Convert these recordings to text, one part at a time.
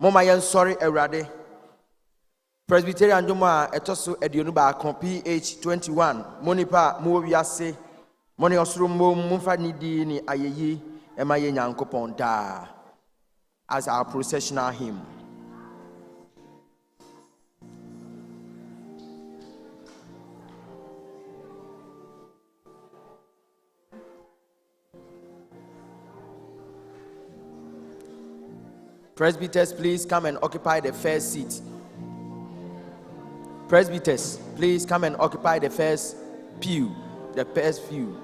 Moma yen sorry Erade. Presbyterian Juma etoso edionuba kon PH 21. Monipa mo wiase. Moni osuro mo mumfa nidi ni ayeyi ema ye Nyankopon da. As our processional hymn. Presbyters, please come and occupy the first seat. Presbyters, please come and occupy the first pew. The first pew.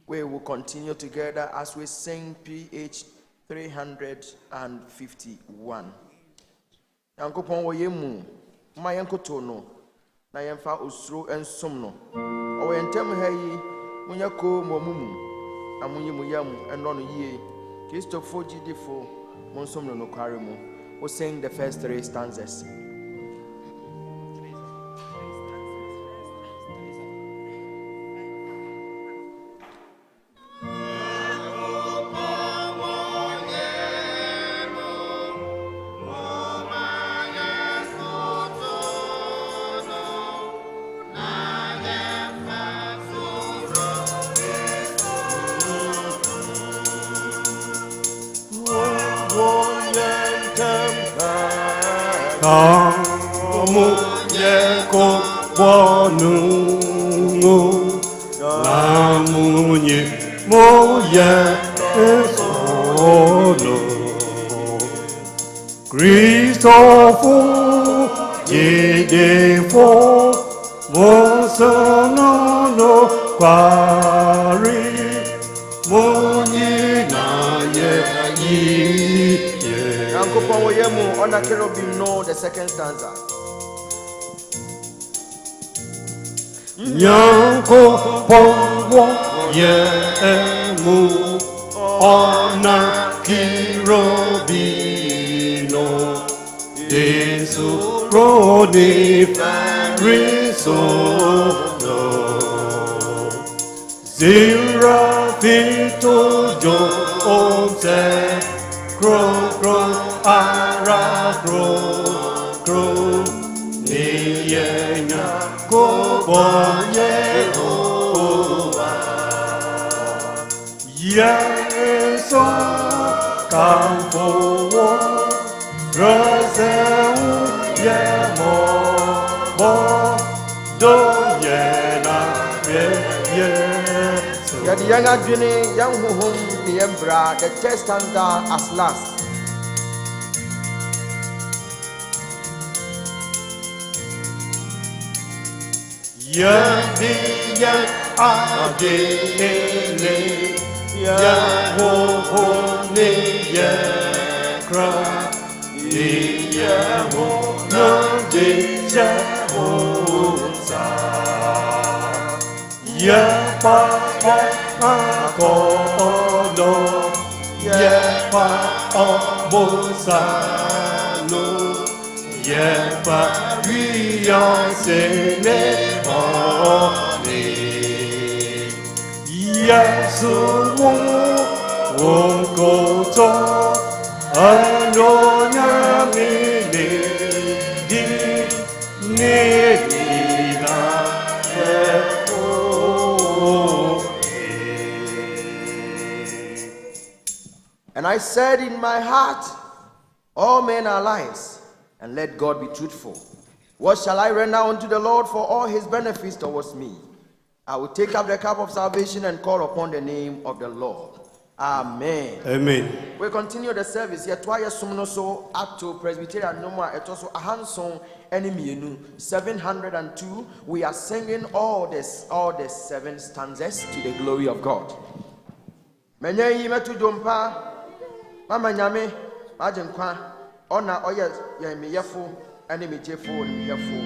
We will continue together as we sing PH 351. Yankopon wo yemu, ma yankoto no, na yemfa osuro ensom no. O yentem ha yi, munya ko momumu, na munyi muyamu eno no yie. Christopher Gidifo, monsom no kware mu. We sing the first 3 stanzas. The second stanza. Nyanko pongo yemu ona kirobino Desu roni farisono Zira fito jo onse Kro kro ara kro kro Niyenya Koboye Owa Yeso Kampo Roseu Yemo Bo the young adwene, young home, the emperor, the test under as last. And I said in my heart, all men are liars, and let God be truthful. What shall I render unto the Lord for all his benefits towards me? I will take up the cup of salvation and call upon the name of the Lord. Amen. Amen. We continue the service. Yet why sumno so up to Presbyterian Noma etoso ahanson enemy 702. We are singing all the 7 stanzas to the glory of God. Menya yi metu dompa mama nyame majenkwa ona oye yemiyefo ene mejefo nemiyefo.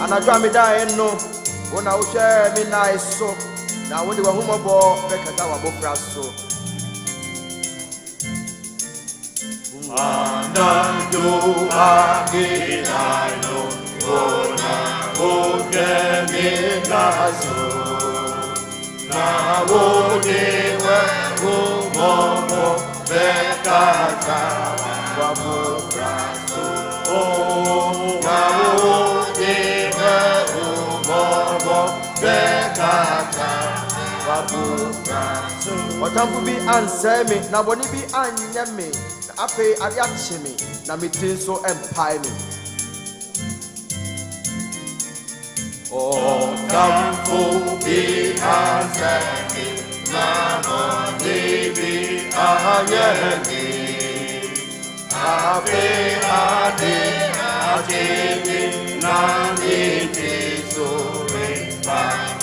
Anajua mida eno ona ushe mina eso na wodi wa humobo bekata wa bofra so Anando aginaino ona ogeminazo na wodi wa humobo bekata wa bofra so na wodi wa humobo bekata wa bofra so. Otamfu bi ansɛ me na bɔne bi anyɛ me na afei ade akye me na metin so empire me. Otamfu bi ansɛ me na bɔne bi anyɛ me afei ade akye me na metin so empire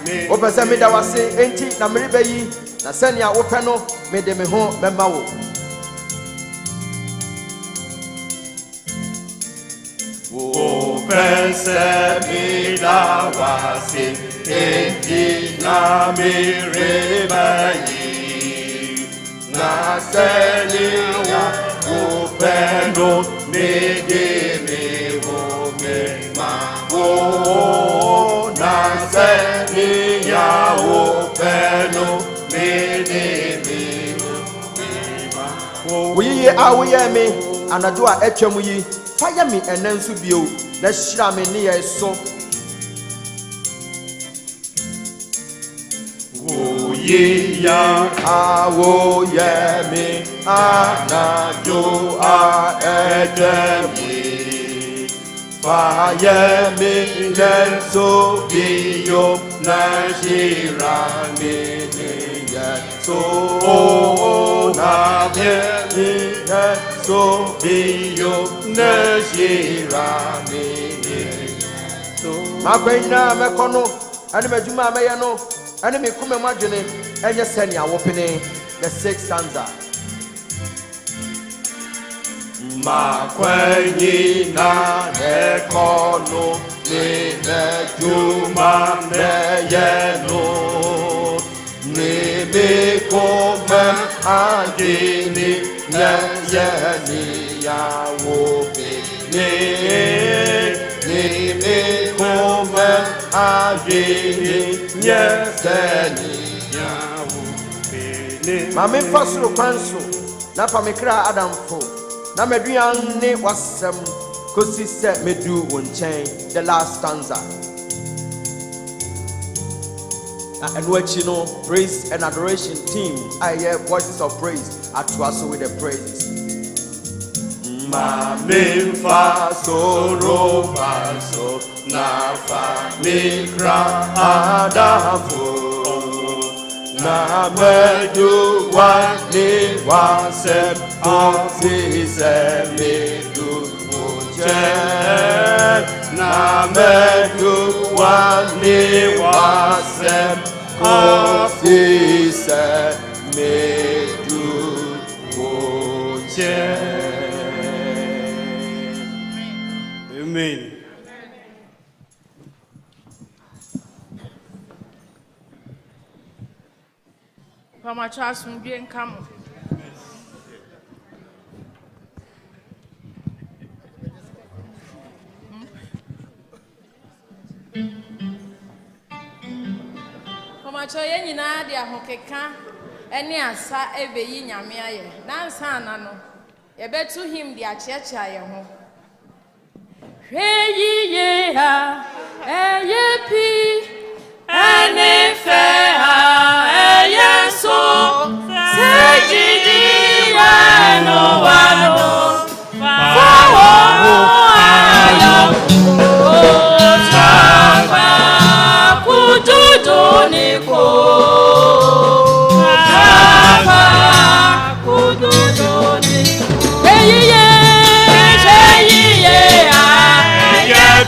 me. Ope se me da wase enti na meribe yi na senia wope no me de me ho bema wo. Ope se me da wase enti na meribe yi na senia wope no me de me wo me ma wo na se ni ya wo peno me de me wo me ma wo. We ye a we ye me anadwo a etwam yi fire me enanso bio na hyira me ne ye so. Wo ye ya a wo ye me anadwo a etwam fire me lenso bio na shira me so na me lenso bio na shira me so Makwena mekono ane majuma meyano ane me kume madwene enye senia wopene the 6th stanza. Makwena mekono ni majuma meyano ni me kume agini nyeni ya wopene ni me kume agini nyeni ya wopene. Mame fasuro kwanso na fa mekra adamfo na meduan ne wasem kosi se medu wonchen the last stanza. And what you know, praise and adoration team. I hear voices of praise at also with the praises. Mame fasuro faso na fa mekra adamfo na medu wani wasem kosi se medu wonchen na medu wani wasem kosi se medu wonchen. Amen. Asomdwie nka mo. Pamacho ye nyina de ahokeka ene asa ebeyi nyame aye. Nansa na no ye betu him de achiacha ye ho. Hweyi ye ha eye pi ene fe ha eye so sejidi ya no wano fawo ayo chapa kududu niko chapa kududu niko eyi ye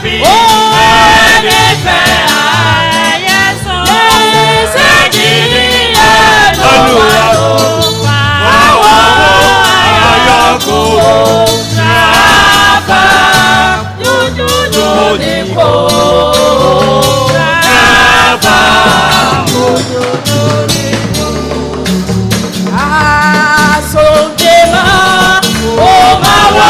bi ene fe eye so sejidi ya no wano fawo ayo chapa kududu niko chapa kududu niko Asomdwie o mawa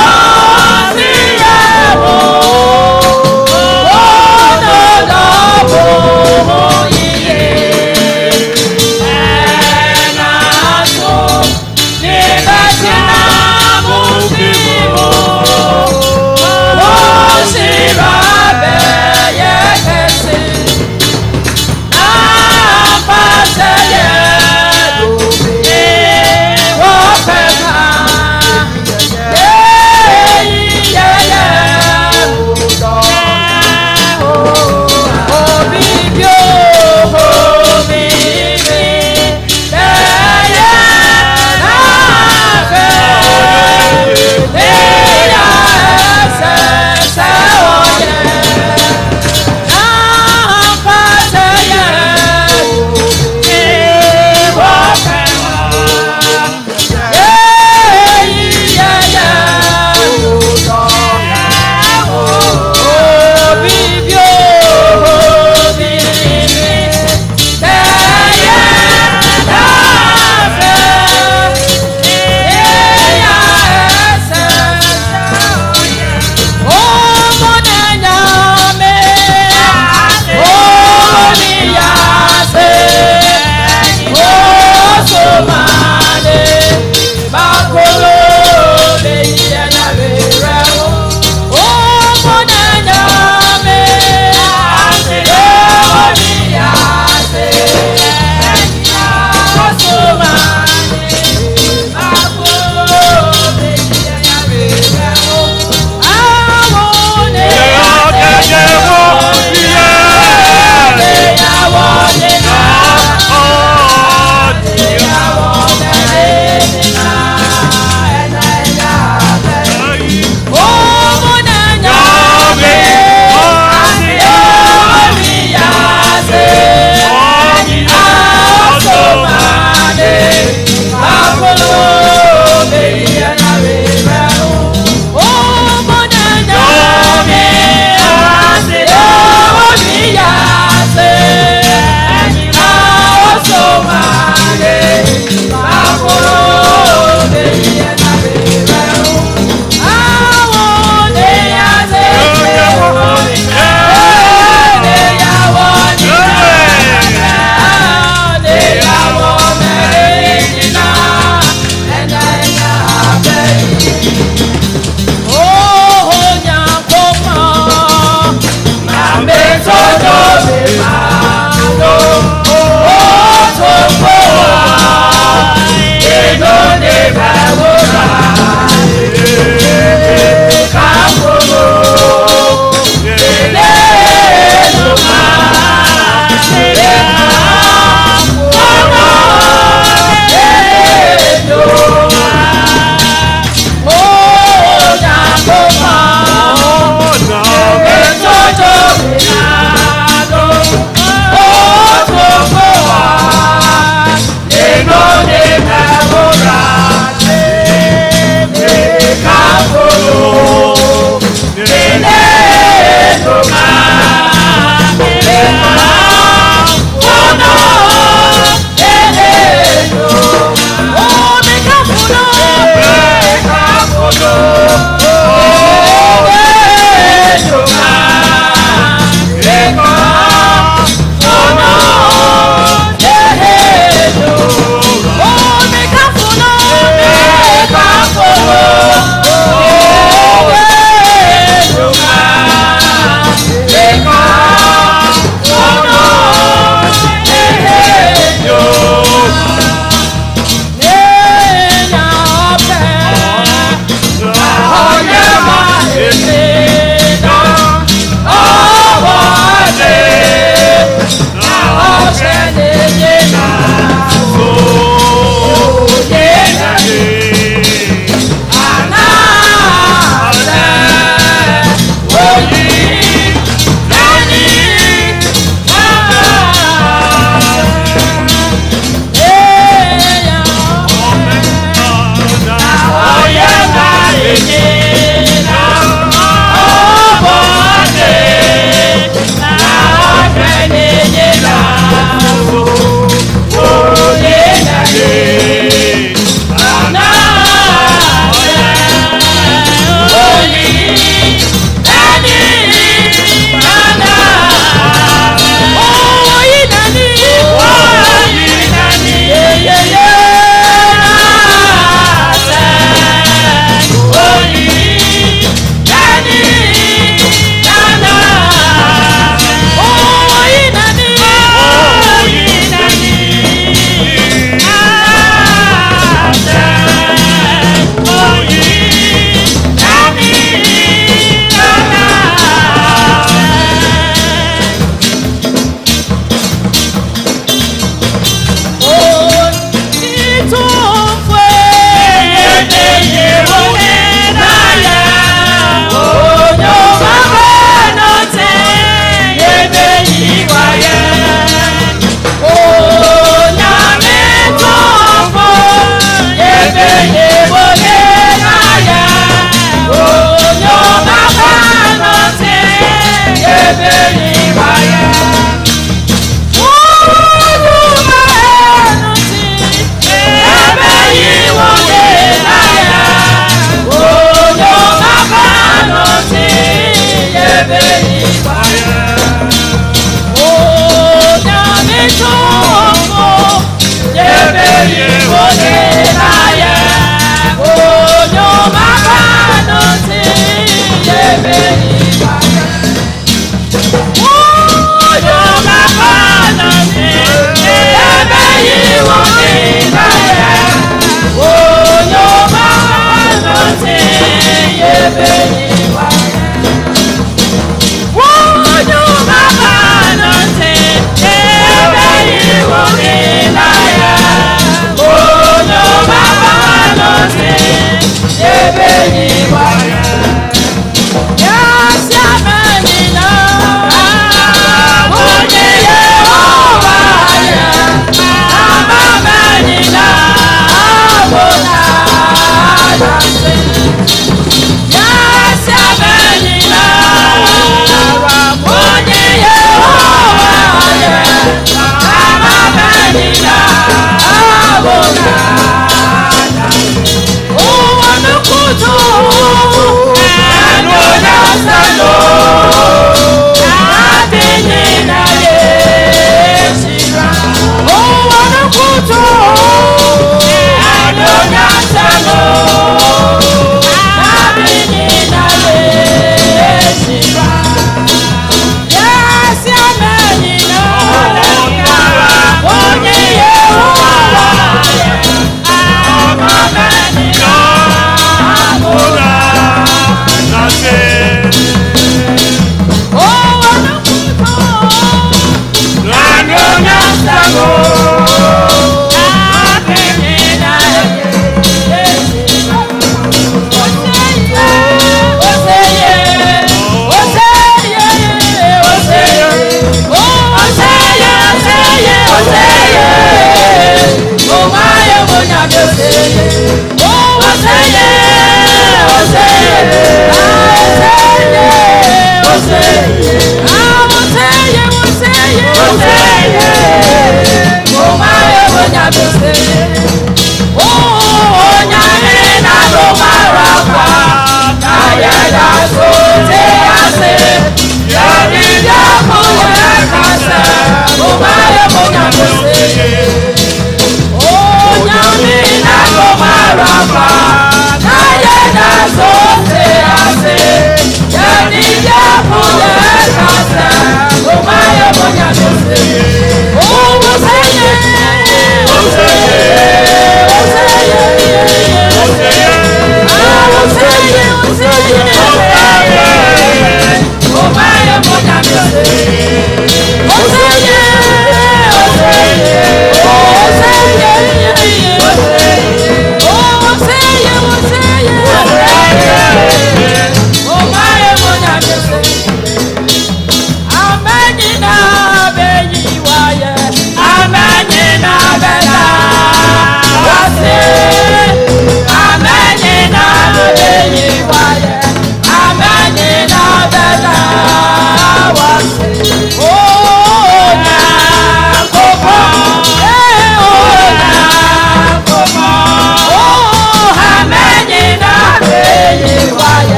Bye.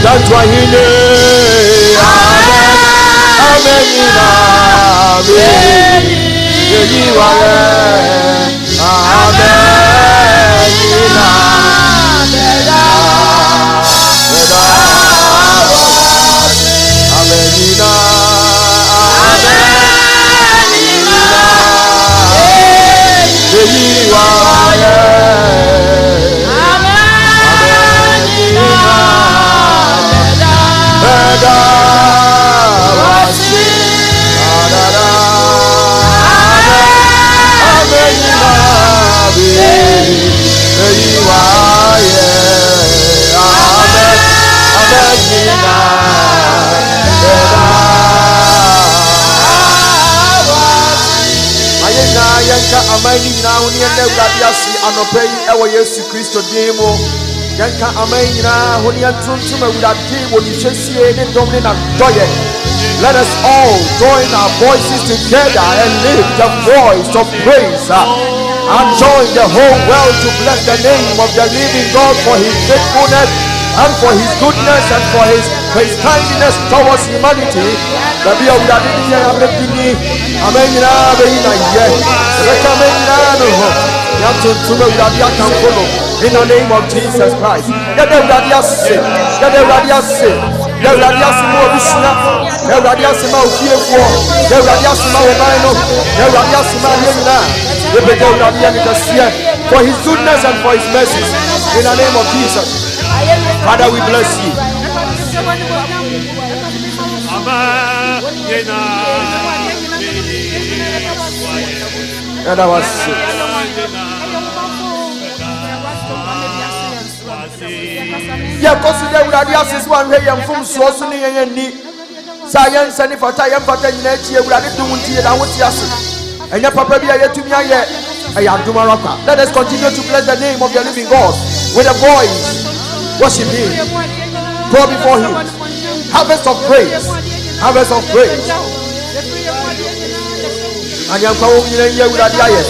That's why he knew. Amen. You are. Amani na uni ende uradi asi anope ewo Yesu Kristo demo yanka amani na uni antuntum uradi woni hwesie ne domne na doye. Let us all join our voices together and lift the voice of praise and join the whole world to bless the name of the living God for his faithfulness and for his goodness and for his kindness towards humanity. The be of that in here amen na be na ye recommend na no ya to uradi akan follow in the name of Jesus Christ. Get the uradi say, get the uradi say, the uradi mo bisna, the uradi ma ofiefo, the uradi ma obaino, the uradi ma yena. We be the uradi ni kasia for his goodness and for his mercies in the name of Jesus. Father, we bless you. And I was sick. Yeah, consider what I ask is one way and from Swasuni and Ni. Science and if I tie up in next year, we are doing it. I want to and your papa be a to me. I am Dumaraka. Let us continue to bless the name of the living God with a voice. Worship him. Go before him. Harvest of praise. Harvest of praise. And young power in a year with a diet.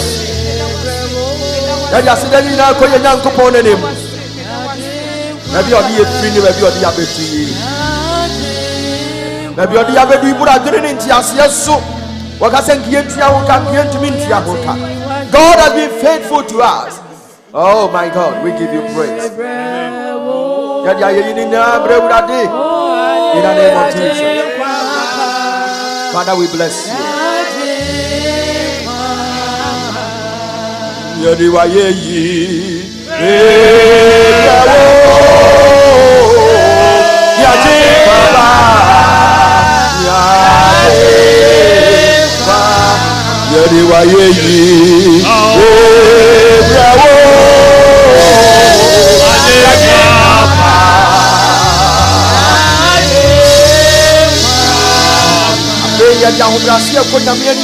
And yesterday, I call you young component him. Maybe I'll be a free, maybe I'll be a betty. Maybe I'll be a betty, but I didn't into yes, so. What I said, God has been faithful to us. Oh my God, we give you praise. In the name of Jesus. Father, we bless you.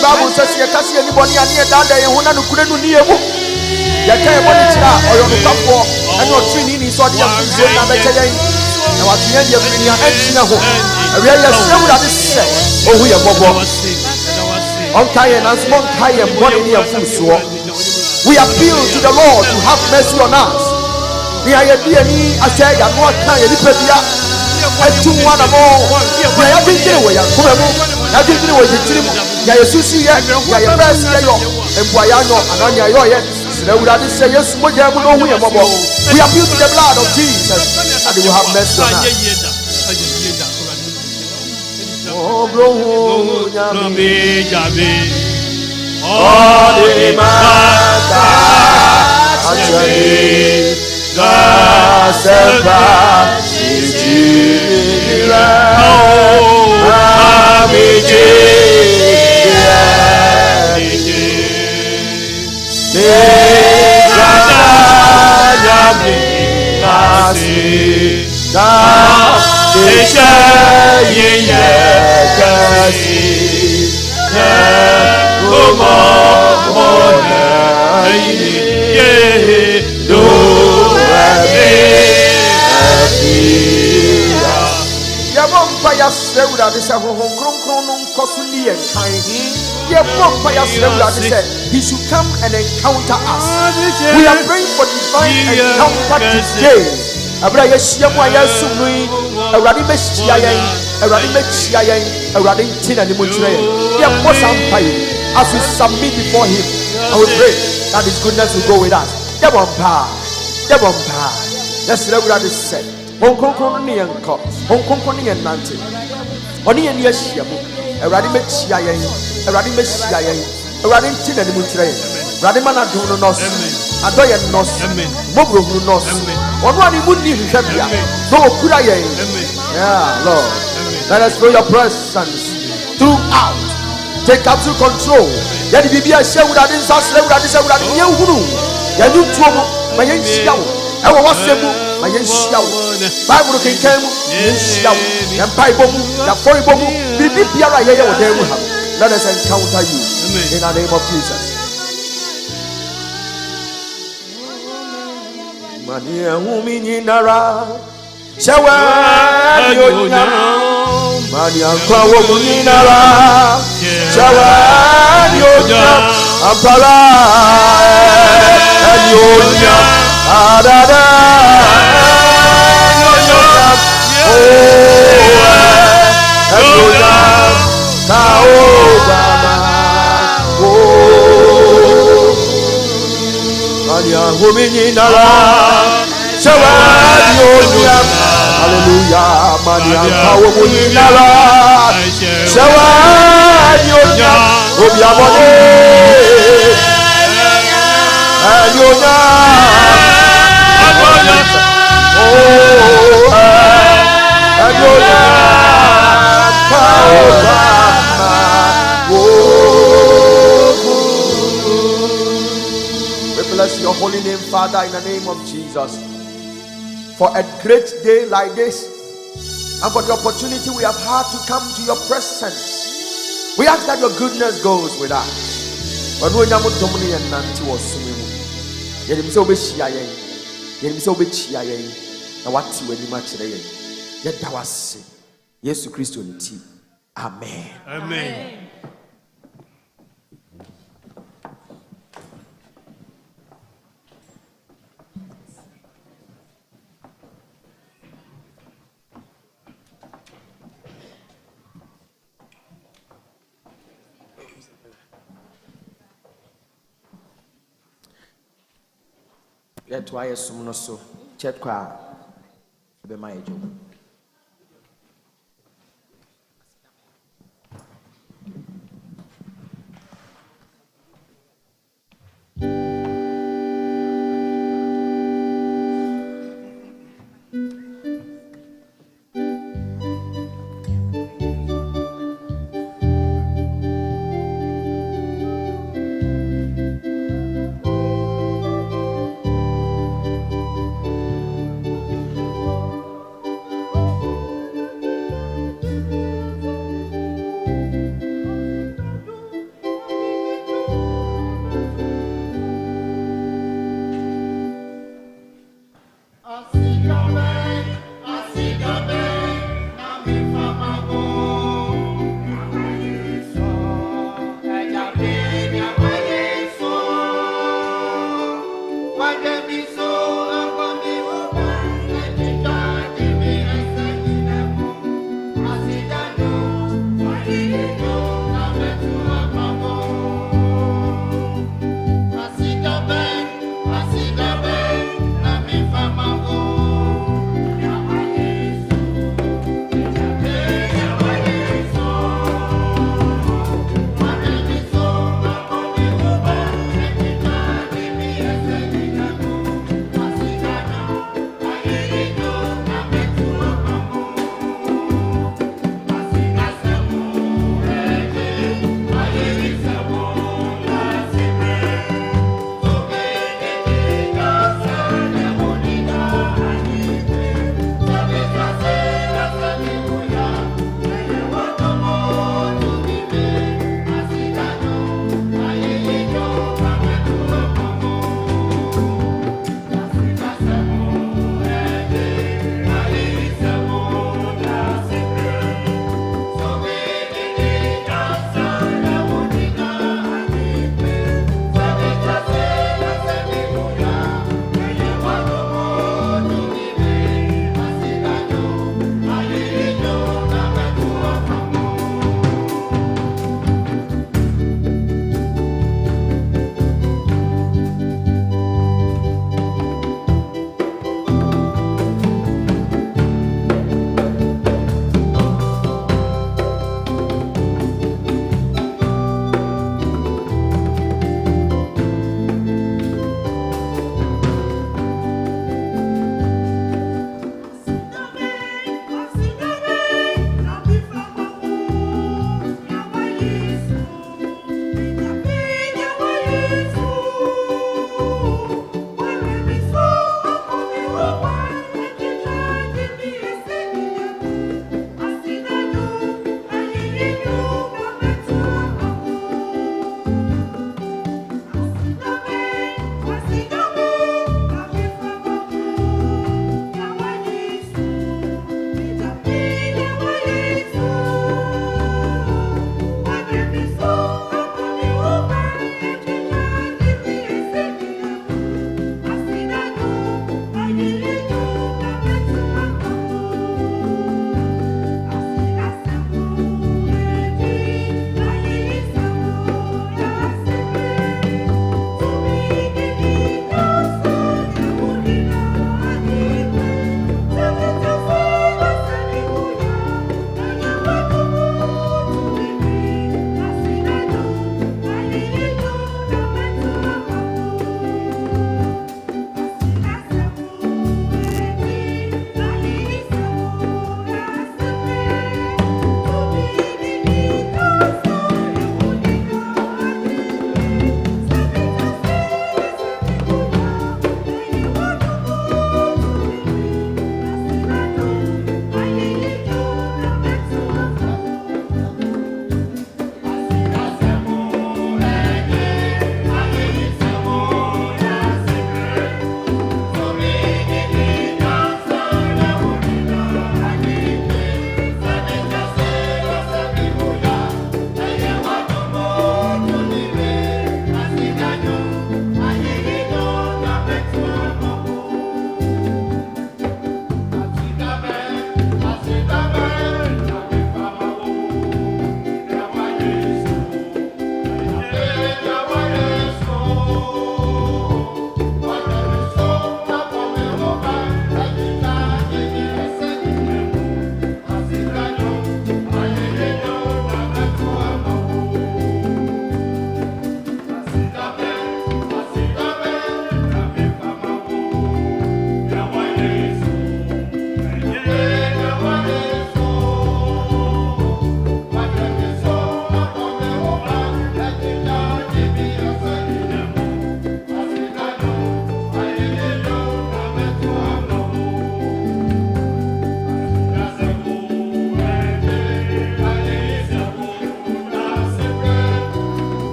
Bible says you can't see anybody near that day and one couldn't near you. You can't want it or you're not for and you're training is all the zone. And what's the end of your engine? I really assume that is said. Oh, we are Bobo. On Kayan and small Kayan, one in your food. We appeal to the Lord to have mercy on us. We are a DNA, I say, I'm not kind of I took one of all. I didn't get away. I didn't get away. I sushi, I press, and Guayano, and on your yes. They would have to say, yes, we appeal to the blood of Jesus, and they will have mercy on us. Oh, bro, Yami, oh, the master, He should come and encounter us. We are praying for divine encounter today. As we submit before him, I will pray that his goodness will go with us. Let's see what is said. Yeah, Lord. Let us feel your presence throughout. Take absolute control. Let it be a share with that inside. Let it be a Bible can come. Let us encounter you in the name of Jesus. Mania humini nara shawa yonya mania kwa humini nara shawa yonya ampara yonya adada yonya yonya kaobama mania humini nara hallelujah, mania power muninala. Shawanyonya, obiabone. Anyonya, oh, anyonya, power. We bless your holy name, Father, in the name of Jesus. For a great day like this, and for the opportunity we have had to come to your presence, we ask that your goodness goes with us. But we know what Domini and Nanti was swimming. Yet himself be shying, yet himself be shying. Now what you any much today? Yet that was sin. Yes, to Christ on tea. Amen. Amen. Yet why is someone so? Check qua be my job.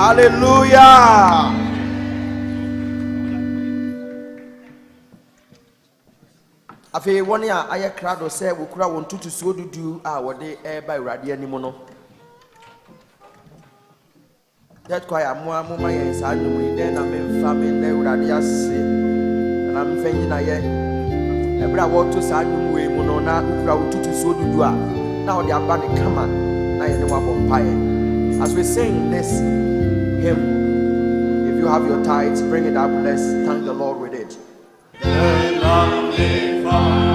Hallelujah. Afi one ya aye krado say we kura won tutu so dudu a wode e ba urade animu no. That why amwa mama yen sa dum yi den na me fa me na urade ase. Na me fa nyina ye. Ebra wo to sa dum we mu no na kura wo tutu so dudu a na wode aba ne kama na ye ne wa bompae. As we sing this hymn, if you have your tithes, bring it up. Let's thank the Lord with it. The lovely Father,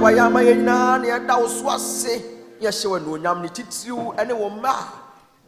Wayama yena ne da so ase ye hyewe no nyam ne titiriw ene wo ma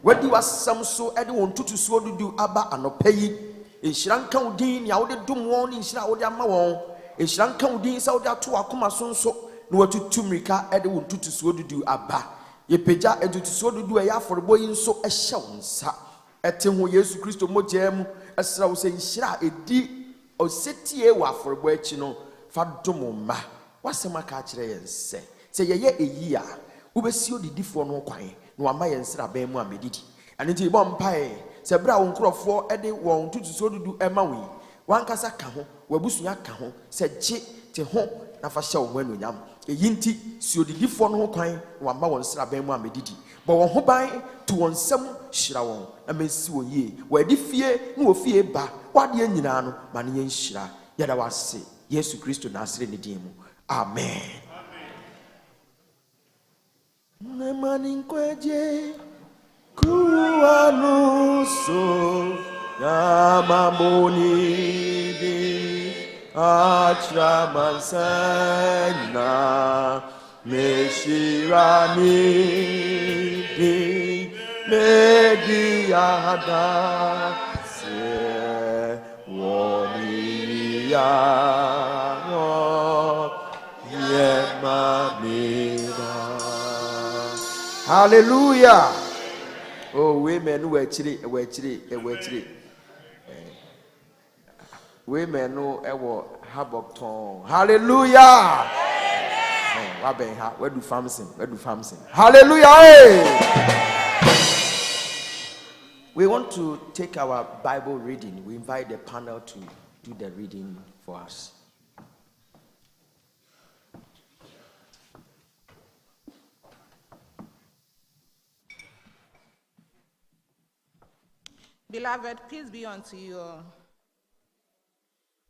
wadi wasam so ede won tutu so dudu aba anopa yi enhira nka udin ne awode dum won ne enhira awode ama won enhira nka udin sa wode ato akoma so nso ne watutu mrika ede won tutu so dudu aba ye peja etutu so dudu e ya forbo yi nso ehye wonsa ete ho Yesu Kristo mogya mu esra wo se enhira edi osetie wa forbo achi no fa dum ma wasema ka kire yense se yeye eyi a wobesi odidifo no kwan no wama yensra ban mu amedidi ane nti bo mpae se bra wo nkrofo ede won tutuso dudu ema wi wankasa ka ho wabusunya ka ho se gye te ho na fa hye wo manu nyam eyi nti si odidifo no kwan wama won sra ban mu amedidi bo won ho ban to won sam hyira won amansi won ye wadi fie na wo fie ba wade nyina no mane yen hyira yada wase Yesu Kristo na asre ne din mu. Amen. Nemanin kweje kuanuso namamoni di atramansana meshirani di mediada se woniya. Hallelujah. Oh, women who were chilly. Women no ever habokton. Hallelujah. Where do farms sing? Hallelujah. Hey. We want to take our Bible reading. We invite the panel to do the reading for us. Beloved, peace be unto you all.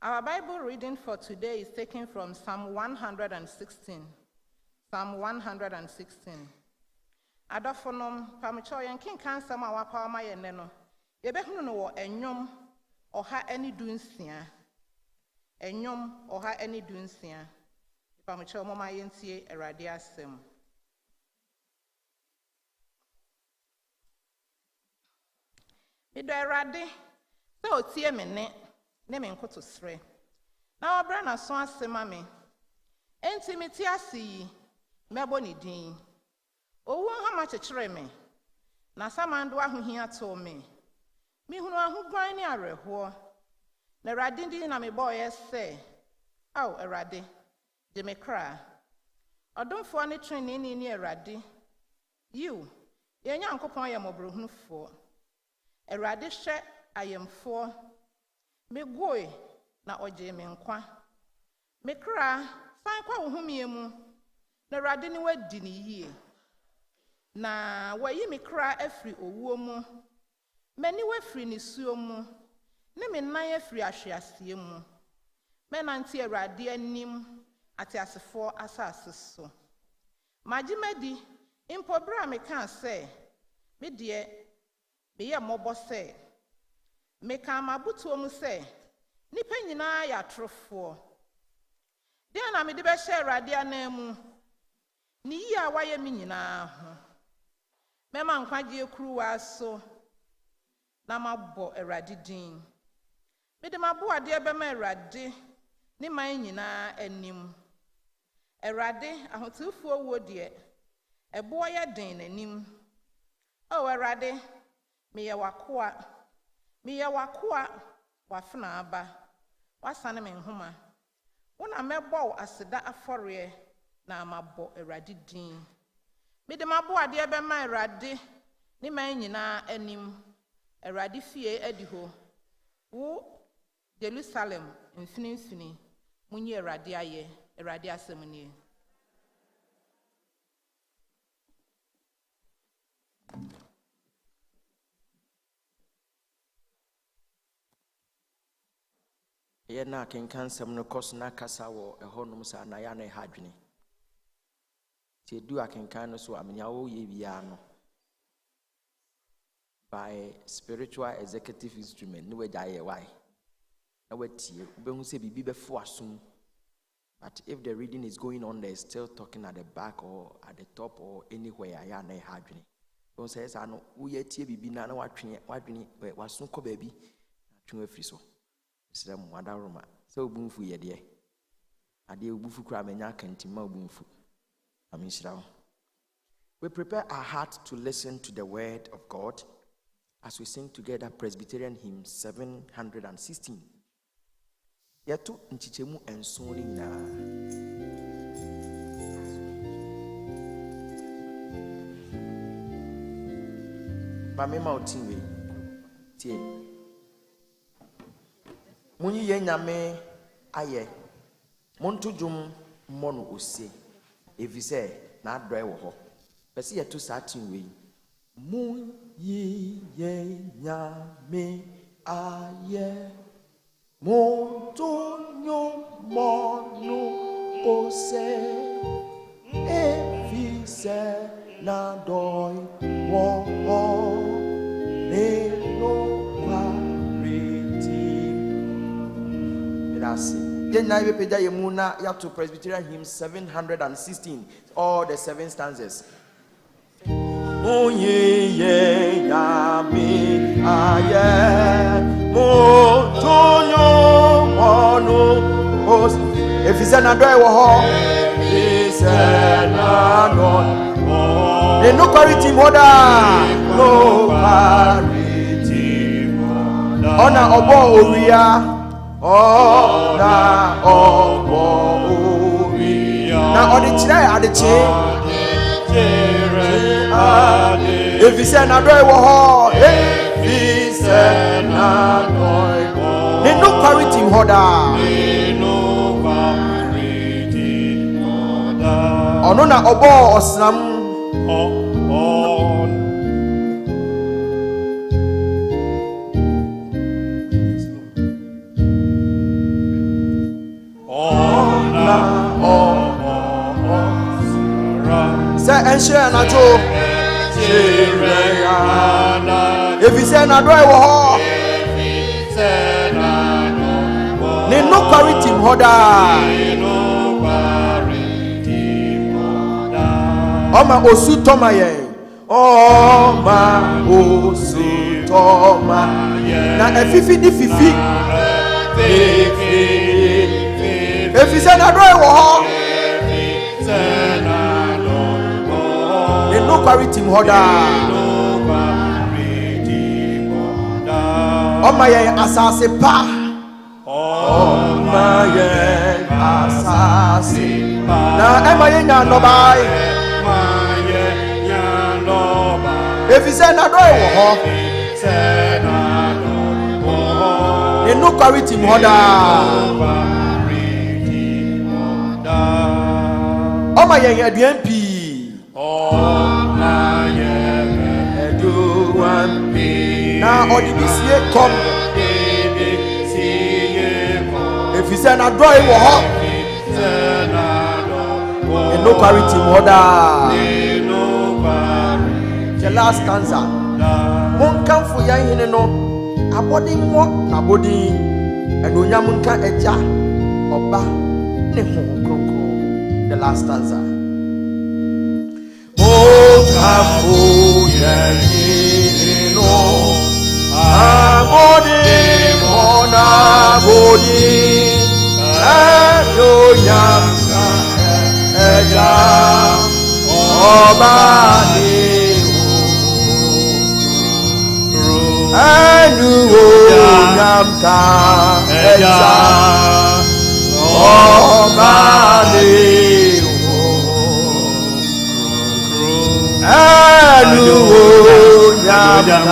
Our Bible reading for today is taken from Psalm 116. Psalm 116. Adofonom, pamicho yankin kan sama wapa ma yeneno. Yebehunu no wo enyom oha eni dunsia. Enyom oha eni dunsia. Pamicho mama yentie erade asem. Mido erade So tie me ne me nkoto sre. Na obra na so asema me. Enti me tie ase yi mebo ne din. Owu ha ma kyekere me. Na samando ahohia to me. Mi hunu ahugwan ne areho. Na Awurade din na me boye se. Aw Awurade, de me kra. Odomfo ne twene ni Awurade. You, ye Nyankopon ye mobrohunufo. Awurade hwe ayemfo. Me goe na oje me nkwa. Me kra san kwa wo humie mu. Na Awurade ni wadi ni yie. Na wayi me kra afri owuo mu. Mani wafri ni suo mu. Ne me nan afri ahweasie mu. Me nante Awurade anim ate asefo asase so. Magimadi impobra me kan se me de me ye mobo se me kan mabuto mu se nipa nyina ya trofo de na me de be hye Awurade anamu ni yi a waye me nyina ho me ma nkwaje kuruwa so na mabọ Awurade din me de mabo ade be ma Awurade ni man nyina anim Awurade ahotufo wo de ebo ya den nanim o Awurade me ye wakoa wafena aba wasane me nhoma wona mebọ aseda afọre na mabọ Awurade din me de mabo ade be ma Awurade ni man nyina anim Awurade fie adiho wo Jerusalem mfinimfini munyi Awurade aye Awurade asemni ye na kenkan sem no koso na kasa wo ehonum sa na ya na hadwene ti edu akenkan no so amenya wo ye bia no by spiritual executive instrument no we jaye why na wetie ubehu se bibi befo asom. But if the reading is going on, they're still talking at the back or at the top or anywhere. I am not having. Don't say, "I know we are TBB now. What was so cold, baby? Too free so." It's them one room. So boom for ye dear. I deal boofu crab and yak and timber boom for. I mean, we prepare our heart to listen to the word of God as we sing together Presbyterian hymn 716. Yato nchichemu ensori na Mamema otinwe tie Munyi ye nyame aye Montujum mmonu ose efise na adroe wo ho Pese yato sa tinwe Munyi ye nyame aye Montonyo monu ose efise na doi wo ne no parity. Merci. Then we pay Yemuna Yato Presbyterian hymn 716, all the 7 stanzas. Onye ye yami aye Montonyo monu ose efise na doi wo ho efise na doi ne no quality moda no quality moda ona obo oria ona obo oria na odichire adechi efise na doi wo ho efise na doi ne no quality moda ono na obo osram Enshire na jo efise na doi wo ho ne no quality hoda Oma osu toma ye Oma osu toma na efifi di fifi efi se na do e wo ho no quality hoda Oma ye asase pa Oma ye asase na ema ye nya no bai if you say na do e wo ho no quality hoda Oma ye aduan pi na odibisie kom if you say na do e wo ho no quality hoda the last cancer mon kan fo yan hene no abodi mo na bodi enonya mon kan eja oba ne ho krokro the last stanza mon kan fo yan hene no abodi mo na bodi enonya kan eja oba ne Nyamka eja obani nyamka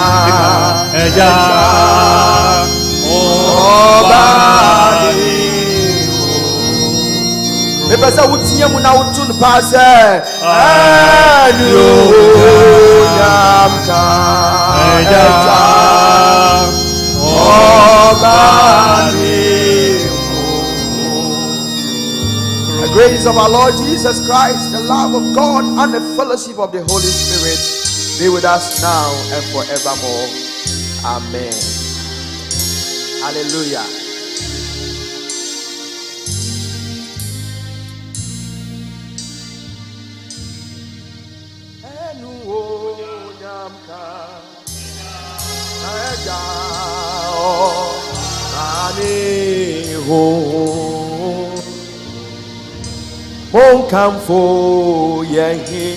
eja obani epesa wutinye mu na wutun pase nyamka eja the grace of our Lord Jesus Christ, the love of God, and the fellowship of the Holy Spirit be with us now and forevermore. Amen. Hallelujah. Mon camfo yehi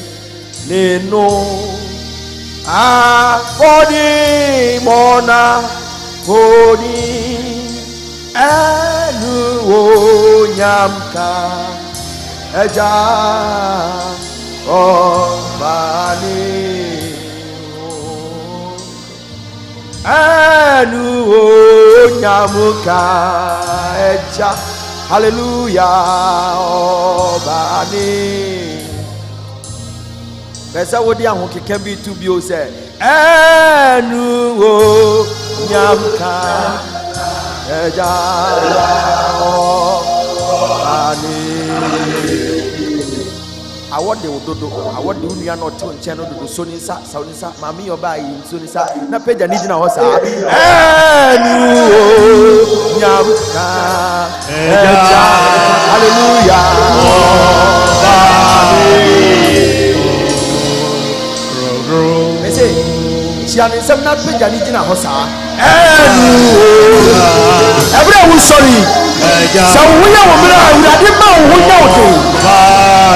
neno body mona body elu nyamka eja bani elu nyamka eja. Hallelujah, obani. Pesa wodi ahun keke bi tu bi o se. Enu o nyamka eja obani. Awode ododo, awode unia no te nche no dodo so ni sa mami oba yi so ni sa na peja ni gina ho sa. Enu o nyamka eja. Hallelujah. Me say chiani sem na peja ni gina ho sa. Enu every one sorry. So we are urade ma wo nya o de.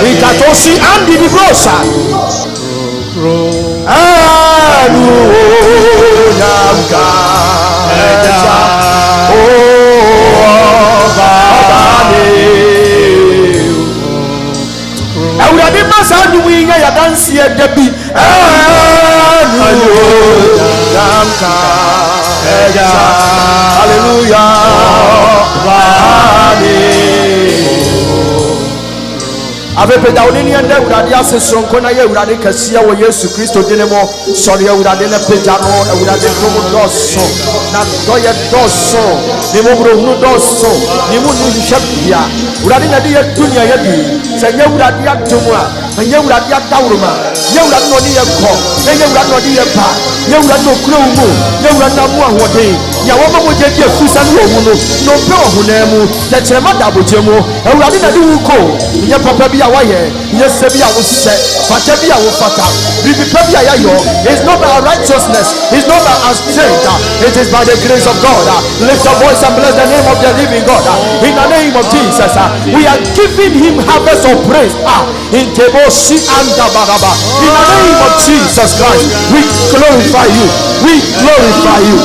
Ikatosi andi di grosa. Enu nyamka eja. Urade ma sa ndu wi nya ya dansi e dabi. Enu nyamka eja. Hallelujah. Avepeda onini ende urade asesronko na ye urade kasia wo Yesu Kristo dinemo sori urade na peja no urade tomo doso na doye doso ni mo bro hunu doso ni mu ni hwebia urade na de ye dunia ye bi se nye urade atomu a nye urade adawroma nye urade no ni ye ko nye urade no di ye pa nye urade no kuro mu nye urade na mu ahode ya wo mo je die fusa no wo no no pe ohunemu ya kyerema da bojemu awurade na de wuko nye papa bi a waye nye se bi a wo se fata bi a wo fata bibi pa bi a ya yo is not by righteousness, is not by our strength, it is by the grace of God. Lift your voice and bless the name of the living God. In the name of Jesus, we are giving him harvest of praise. In Teboshi and Dabaraba. In the name of Jesus Christ, we glorify you. We glorify you.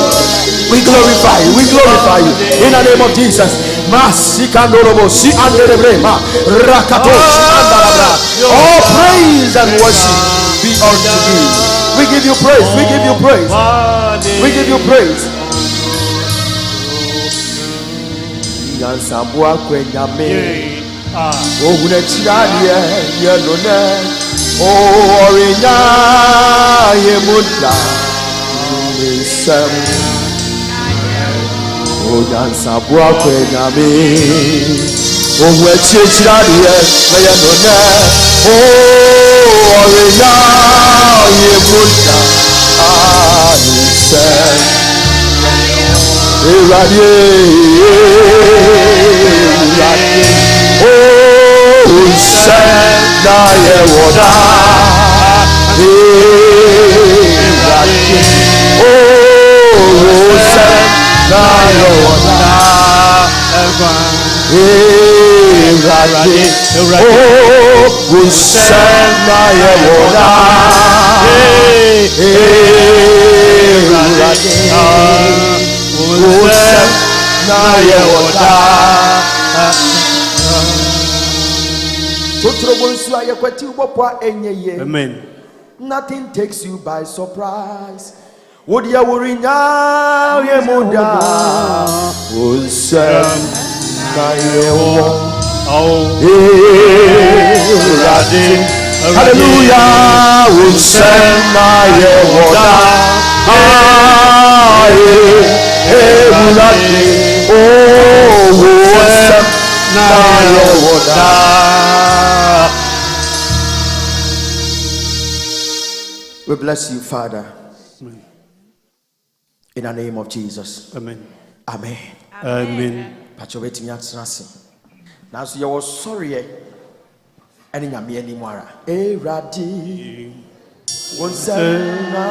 We glorify you. We glorify you. In the name of Jesus. Masikandorobo si anderebrema rakatoshi andarabra. All praise and worship be unto thee. We give you praise. We give you praise. We give you praise. Yansabua kwenyame. Oh, when it's Chiradia, Yelone. Oh, Orina, Yemuda. Oh, Yansabua kwenyame. Oh, when it's Chiradia, Yelone. Oh, Orina, Yemuda. Oh, send I water. Oh, send I water. Oh, send I Amen. Nothing takes you by surprise. Would you worry now? Ye muda. Hallelujah. We bless you, Father. Amen. In the name of Jesus. Amen. Amen. Amen. Pachoweti nyatsase. Now so you was sorry any nyame animara. Eradi. Wonsena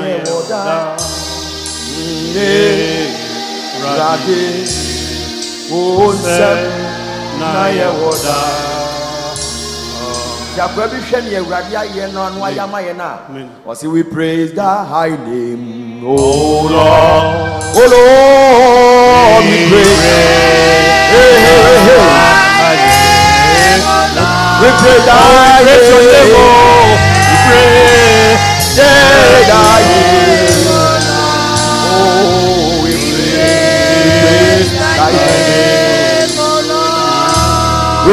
yewoda. Eradi. Wonsena yewoda. We praise the high name, oh Lord, oh Lord, we praise, we praise the high name, we praise the high name, oh we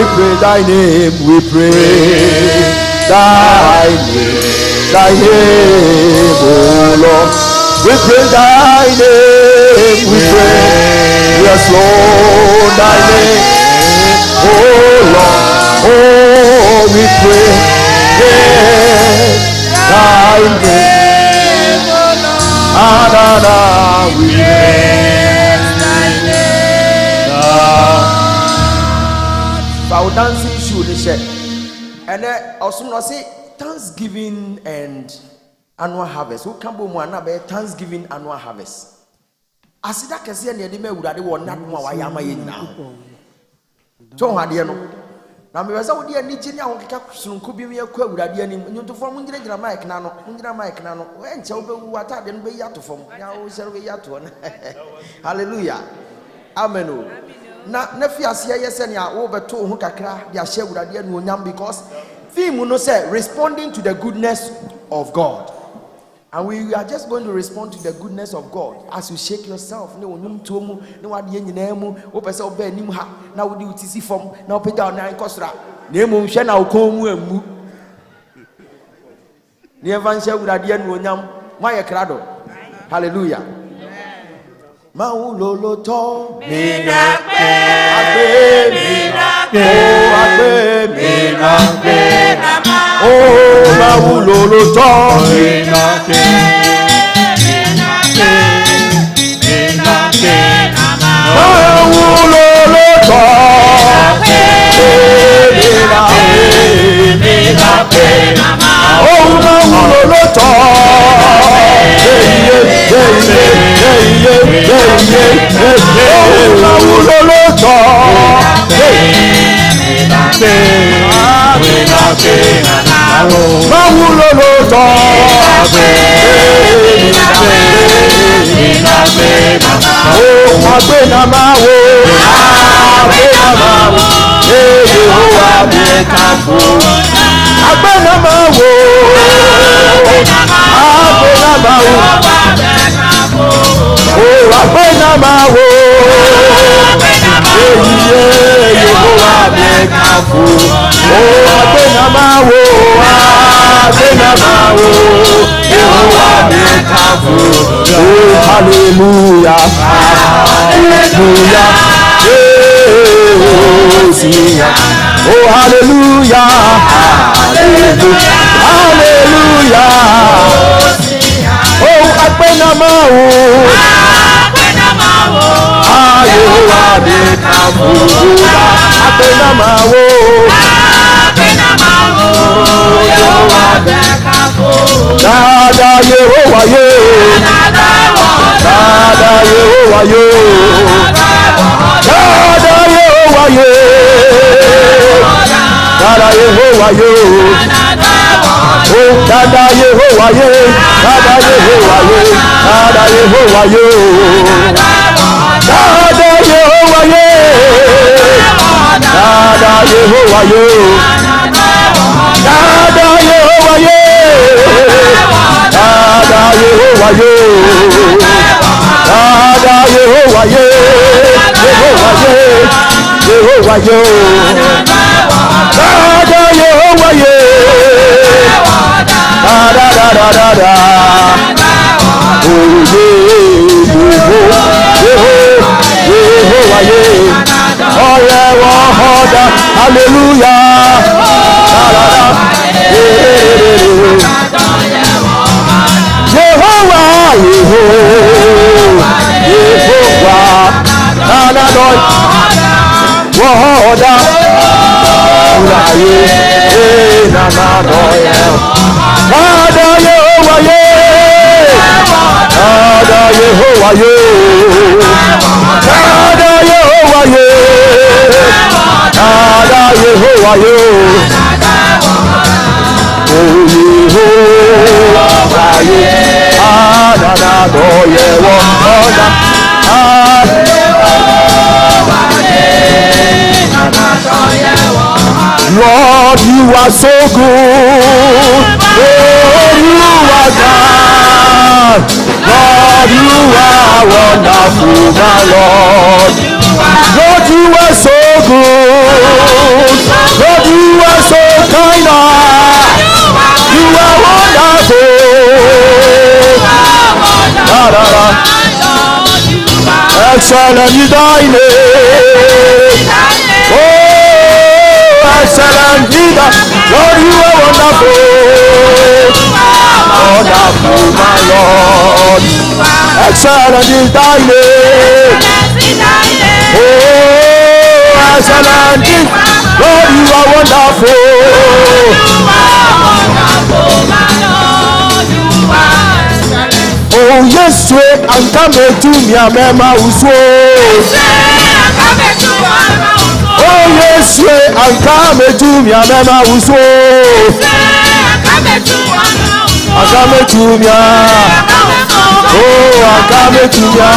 praise thy name, we praise thy name, we praise thy name, oh Lord. We praise thy name, we praise, yes Lord, thy name, oh Lord, oh we praise thy name, Adonai, we praise thy name. Our dancing should be said, and also not say Thanksgiving and annual harvest. Who can be more than Thanksgiving annual harvest? As that can see any of them would have not more. I am now. So, how do you know? Now, we are so dear Nigeria. Soon could be a quote with a dear name to form Mundra Mike Nano, Mundra Mike Nano. When shall be what I didn't be yet to form. Now, shall we yet to hallelujah. Amen. Na nefias here yes and ya over to hukakra dia share with adia no nyam because theme no say responding to the goodness of God, and we are just going to respond to the goodness of God as you shake yourself ne onum to mu ne wade nyina mu wo pese oba anim ha na wo di utisi fom na opega na nkosra na emu hwe na okon mu amu ne evan share with adia no nyam maye krado. Hallelujah. Maulolo to minakbe oh maulolo to minakbe Hallelujah, hallelujah, oh hallelujah, hallelujah, hallelujah, oh Akbenama, Yehovah be kafuda, Akbenama, Yehovah be kafuda, Dada Yehovah ye. Dada Yehovah yo, Dada Yehovah yo, Dada Yehovah yo, oh Dada Yehovah yo, Dada Yehovah yo, Dada Yehovah yo, Dada Yehovah yo, Dada Yehovah yo, Dada Yehovah yo, Dada Yehovah yo. Dada Yehovah ye, Yehovah ye, Yehovah yo. Dada Yehovah ye, Dada da da da da. Oh Yehovah ye, oh yeah, hallelujah. Da da da. Yehovah, Anadol, Wahoda, Ulaye, Nanadoye, Ada Yehovah ye, Ada Yehovah ye, Ada Yehovah ye, Ada Yehovah ye, Oh Yehovah ye, Ananadoye, Wahoda. Lord, you are so good. Lord, you are God. Lord, you are wonderful, my Lord. Lord, you are so good. Lord, you are so kind. You are wonderful. Da, da, da. Excellent is thy name. Oh, excellent is thy name. Lord, you are wonderful. Wonderful, my Lord. Excellent is thy name. Oh, excellent is. Lord, you are wonderful. Oh, yes, sweet, and come to me, Mama, who's oh, yes, sweet, and come to me, Mama, who's I come to me, oh, I come to me,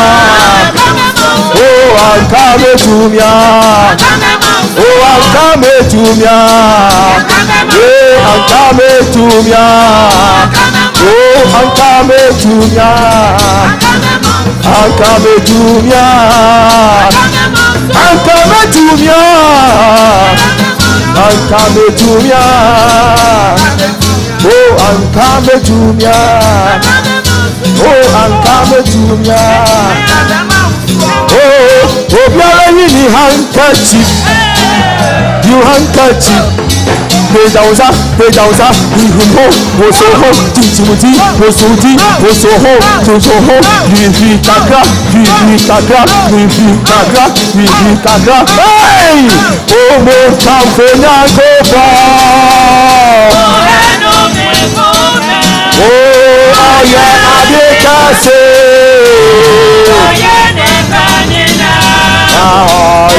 oh, I come to me, oh, I come to me, yeah, I come to me. Oh, I'm coming to ya. I'm coming to ya. I'm coming to ya. I'm coming to ya. Oh, I'm coming to ya. Oh, I'm coming to ya. Oh, you're in the handkerchief. You handkerchief. Pedauza, was so home, Timothy, was so deep, was so home, Vivi Kagra, hey! Oh, more time for Nango. Oh, yeah, Adeka. kase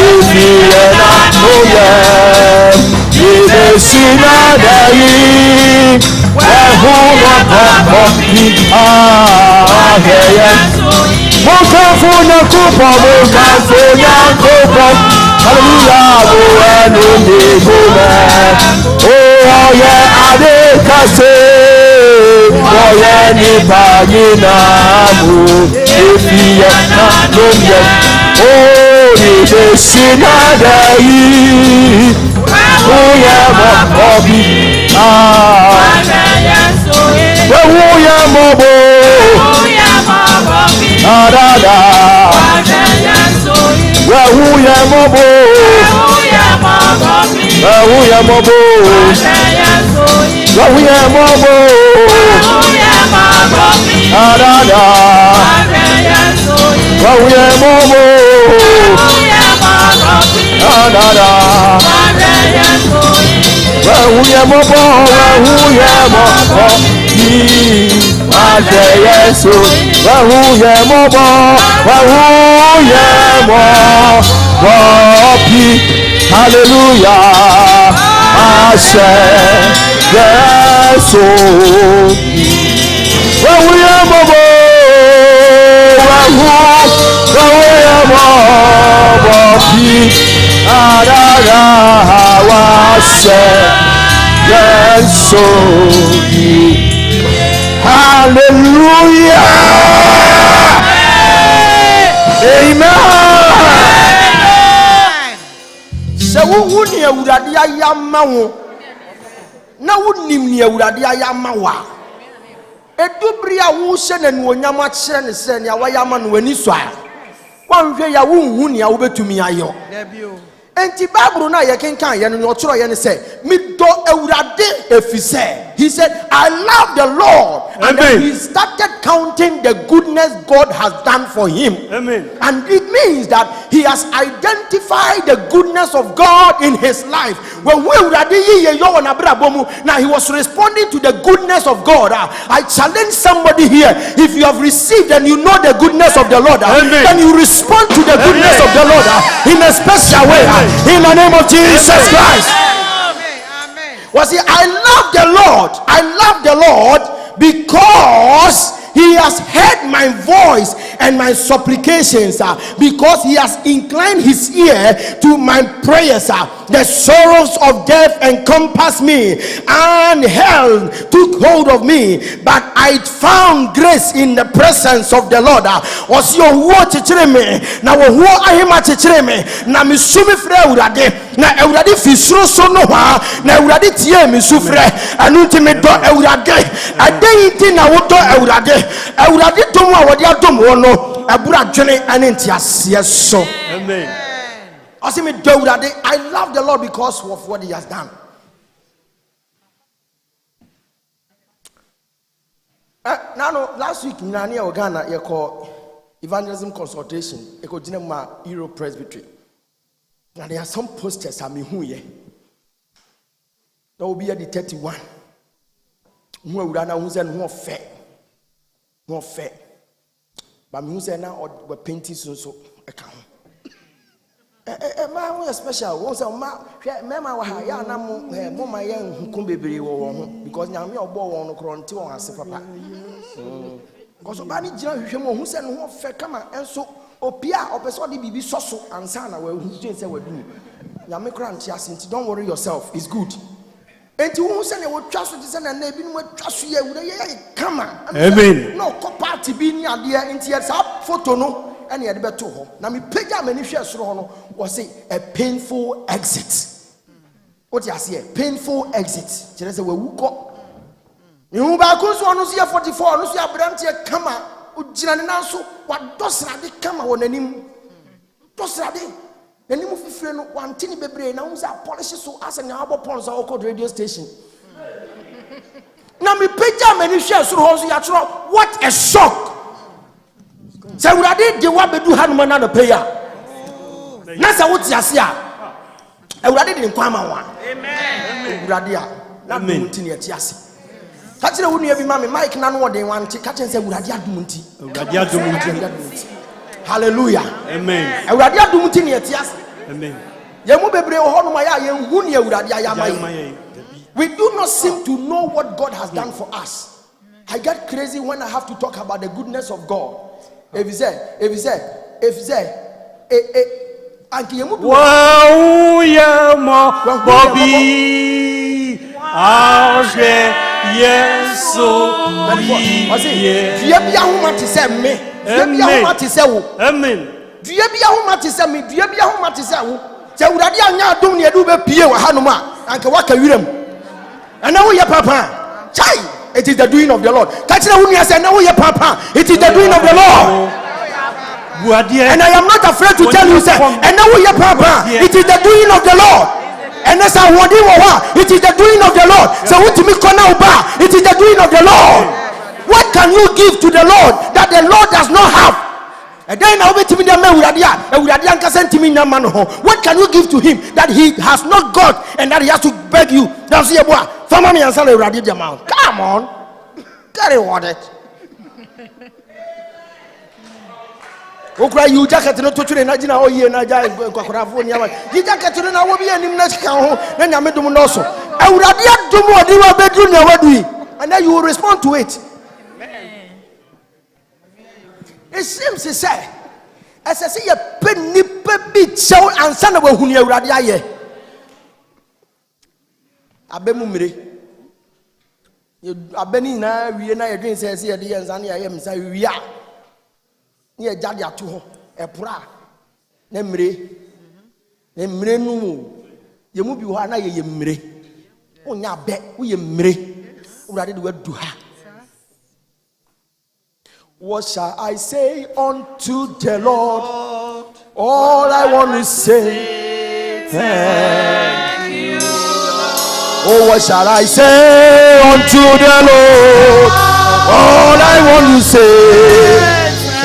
ifiye na nuye ibesina dayi wehuna papi aheye mukafuna kupa mukafuna kupa hallelujah buwenu nigume oh yeah ade kase oye ni bagina mu ifiye na nuye oh ibesina dayi wehuna papi wewuye mobo adada wewuye mobo wewuye mobo wewuye mobo adada wewuye mobo adada wewuye mobo wewuye mobo Ade Yesu wewuye mobo wewuye mobo pi hallelujah ashe Yesu wewuye mobo wewuye mobo pi adada washe Yesu hallelujah amen se wo ni awurade ayama wo na wo nim ni awurade ayama wa edubri a wo hye na nuonyam a kire ne se ne awayama no wani so a wanhwe ya wo hu ne a wo betumi ayo enti Bible na ye kenkan ye no choro ye ne se mi do awurade efise. He said, I love the Lord. And then he started counting the goodness God has done for him. Amen. And it means that he has identified the goodness of God in his life. When now he was responding to the goodness of God. I challenge somebody here. If you have received and you know the goodness of the Lord, then you respond to the goodness of the Lord in a special way. In the name of Jesus Christ. Was he? I love the Lord because he has heard my voice and my supplications, because he has inclined his ear to my prayers. The sorrows of death encompassed me and hell took hold of me, but I found grace in the presence of the Lord. Was your word me now? Who I am at me now? Me sumi fre urade na urade fisuro so no ha na urade tie me sufre anu me do urade aden na wo do urade dom a wode adom wo no abura dwene ane ntiase so. Amen. I love the Lord because of what he has done. Now, last week, Nani Ogana, you call evangelism consultation, you call Jinema Euro Presbytery. Now, there are some posters, I mean, who ye? There will be at the 31. Who would announce and more fair. But me who say now we're painting so account. Man, we are special. Once a man, Mama, ya na mama young who come baby because now me or boy on the front to us, Papa. Because somebody who said no fair come and so Opia or Pesodi be so and Sana where who say we do. Yamikran Tiasin, don't worry yourself, it's good. And you won't send a word trust with this and they been with trust you. Come on. Amen. No, party being idea into your photo no. And he had better to home. Now, me pay ya many shares was a painful exit. What you say? Painful exit. Just say we go. You back who's one who's here 44, who's here brand here come out. Ujinanaso, what does Radi come out on any does Radi? Then you move friend one tiny baby now who's a polishes so as an album pons or called radio station. Now, me pay ya many shares what a shock. Say we did the what do Hanuman and the prayer. Nasa what yasia. I would did in Kwama one. Amen. Radia. Not mean to Tiasi. Catch the wound, mammy, Mike, none what they want to catch and say, Uradia Dumunti. Hallelujah. Amen. Uradia Dumunti, yes. Amen. We do not seem to know what God has done for us. I get crazy when I have to talk about the goodness of God. If you say, wow, yeah, Bobby, yes, so amen. Do you be a woman to send me? Do you be a woman to send me? So would I do near do be Pio Hanuma and Kawaka William? And now your papa, Chai, it is the doing of the Lord. Catch the woman, I said, now your papa, it is the doing of the Lord. And I am not afraid to tell you, sir, and now your papa, it is the doing of the Lord. And as I want it is the doing of the Lord. So what to me, it is the doing of the Lord. What can you give to the Lord that the Lord does not have? And then I'll be to me the man. What can you give to him that he has not got and that he has to beg you? That's your boy. Come on, carry water. Okra you jacket no to tune na gina o ye na ja kwakrafo ni ama yi jacket no na wo bi anim na chika ho na nyame dum no so awurade adum odi wa bedru na wadu and then you will respond to it. It seems to say as I see a penny baby show and son of a huni awurade aye abemu mire abeni na wie na ye dwen say say ye de yansa na ye msa wiya ni ejade ato ho epra na mire nu ye mu bi ho na ye mire onya be wo ye mire urade de wadu ha. What shall I say unto the Lord? All I want to say, thank you, Lord. Oh, what shall I say unto the Lord? All I want to say,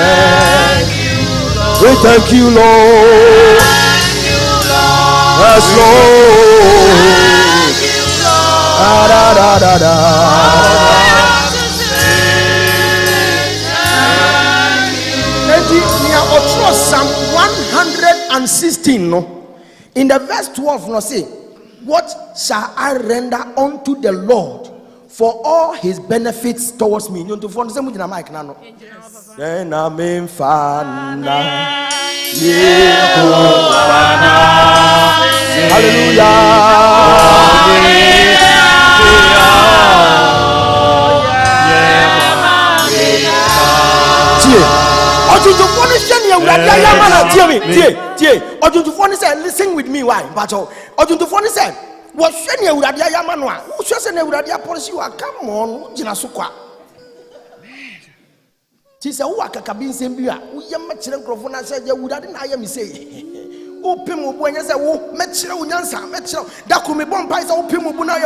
thank you, Lord. We thank you, Lord. Thank you, Lord. Yes, Lord. Thank you, Lord. Da, da, da, da. Psalm 116 no in the verse 12 no say, what shall I render unto the Lord for all his benefits towards me? You to phone say mujina mic na no then amen fana listen with me. Why? But Ojuntufoni said, what Shani Uradia Yamanwa? Who says an Uradia policy? Come on, Jinasukwa. She said, Waka Kabin Sembia, we are much microphone. Said, you would I am say. Open when you say, oh, Metro Yansa, Metro, Dakumi Bompies, open Mubuna,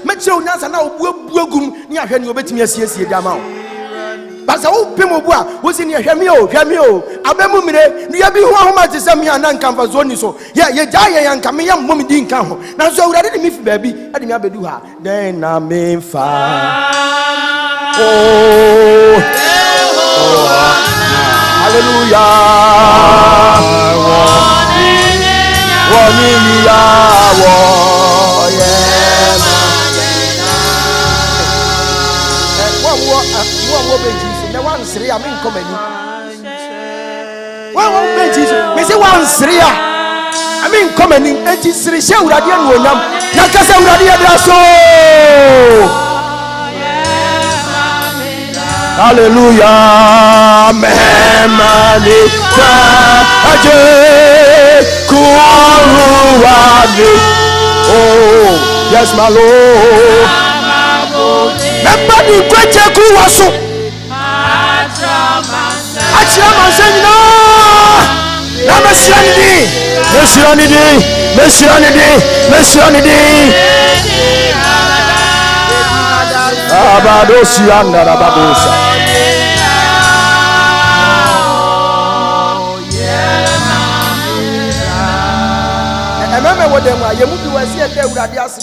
Metro Yansa, now Bugum, near Henry Betty, yes, Yamau. But the old Pimobua was in your Hamio, Abemumire, the Abbey Homa to send me an uncomfort zone. So, yeah, you die and come here, Mummy didn't come. Now, so ready me, baby, I didn't have to do her. Then I mean, fine. Oh, hallelujah. I mean, come in. Well, me say one Syria. I mean, come in. It is Syria. We are doing one. Nakasa we are doing so. Hallelujah. Memanita aje kuruwade. Oh, yes, my Lord. Nobody kweche kuwaso. Remember what them are. You must be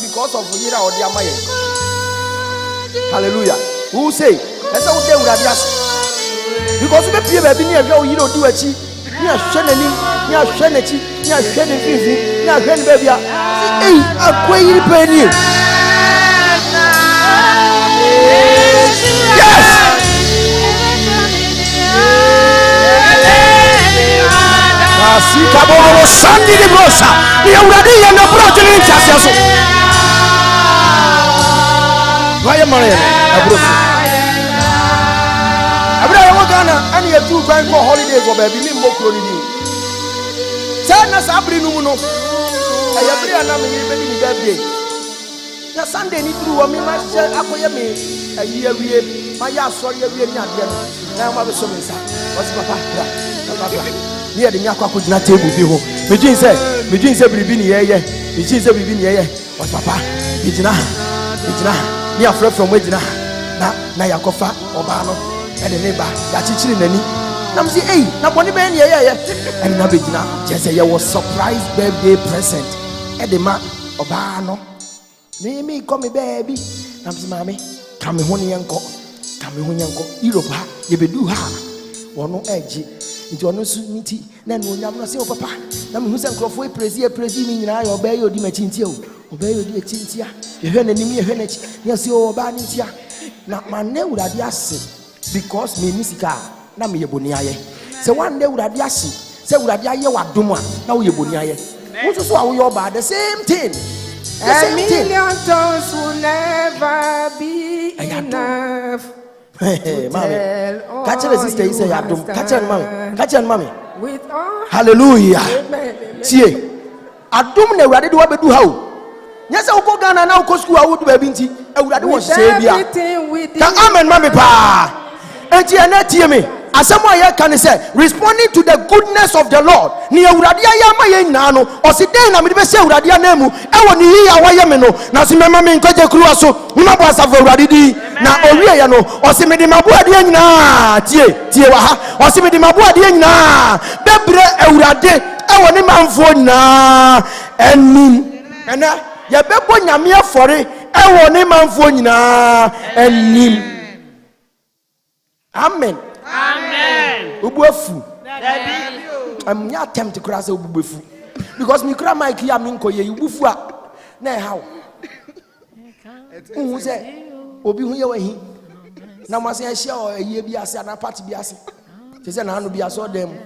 because of Yira or Diamaye. Hallelujah. Who say? That's how they would have just. Because we pay baby near you, you don't do a cheat. Near Shannon, near Shanity, near Shannon, near Grand Baby. Hey, a quay penny. Sikabo Sandy de Brosa. We are ready and the project in Chassis. Why am I a Brosa? Abraham Ghana, and you have two going for holidays for baby Mokro. Sana Sabri Nuno. I have been birthday. The Sunday need to do me, my share Akoyame. A year we my yard, sorry, we are not yet. Now I'm so inside. What's Papa? Near the Yaka could not table people. Between say Bibini, between say Bibini, what Papa, Vijina, near friend from Wejina, Nayakofa, Obano, and the neighbor, that teaching in the knee. Nam say, hey, not one man, and Nabijina, just say, was surprise birthday present. And the man, Obano, name me, call me baby. Nam say, Mammy, come home, Yanko, Europe, you be do her, or no edge. Into no sunity, then when I'm not saying, Papa, I'm who's a crop way, praise me, and I obey your dimachintio, obey your dear Tintia, you heard an enemy, yes, your banitia. Not my name would have yassi, because me Missika, now me a boniaye. So one day would have yassi, say would have yawa duma, now you boniaye. What is all your bad? The same thing. A million tons will never be enough. Hey, mommy. Catch the sister, he say, catch on, mommy. With all hallelujah. See, Adum ne ready to do how. Yes, I'll go down and now go school. I would be binti. I would have one savior. Amen, mommy, pa. And you are not hear me. As someone here can say, responding to the goodness of the Lord. Ni uradia yama ye nano. Oside na midibe se uradia nemu. Ewo ni yi awaye meno. Na si mema mi nkoje kruwa so. Mima bwa safo uradidi. Na oriye ya no. Osi midi mabu adiye nyina. Tie waha. Osi midi mabu adiye nyina. Bebre urade. Ewo ni manfo nyina. Enim. Ena. Ye bebo nyamia fori. Ewo ni manfo nyina. Enim. Amen. Amen. Ubuefu. I'm not tempted to cross ubuefu because me cry my kia minko ye ubufu na how. Who say obi hu ye wahi na mo say share ye bi ase na party bi ase. Te say na anu bi aso dem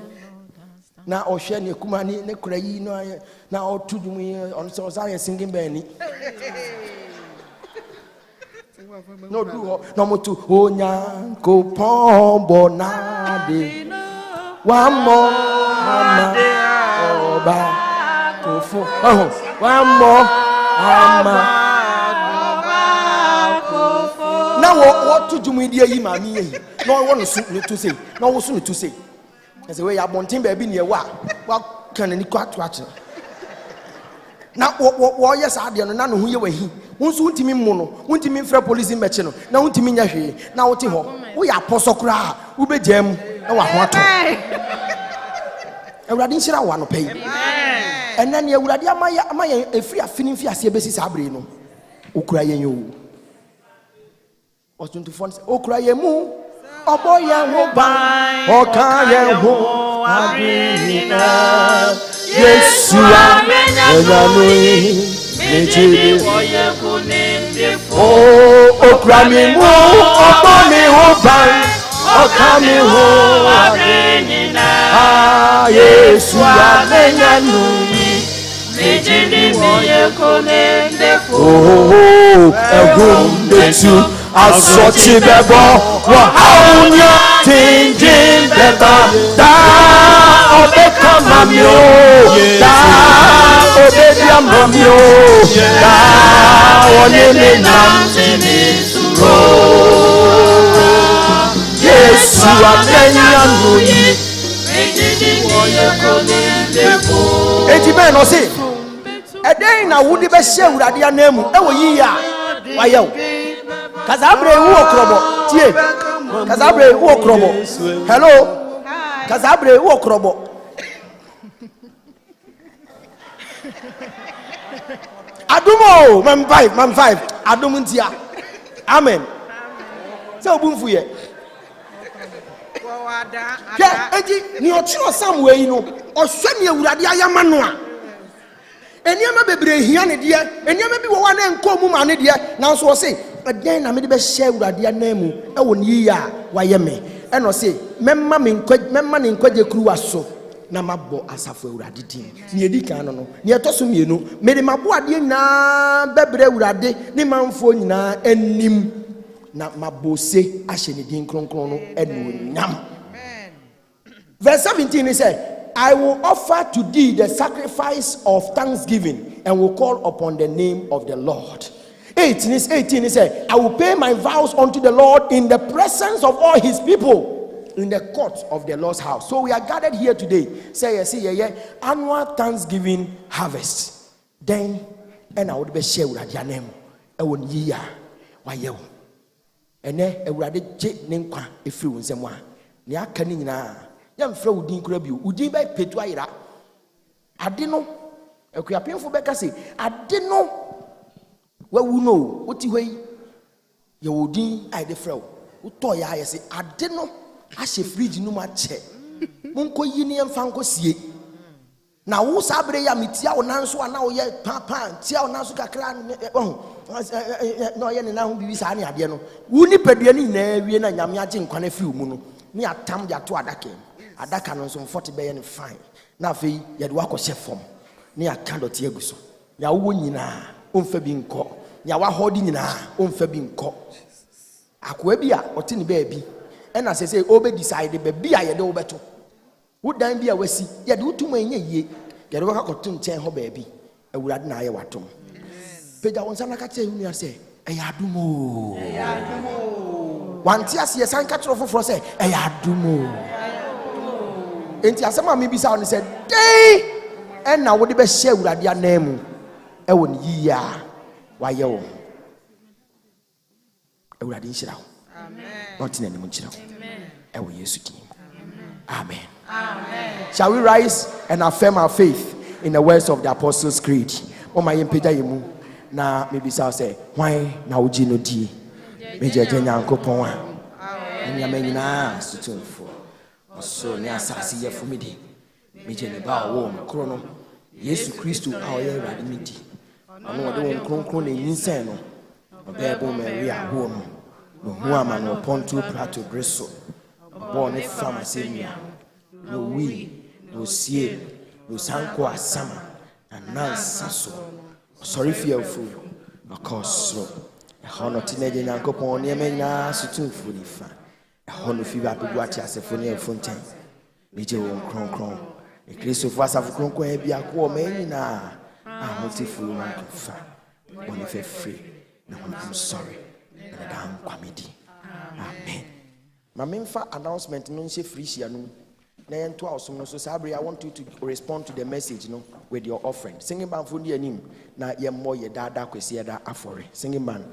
na ohwe ne kuma ni ne kura yi no na otudum yi on so singing band. No do no mo to onyanko pombo na de one more mama oba kofo one more mama oba now what to do me dey yi mami yi no want to say no wo so to say I say we ya bontin ba bi ne wa kan ni kwatu ache na wo yes ade no na no hu ye wahi wonso untimi mu no untimi mfra police meche no na untimi nya hwe na wote ho wo ya poso kra wo bejam na wa ho ato awurade nhyira wa no pay amen ena ne awurade amaya efri afini mfi ase besi sabre no okura yen yo was 24 okura yen mu obo yen ho ban oka yen ho abina Yesu amenyanui mejidi oh okrami mu obami hoban okami ho abenina Yesu amenyanui mejidi woyekonendefo oh egumbetu asoti bebo wa haunya tinjin beba da obeka mamio da obedia mamio da onene namtini suro Yesu amenyanui mejidi woyekonendefo eti ben no se eden na wudi be hye urade anemu ewo yiya wayew Kazabre who okrobo tie Kazabre who okrobo hello Kazabre who okrobo Adumo man 5 adum ntia amen So boom for you. Yeah, Eddie, ni ochiro somewhere you know. Oswani ewurade ayamano a. Eniama bebre hia ne de, eniama bi wo wa na enko mu ma ne de. Na so say, "Eden na me de be share ewurade anamu e wo ne yi a wa ye me." E no say, "Memma ne nkwaje kruwa so na mabọ asafo ewurade din." Ne edi kan no, ne etoso mienu, me de mabọ ade nyina bebre ewurade ne manfo nyina anim. Na mabose ahye ne din kronkron no enunyam. Verse 17 he said, "I will offer to thee the sacrifice of thanksgiving and will call upon the name of the Lord." 18 he said, "I will pay my vows unto the Lord in the presence of all his people, in the court of the Lord's house." So we are gathered here today. Say annual Thanksgiving harvest. Then and I would be share with your name. I will year why you. Ene ewurade je ne nkwa efiri wo nsem a ne aka ni nyina ya mfra udin kura bi udin ba petu ayira ade no ekuapemfo beka se ade no wawu no oti hoi ye udin ai de fra wo to ya ye se ade no ahye fridge no ma che monko yi ne mfa nko sie na wo sabre ya metia wo nanso ana wo ye papa tia wo nanso kakra no ye ne na ho bibi sa ne ade no wo ni padua ni na wie na nyame age nkwa na fi mu no ni atam de ato adaka no so 40 be ye ne fine na afei ye de wakɔ fom ni aka dɔte aguso ya wo nyina omfa bi nkɔ ya wa hodi nyina omfa bi nkɔ akoa bi a ɔte ne baabi ɛna sɛ sɛ obe decide be bi a ye de wo beto wo dan bi a wasi ye de wotum anya yie ye de wakɔto nkyɛn ho baabi awurade na ayɛ watom pega won sana ka kyɛ hu ya sɛ ɛyɛ adumo wanti ase san ka kyerɛ foforo sɛ ɛyɛ adumo enti asɛm a me bisa won sɛ dei ɛna wo de bɛ hyɛ awurade anamu ɛwɔ ne yie a wayɛ wo awurade nhyira wo amen ɔte na ne mu nhyira wo ɛwɔ Yesu din amen. Amen. Shall we rise and affirm our faith in the words of the Apostles' Creed? Oh my impeda yemu na maybe say why na uji no di meje jenya nkopon a enya manyina sutumfo oso ne asase ye fumidi meje ne ba wo mkro no Yesu Kristo a oye Awurade midi ono wode won kronkron na yinsen no obebo Maria ho no no hu ama no ponto prato breso bo ne fama semia no we no sie no sanko asama and saso sorry fearful because a hono teenage yankopon ne menya sutumfo nifa a hono fi ba bubu ati asefoni fonten meje won kronkron e Kristo fo asafo kronkron e bia ko manyina a motifu manfa woni fe free na I'm sorry and I'm kwamedi amen. Mamimfa announcement no nse free share no na yento awsom no so sabre I want you to respond to the message no with your offering. Singing band for the anim na yemmo ye dada kwesi da afore. Singing band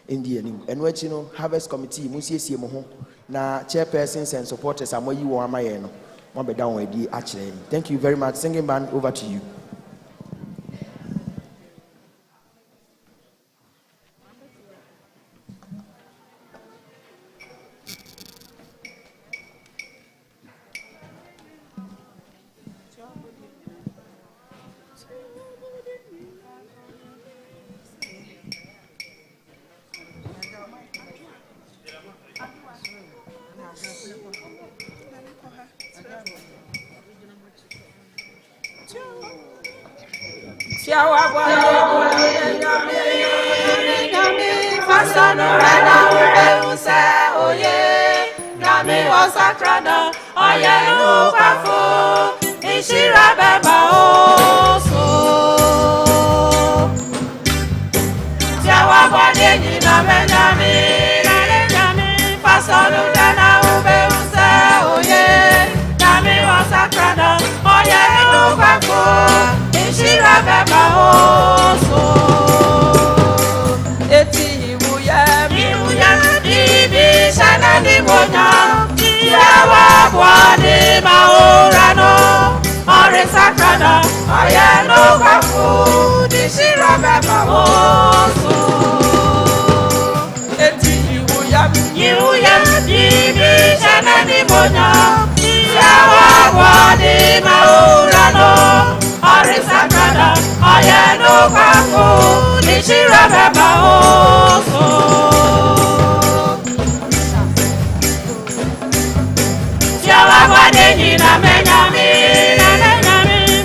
in the anim. And what you know harvest committee musiesie mo ho na chairpersons and supporters amoyi wo amaye no. Mo be down we di akire. Thank you very much. Singing band, over to you. You Miuya dibi shanani monya Yawa wadi maurano Arisakada ayeno kako Nishira beba oso Yawa wadi nina menyami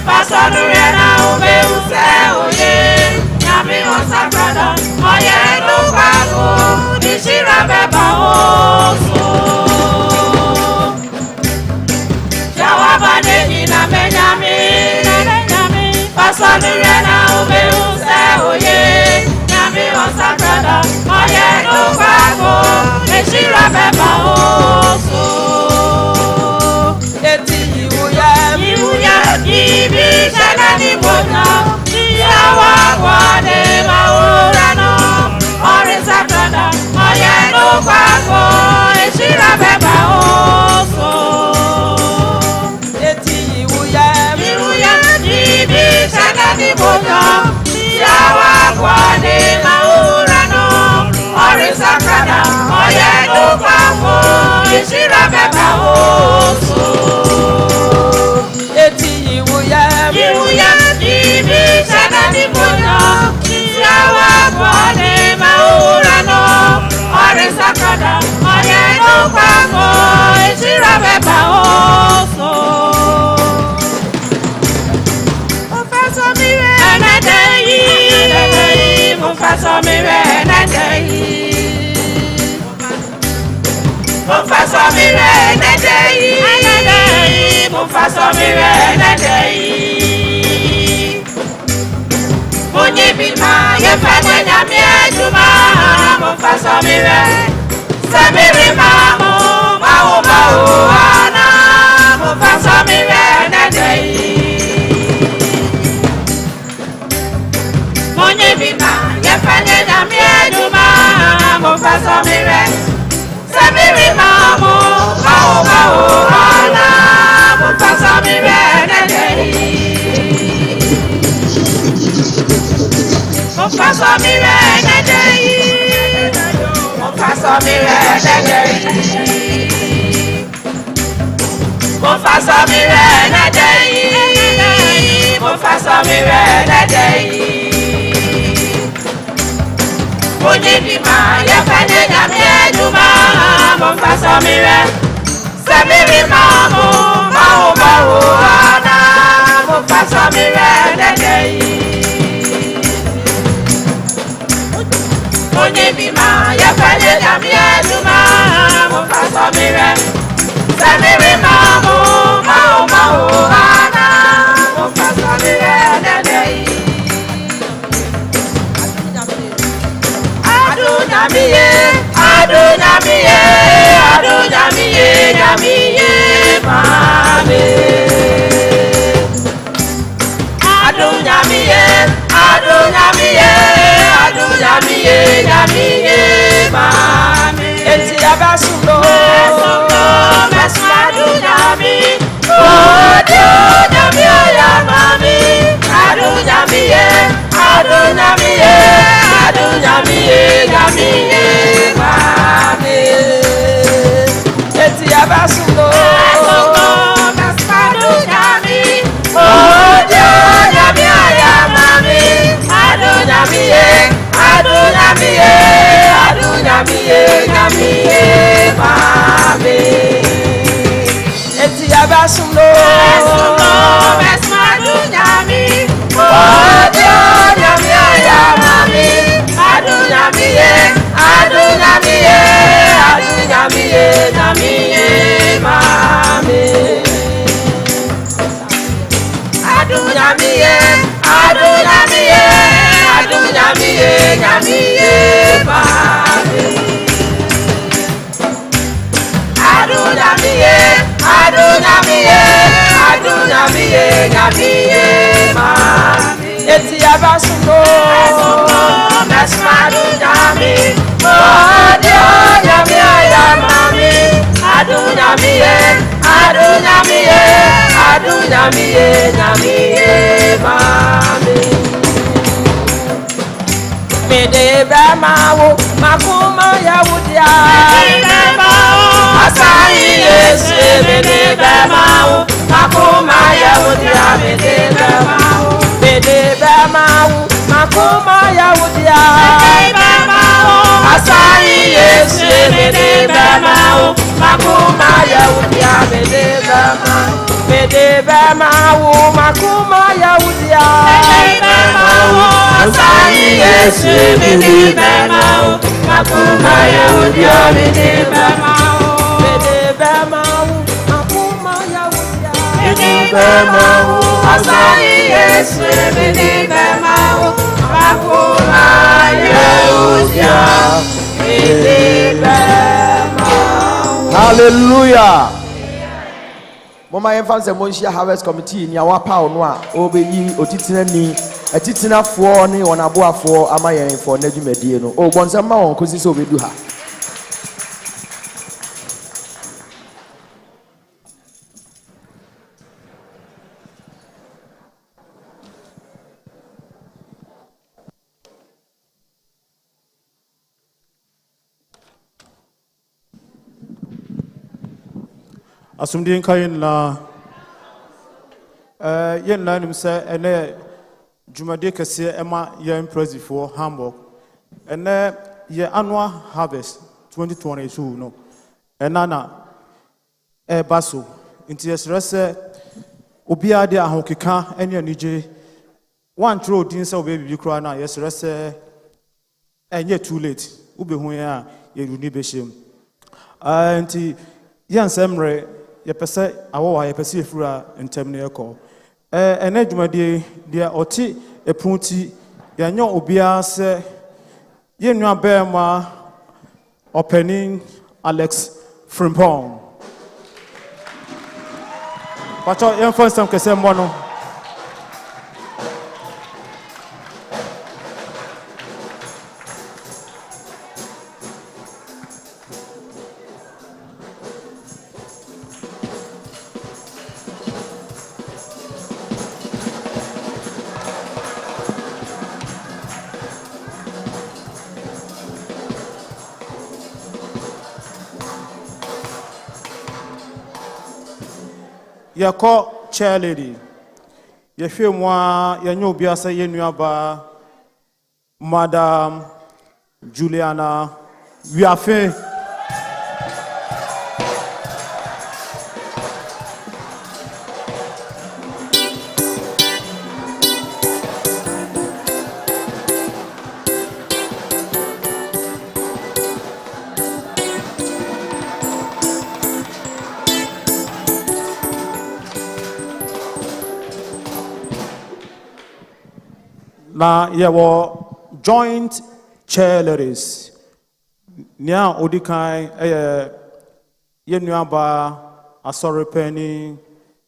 Pasonurena ume use oye Nyami osakada ayeno kako Nishira beba oso Jawabane nina menyami Pasonurena ume use oye Nyami osakada ayeno kako Nishira beba oso Eti iwuya ibi shanani bona Yawa wane maurano Orisakada ayeno kako Nishira beba oso Eti iwuya ibi shanani bona Yawa wane maurano Orisakada ayeno kako Nishira beba oso Eti iwuya ibi shanani bona Yawa wane maurano Orisakada ayeno kako Nishira beba oso Mufasa mire enedeyi Mufasa mire enedeyi Mufasa mire enedeyi Mufasa mire enedeyi Munyi bima yefene nyami ejuma Mufasa mire Semiri mamu ana Mufasa mire enedeyi Munyi bima yefene nyami ejuma Mufasa mire Semiri mamu ana Mufasa mire enedeyi Mufasa mire enedeyi Mufasa mire enedeyi Mufasa mire enedeyi Mufasa mire enedeyi Munyi bima yefene nyami ejuma Mufasa mire Semiri mamu ana Mufasa mire enedeyi Munyi bima yefene nyami ejuma Mufasa mire Semiri mamu ana Mufasa mire enedeyi Adunyamiye nyamiye mame Adunyamiye nyamiye mame Eti abasundo Adunyami Adunyamiye ya mame Adunyamiye nyamiye mame Eti abasundo Adunyami Adunyamiye ya mame Adunyamiye nyamiye mame Eti abasundo Adunyami Adunyamiye ya mame Adunyamiye nyamiye mame Adunyamiye nyamiye mame Adunyamiye nyamiye mame Eti abasundo Adunyami Adunyamiye ya mame Adunyamiye nyamiye mame Mede brahma wo makuma ya wudia Yesu mede bema makuma Yahudia mede bema makuma Yahudia Asani Yesu mede bema makuma Yahudia mede bema makuma Yahudia Asani Yesu mede bema makuma Yahudia mede bema. Hallelujah. Mama yɛmfa sɛ monhyia harvest committee ni awapa ono a obeyi otitina ni atitina fo ne wɔn aboafo ama yɛn fo na dwumadie no o bɔnsɛm ma wɔn kosi sɛ obedu ha. Asomdwie kayin na yen na nim se ene dwumade kese ema yen presifo Hamburg ene ye annual harvest 2022 no enana baso inti yesrese obia de ahokeka ene anije one throw din se obebi kura na yesrese enye too late ubehu ya ye runi beshem anti yen semre yepese awowa yepese efura ntem ne ekọ ene dwumade dia oti epunti yanyo obia se yenu abema opening Alex Frimpong pato yen first time kese mbono yako chair lady yehwe mwa yanyo obia se yenu aba Madam Juliana Wiafe na yewo joint chair ladies nia odikan yenu aba asorepeni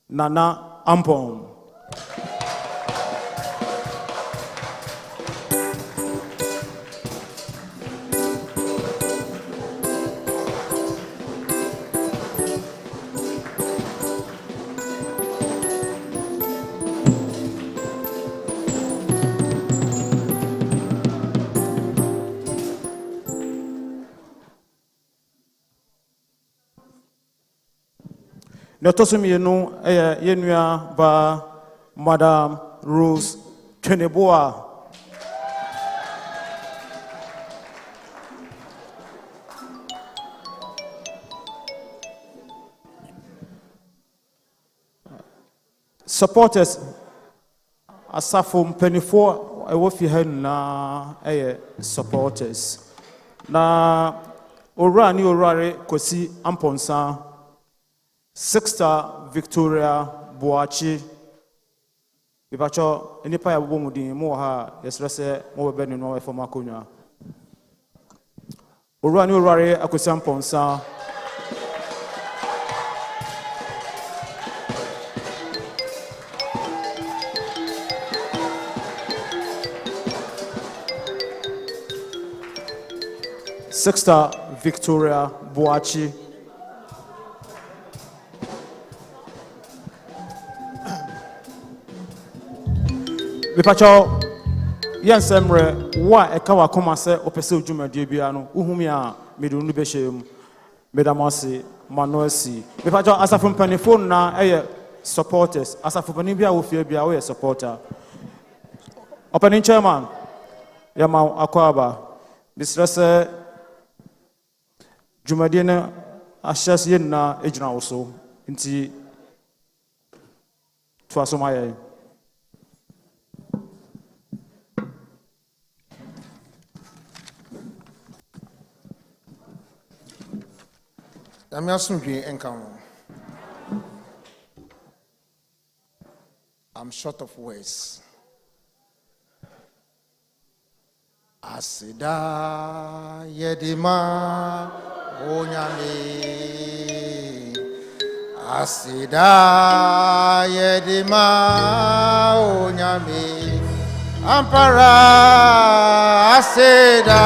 Nana Ampon Notosumi yenu yenua ba Madam Rose Teneboa supporters asafo mpenifo ewofi ha na supporters na ora ni orare kosi amponsa Sister Victoria Boachi Bibacho enipa ya bobo mudin mo ha yesrese mo bebe ni no efoma konwa Orani orare akosi ponsa Sister Victoria Boachi Bipacho yensemre wa ekawa koma se opese odwumadie bia no uhumi a medunu behiem medamase manoasi bipacho asafo mpanifo na supporters asafo pani bia wo fie bia wo supporter opening chairman yama akwaba bisrese dwumadie no ahyɛseɛ nyinaa gyina wo so nti to aso ma yɛn. Asomdwie enka ho. I'm short of words. Asida yedima onyame. Asida yedima onyame. Ampara asida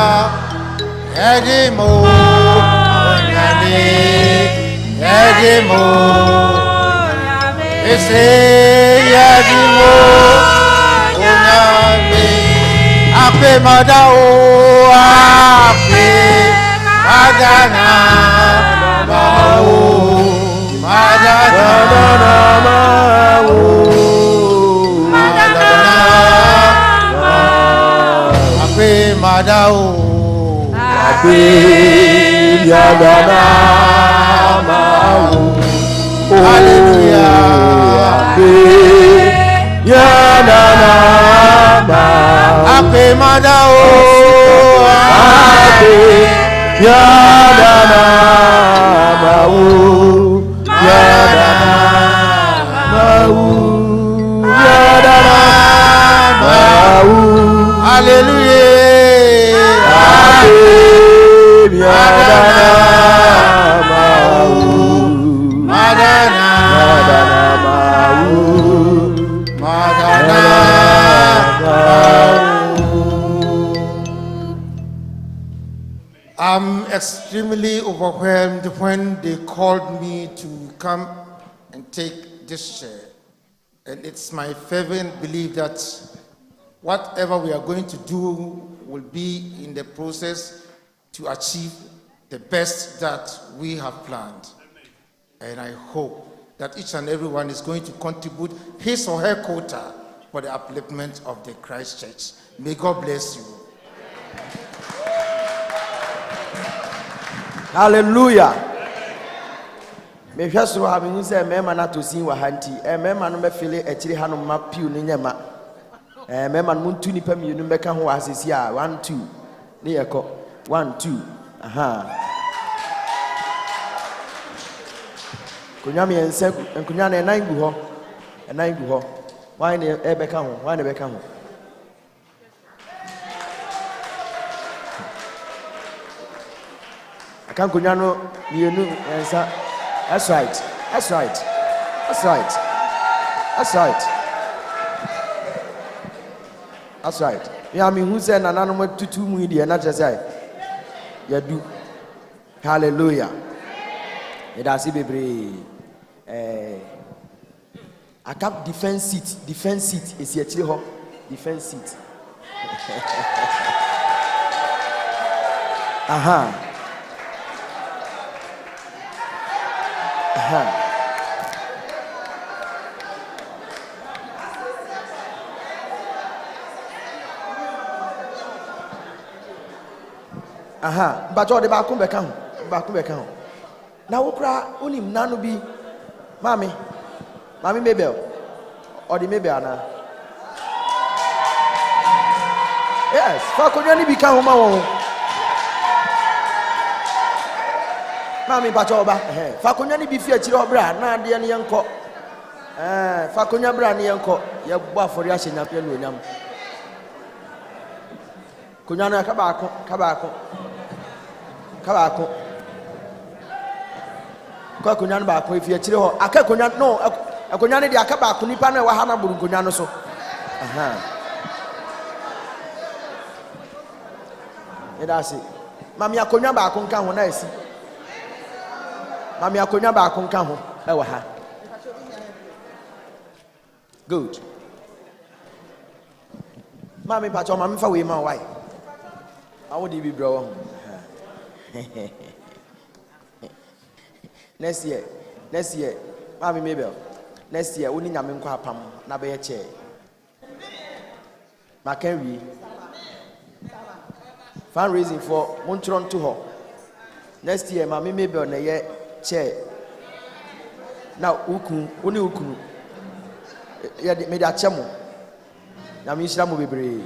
yedimo onyame. Yedimo ese yedimo onyame. Ape madao ape madana mau madana mau madana ape madao ape yadana mau. Hallelujah. Ape yadana mau. Ape madao ape yadana mau yadana mau yadana mau. Hallelujah. Ape yadana mau madana mau madana mau. I'm extremely overwhelmed when they called me to come and take this chair. And it's my fervent belief that whatever we are going to do will be in the process to achieve the best that we have planned. And I hope that each and everyone is going to contribute his or her quota for the upliftment of the Christ Church. May God bless you. Hallelujah. Me hwa so ha me hu say mema na to sin wa hanti mema no be fele akiri ha no ma piu ni nyama mema no muntu nipa mienu beka ho asesi a 1 2 ne yeko 1 2 aha kunya me ense kunya na nan gu ho why ne e beka ho why ne beka ho akan kunya no mienu ensa. That's right. That's right. That's right. That's right. That's right. Yeah, me who said nana no tutu mu di na je say. Ya du. Hallelujah. It has bebre akap defense seat is actually ho defense seat. Aha. Aha, but all the back home. Now, Okra, only none will be Mammy Mabel, or the Mabiana. Yes, for could only become home. Mammy Pachoba, Facunyani be feared bra, na dear Yanko. Facunya brand Yanko, your buff for yashing up your William. Kunyana Kabako. Kokunyan Bako, if you're chill, I can't no, a Kunyani de Akaba, Kunipana, Wahana Burkunyano so. Aha. That's it. Mammy Akunya Bakun come when I see. Mammy Akunya Bakun come. Good. Mammy Pacho, Mammy for we my wife. How would you be, bro? Next year, Mammy Mabel. Next year, we need a minko pam, na be a chair. Mackenzie. Fundraising for Montron to her. Next year, Mammy may be on a chair. Now, Uku, only Uku. Yet made a chamo. Now, Miss Ramu be brave.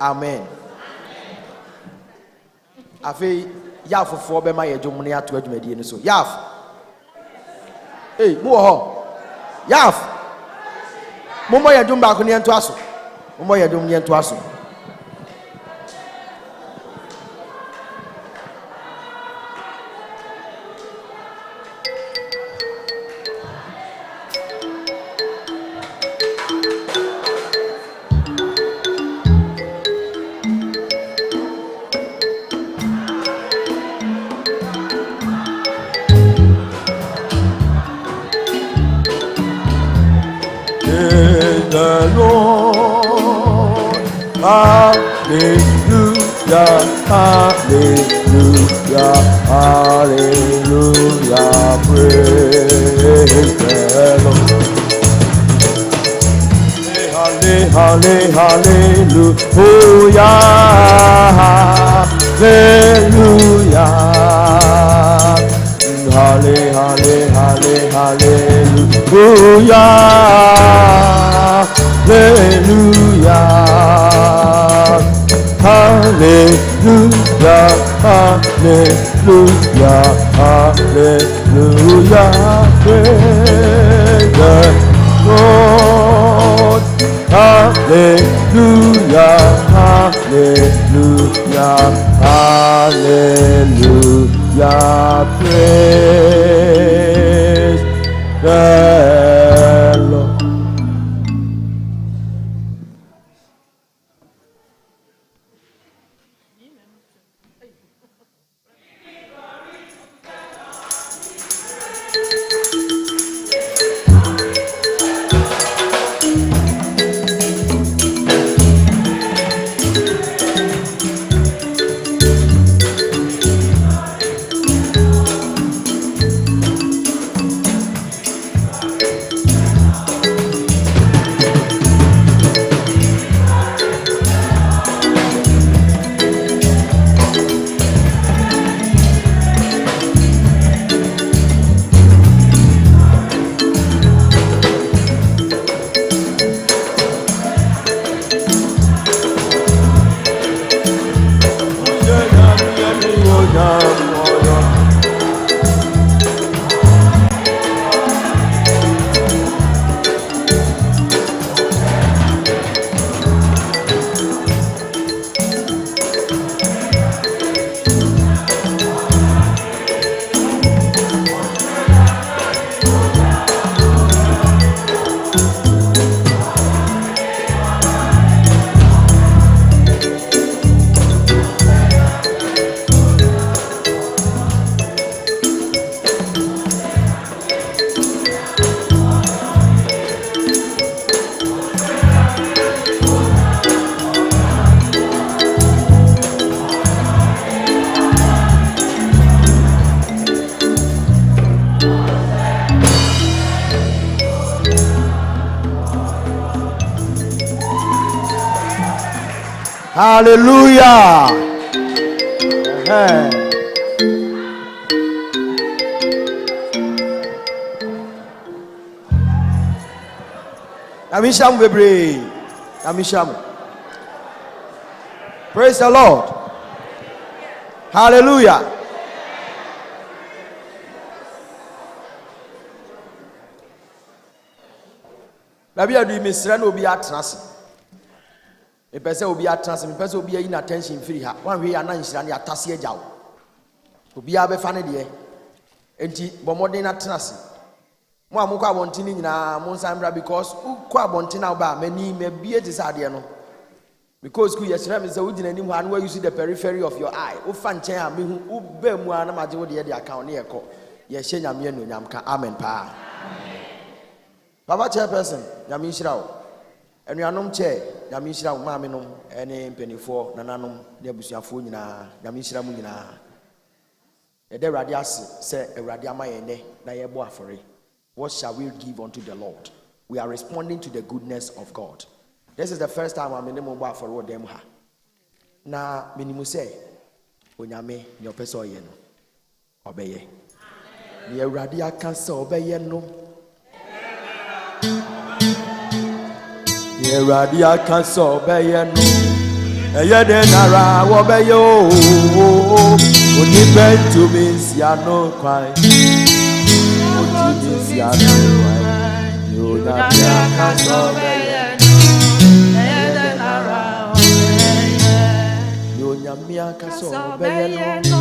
Amen. I feel Yaf for by my Jomania to Edmedian. So, Yaf. Hey, more. Yaf. Momoya Jumba Kunian to us. Momoya Jumian to us. Hallelujah, hallelujah, hallelujah, praise the Lord. Hallelujah, hallelujah, hallelujah, hallelujah, hallelujah. Hallelujah, hallelujah, hallelujah, praise the Lord. Hallelujah, hallelujah, hallelujah, praise the Lord. Hallelujah. Amisham Bebre. Amisham. Praise the Lord. Hallelujah. Baby, I do Mr. No be at Nas. A person will be at Nas, and a person will be in attention free. One way announced and the Atasia Jow. To be a funny dear. Enti Bomodina Nas. Mo amuka wontini nyina mo nsambra because ukwa bontina ba mani me bie disadiano because ku yesra me say ugina anim ha no you see the periphery of your eye u fa nchen a me hu u ba mu ana maje wo de account ne yeko ye hye nyame no nyam ka amen pa Baba chairperson nyame nhira wo anuanom che nyame nhira wo maame nom ene mpanifo nananom ne abusuafo nyina nyame nhira mu nyina e de awrade ase se awrade amaye ne na ye bo afore. What shall we give unto the Lord? We are responding to the goodness of God. This is the first time I'm in the mobile for what them ha. Na minimu say, onyame nyo peso ye no. Obeye. Ni Awurade aka sɛ obeye no. Ni Awurade aka sɛ obeye no. Eye de nara obeye o. Oni bentu mi sia no kwai. Oni mi sia no kwai. Yo na aka sɛ obeye no. Eye de nara obeye. Yo nyame aka sɛ obeye no.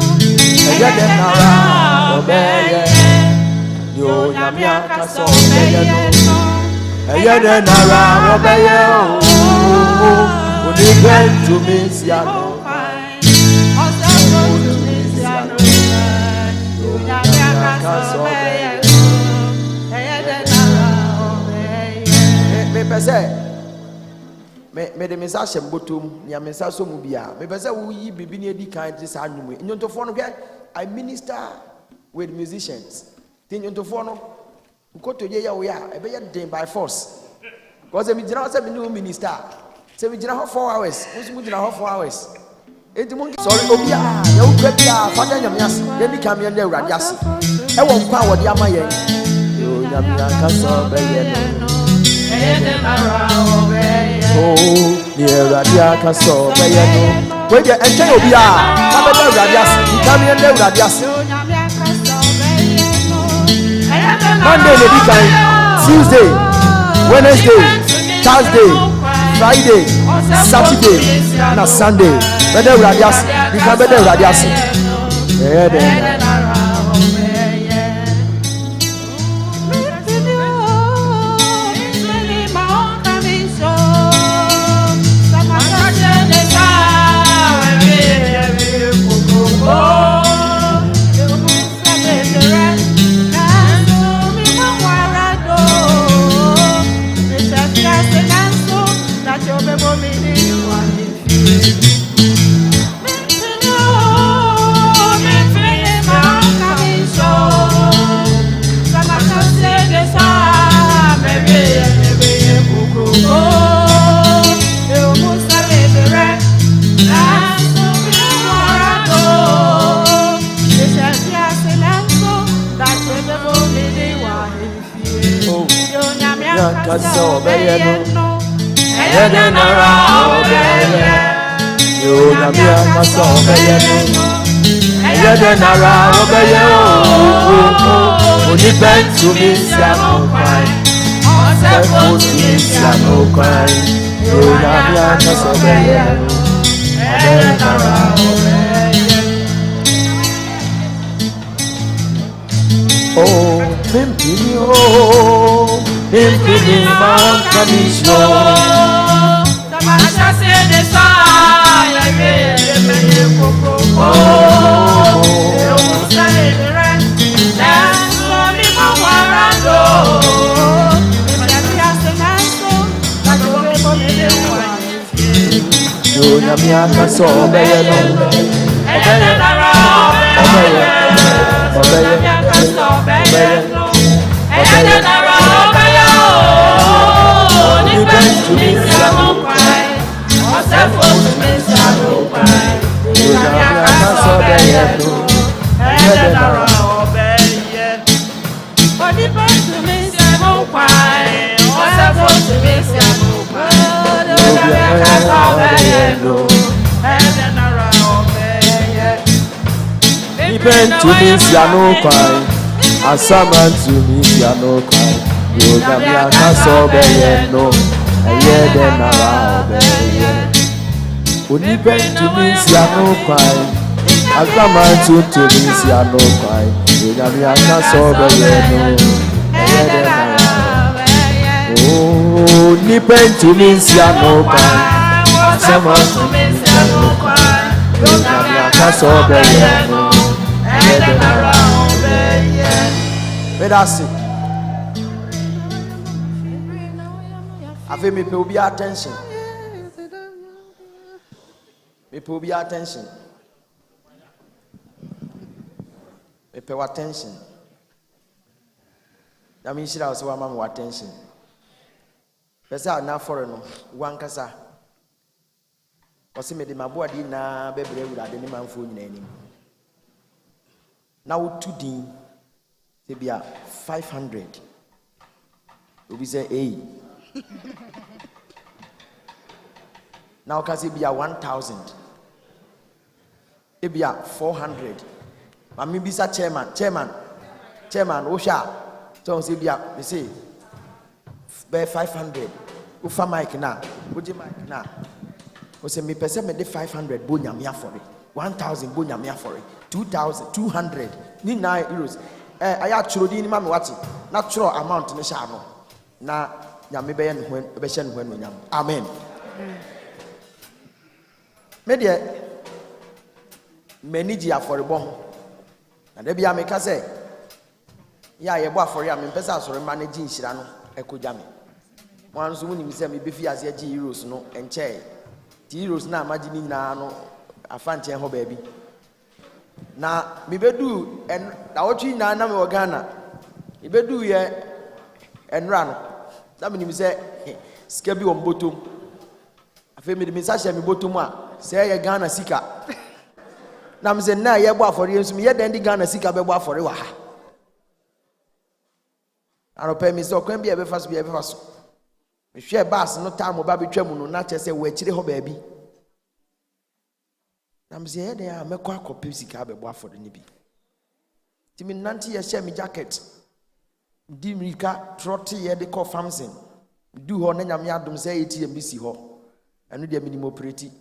Eye de nara obeye. Yo nyame aka sɛ obeye no. Eye de nara obeye o. Oni bentu mi sia no kwai. Me pese me de message mbotom nia message so mu bia me pese wo yi bibi ne edi kan ti sa anwum nyontofo no hwe I minister with musicians tin nyontofo no ukoto ye ya wo ya e be ye den by force because me gina say me new minister say me gina 4 hours musu gina 4 hours enti mo sorry obi a ya wo kwa bia fada nyame ase ye di kan me na Awurade ase e wo nkwa wo de ama ye yo nyame aka so be ye no oh, the Awurade aka sɛ ɔbɛyɛ no. Wei deɛ ɛnkyɛn obi a na bɛda Awurade ase. Nka me ɛnda Awurade ase. Monday na di kan, Tuesday, Wednesday, Thursday, Friday, Saturday, na Sunday. Bɛda Awurade ase. Nka bɛda Awurade ase. Ɛyɛ dɛ. Aka obeye no. Eye de nara obeye. Yo nyame aka obeye no. Eye de nara obeye o. Oni bentu mi sia no kwai. Ose fotu mi sia no kwai. Yo nyame aka obeye no. Eye de nara obeye. Oh, pimpini oh. Impini man kamisho Tamasha se de sa ya re me koko oh yo musale re na so mi mawarando me ya se na so ta yo me ko me de wa yo na mi aka so obeye no obeye na ra obeye obeye aka so obeye no obeye na ra to me, Sano Pai, or Safo to me, Sano Pai, you have a sobeyeto, and a obey. But it was to me, Sano Pai, or Safo to me, Sano Pai, you have a sobeyeto, and a obey. Depend to me, Sano Pai, and someone to me, Sano Pai, you have a sobeyeto. Aye de nara obeye. Oni bentu mi sia no kwai. Azama to mi sia no kwai. Nyame aka so obeye no. Aye de nara obeye. Oh, ni bentu mi sia no kwai. Azama to mi sia no kwai. Nyame aka so obeye no. Aye de nara obeye. Bedasi. Ave me pay obi attention. Me pay obi attention. Me pay attention. That means she also want my attention. Pesa na for no one kasa. Osi me de maboa di na bebre wura de ne manfo nyina anim. Now 2 din. They be 500. We say, hey. Now can say be 1,000. It be 400. But maybe say chairman, Osha. So say be we say be 500. Ufa mic na, uji mic na. We say me person me de 500 bo nyamia for it. 1,000 bo nyamia for it. 2,000, 200. Ni €9. Aya churo di ni ma me wati. Na churo amount ni sha no. Na nyame be ye no hwen be hye no hwen no nyam. Amen. Me de many ji aforebo. Na de bia me ka say ya ye bo afore ya me pesa asore manage nhira no ekoja me. Wan so woni mi say me be fi ase agi euros no enche. Ti euros na amaji ni nyina no afa nche ho ba bi. Na me bedu en na wotwi na na me wo Ghana. Me bedu ye enra no. Na me ni say sika bi wo mbotom. Afa me de me sa hye me botom a say ye Ghana sika. Na me say na ye bo afore ensu me ye den di Ghana sika be bo afore wa ha. Ano pe mi so kwan bi e be faso bi e be faso. Me hwe bus no time ba betwa mu no na che say wo akire ho ba bi. Na me say ye den a mekọ akọpe sika be bo afore ni bi. Ti me nanti ye share me jacket. Di mrika trot ye de call famsin. Du ho na nyame adom say ATM bi si ho. Anu de minimum operate.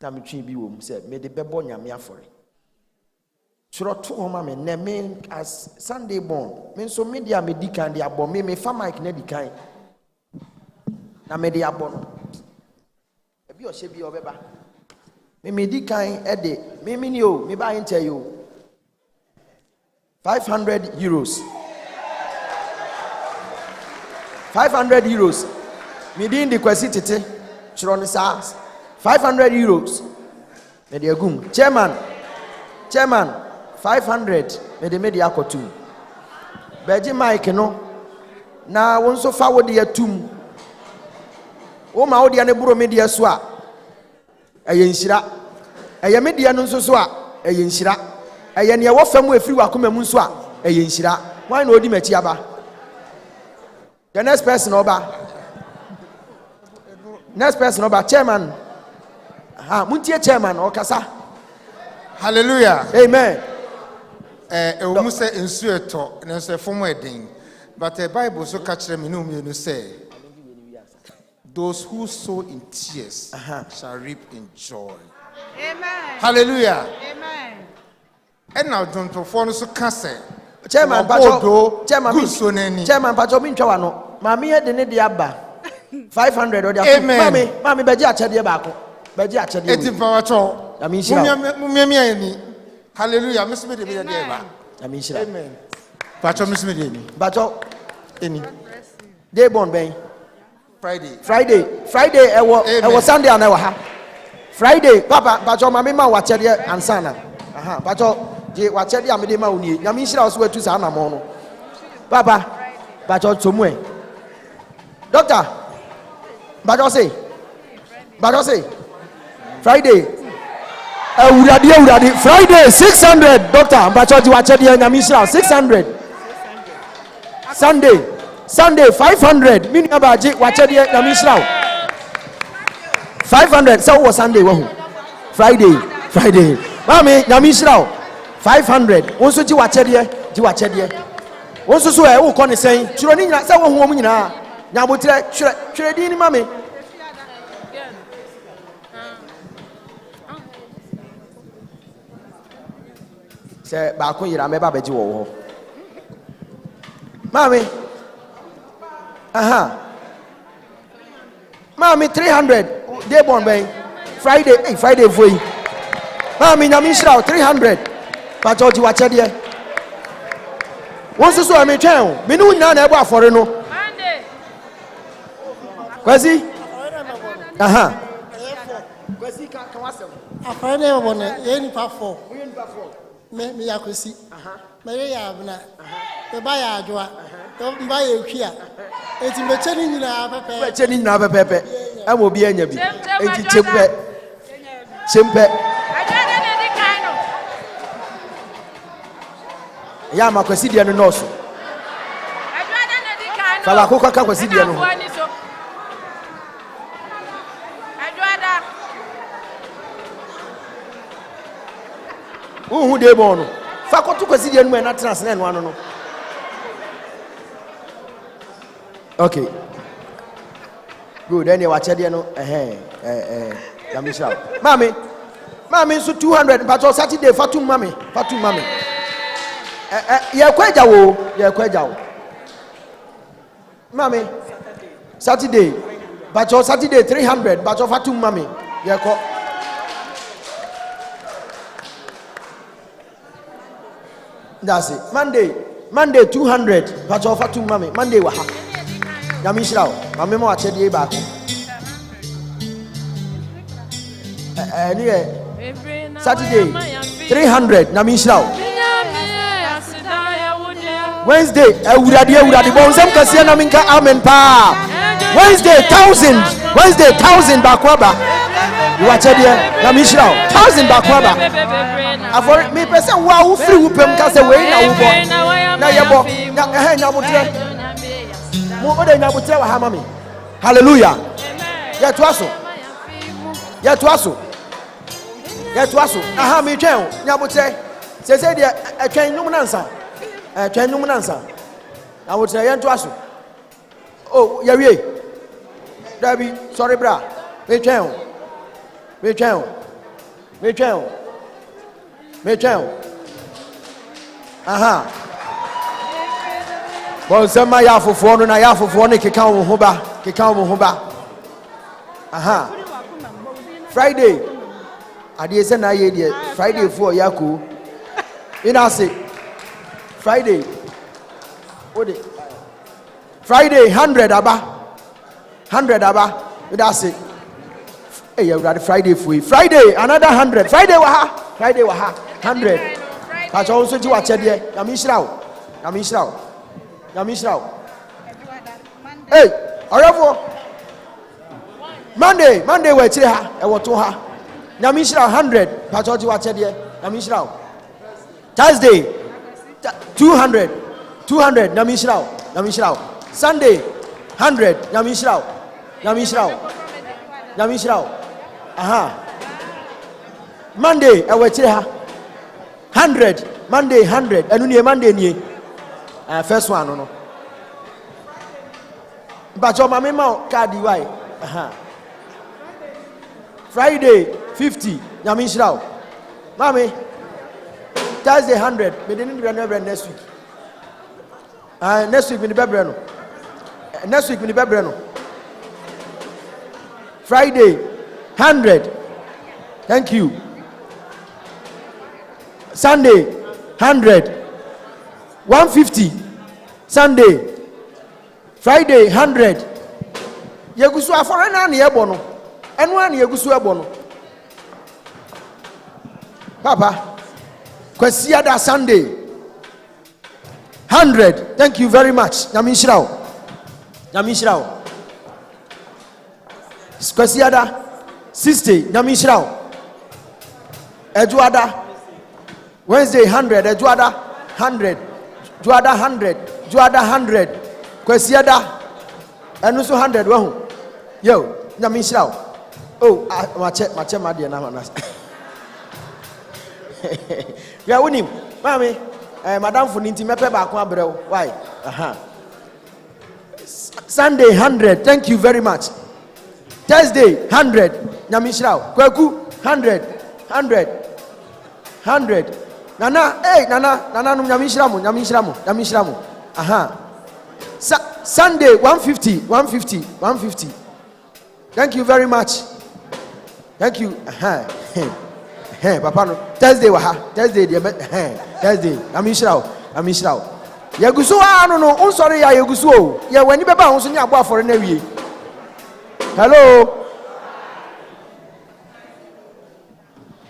Na me twi bi wo mu say me de bebo nyame afore. Churo to ho ma me ne me as Sunday born. Me so media me di kan de abo me fa mic na di kan. Na me de abo no. E bi o hye bi obeba. Me di kan e de me ni o me ba yin tell you. €500. €500. Me di ndi kwasi tete. Churo ni sa €500. Me de agum. Chairman 500 me de media akotum. Beji mic no na won so fa wo de atum. Wo ma wo de ne buro media so a eye nhira. Eye media no so so a eye nhira. Eye ne wo fam afiri wakoma mu so a eye nhira. Why no odi machi aba? The next person oba. Chairman. Muntie chairman okasa. Hallelujah. Amen. We say nsu eto na nso form edin. But the Bible so catch them no say those who sow in tears shall reap in joy. Amen. Hallelujah. Amen. And now don't perform so kase. Chairman Pacho, Chairman Pacho bin twa no. Mami he de ne de aba. 500 or the Mami beji achede baako. Beji achede. Eti pacho. Amen. Hallelujah. Miss me de be there ba. Amen. Pacho miss me de ni. Pacho eni. Day born ben. Friday e wo Sunday na wo ha. Friday papa Pacho mami ma wa chede ansana. Pacho je wa chede amede ma oni. Nyame nhira so atu sa na mo no. Papa Pacho tomu e. Doctor Pacho say Friday Friday 600 doctor Pacho ji wa chede nyame nhira 600. Sunday 500 mini abaji wa chede nyame nhira 500 so was Sunday wo Friday mami nyame nhira 500 won so ji wa chede won so e wo ko ne sen churo ni nyina se wo hu om nyina nyabotre twere din ni mami se ba ko yira me ba beji wo mami mami 300 day born ben Friday foi mami nyame nhira 300 pa George wa chede won so e me twen me nu nyina na ebo afore no kwasi kwasi ka wasem afore na ebo na ye ni pa 4 me yakosi me ya abna me ba ya adwa mba ya ekwi a eti meche ni nyina pepe e mo bi anya bi enti chempe ya ma kwasi die no nɔɔso fa baako kɔka kwasi die no ho who de bon no fa kɔto kwasi die no mu na tena sene no ano no okay good then you watch there no yamisha mami so 200 but on Saturday fatum mami ye kwaja wo mami Saturday but on Saturday 300 but on fatum mami ye ko that's it Monday 200 but on fatum mami Monday wa ha yamisha mami mo ache die ba ko anyway Saturday 300 yamisha Wednesday ewurade bon sem kase na minka amen pa Wednesday 1000 bakwaba you ache die yamisha 1000 bakwaba afor me person wa wo free wo pem kase we na wo bo na yebo na nyabotre mo ode nyabotre wa ha mami hallelujah yeto aso aha me twen nyabotre se de atwen num nansa nyabotre yeto aso oh yawie dabi sorry bra me twen aha bon sema ya fofo no na ya fofo no keka wo ho ba aha Friday ade se na ye de Friday for yako ina se Friday ode Friday 100 aba ida se eh ya Friday for Friday another 100 Friday wa ha 100 pa cho so ti wa che de yamishrao hey orefo Monday we chire ha e woto ha yamishrao 100 pa cho ti wa che de yamishrao Thursday 200 yamishrao Sunday 100 yamishrao aha Monday e we chire ha 100 Monday 100 enu nie Monday nie first one no but your mama ma card why Friday 50 yamishrao mami Thursday 100 me didn't never next week next week me the bebre no Friday 100 thank you Sunday 100 150 Sunday Friday 100 yegusu afore na na yebo no enu na yegusu ebo no papa kwasi ada Sunday 100 thank you very much yamishrao kwasi ada 60 yamishrao ejuada Wednesday 100 ejuada 100 Juada 100 kwasiada enu so 100 wa hu yo nyamishrao oh mache madie na na ya wonim mami madam for ninti mepe ba ko abrew why aha Sunday 100 thank you very much Thursday 100 nyamishrao kwaku 100 Nana num nyamishramu aha Sunday 150 thank you very much thank you aha papa no Thursday wa ha Thursday Thursday nyamishrawo yegusu anu no unsori ya yegusu o ye wani beba ho so nya abo afore na wie hello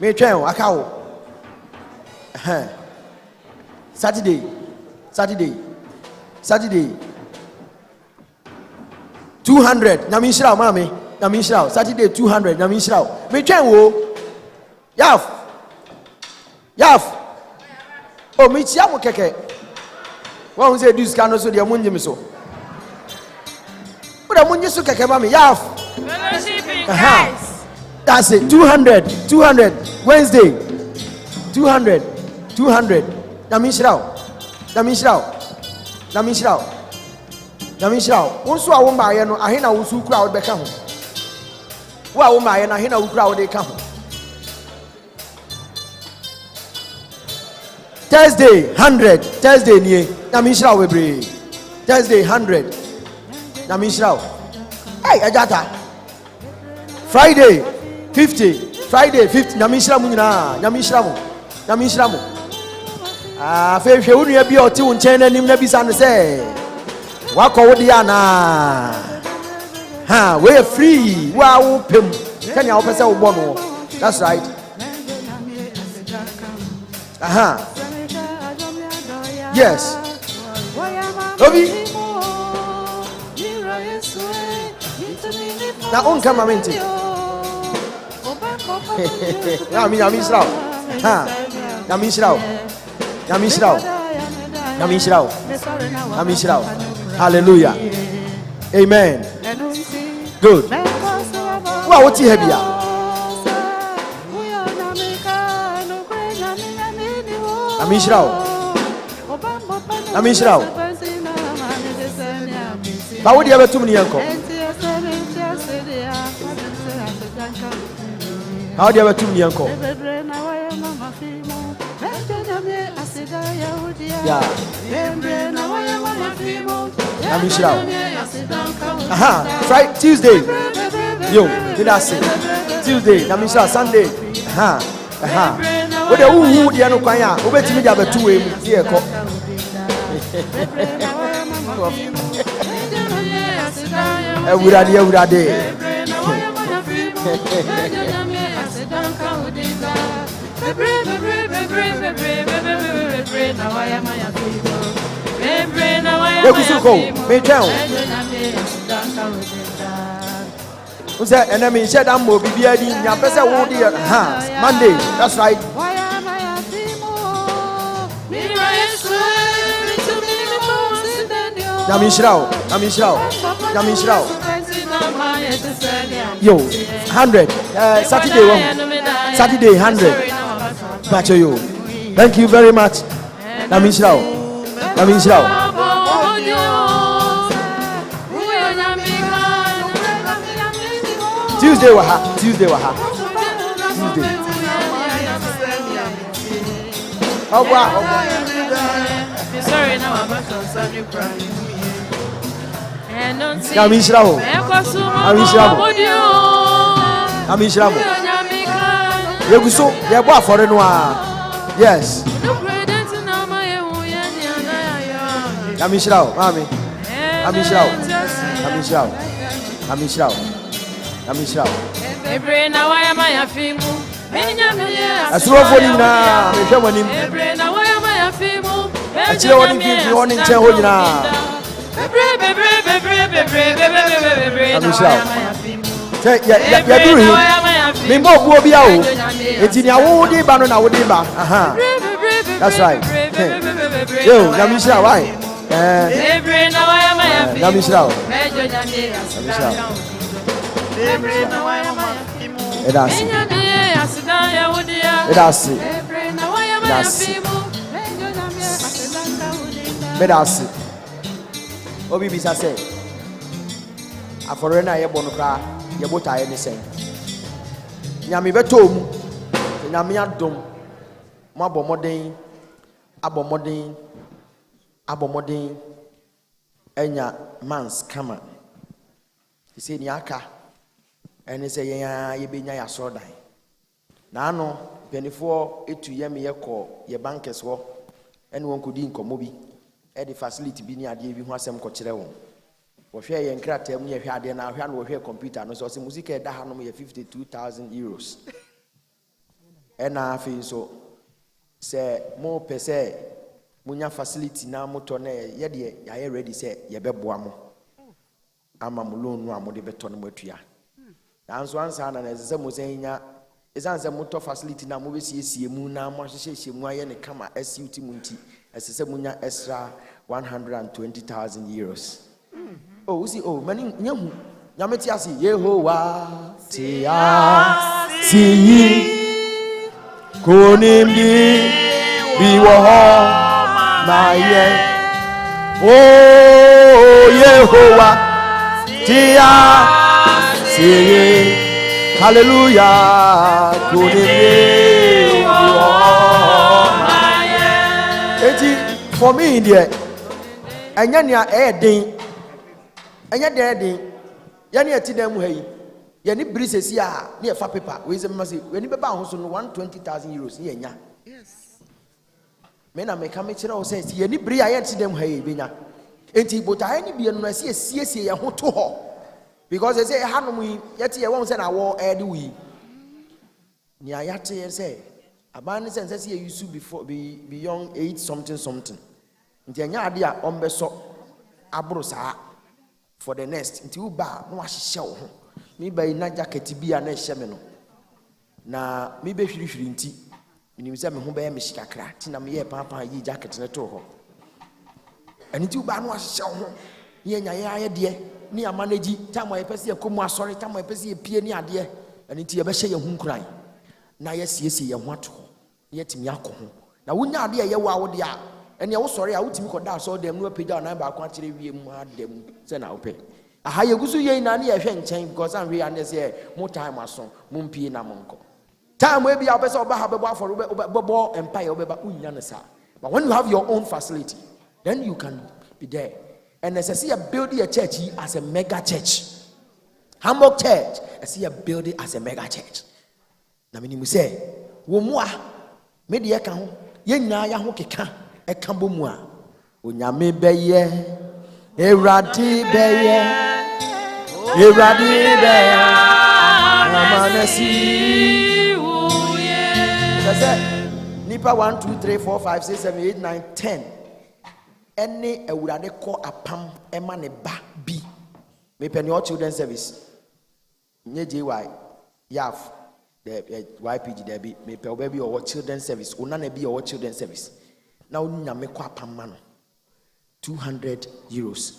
me twen o aka o Saturday 200 nyamishrawo mami nyamishrawo Saturday 200 nyamishrawo me twen wo yaf Oh, me chia mo keke. One say this can also the munjim so. But the munjim so keke ba me yaf. Fellowship in Christ. That's it. 200 Wednesday. 200 Namishraw. Once I won't buy no ahina wusu crowd be ka ho. Wa wo ma ye na ahina wu crowd dey ka ho. Thursday 100 Thursday nie Namishraw we bre. Thursday 100 Namishraw. Hey ajata. Friday 50 Namishraw mu nyina Namishraw mu. Ah fe hwe wo nua bi o te wo nchen na nim na bisa no se wako wo dia na ha we free wa wo pem kan ya wo pese wo bono. That's right. Yes. Obi na on kama menti na mi Namishraw ha Namishraw. Hallelujah. Amen. Good. Wow, what's here? Namishraw. How would you ever 2 million? How do you ever 2 million? Yeah. Namishraw. Friday, Tuesday. Yo, did I say? Tuesday, Namishraw, Sunday. What the who the no kwanya? Obetimi dia be 2 em. Here ko. Ewurade. Who said enemy said I'm more BBD Monday, that's right. Namishraw. Yo, 100 Saturday 100 Bacho yo. Thank you very much. Namishraw. Tuesday waha. Sorry, now I'm back on Sunday crying. Namishraw. Yeguso, yebo afore no a. Yes. Namishraw, mami. Namishraw. Ebre na waya maya fimu. Asuro foni na me hwe monim. Ebre na waya maya fimu. Achire woni fi woni nchen ho nyina. Namishraw. Ya duru hi. Me mo bu obi a o. Enti ni awo di ba no na wo di ba. That's right. Yo, Namishraw, why? Namishraw. Medasi. Obi bisa say. Afore na ye bonu kra, ye bota ye ni say. Nyame beto mu. Nyame adom. Mo abomodin enya mans kama. He say ni aka. Ene say ye benya ya so dan. Na ano penifo etu ye me ye ko ye bankers wo. Ene won kodi nkomo bi. E the facility bi ni ade bi ho asem ko kire won. Wo hwe ye nkratam ni ye hwe ade na hwe na wo hwe computer no so se music e da hanom ye 52,000 euros. Ena afi so se mo pese munya facility na moto na ye de ya ready se ye beboa mo ama mo loan no amode beto no matua nanso ansa na se mo senya Is answer motor facility na mo see mu na mo hye mu aye ne kama SUT munti esese munya extra 120,000 euros. Oh, we see many nyahu nyameti asi Yehowa tia si konimbi biwo na ye. Oh, Yehowa tia si. Hallelujah. For me, dear, and Yania Edding, and yet there, Yania Tidam Way, Yanni Brises ya near Fa paper, with a massive, when you bounce on 120,000 euros, Yanya. Yes. Men I make a mixture says, Yanni Bria, I see them, hey, Bina. And he but I be a CSC, a hotel. Because they say, Hanumi, yet I won't send a war, we. Niayate say, a man says here you should be beyond 8 something. Ntanya dia ombeso abrosa for the next until ba no ahihye wo ho me ba ina jacket bia na ehye me no na me be hwirihwiri nti minim se me ho ba ya me hikakra ti na me ye papa yi jacket ne to ho ani ti ba no ahihye wo ho ye nya ye de ni amanagi tamo ye pese ye komu asori tamo ye pese ye pie ni ade ani ti ye be hye ye hunkuran na ye siesie ye ho ato ye timi akọ ho na wonya ade ye wo awode a ene wo sori a wotimi koda so dem no pagya na ba kwa kire wie mu adem se na ope aha ye gusu ye na na ye hwe nchen because an we an say mo time aso mo mpie na mo nko time we bia opese oba ha bebo aforo bebo empire obeba unya ne sa. But when you have your own facility, then you can be there. And as I see, building a church as a mega church. Hamburg Church, I see a building as a mega church. Na mini say, wo moa me de ka ho ye nyina ya ho keka e ka bo mu a onyame beye ewradi beye amanasi uye. That's nipa 1 2 3 4 5 6 7 8 9 10 any ewrade call apam ema ne ba bi me pen your children's service nye JY yaf the YPG there be me pe baby or children's service una na be or children's service now nyame kwa pamma no 200 euros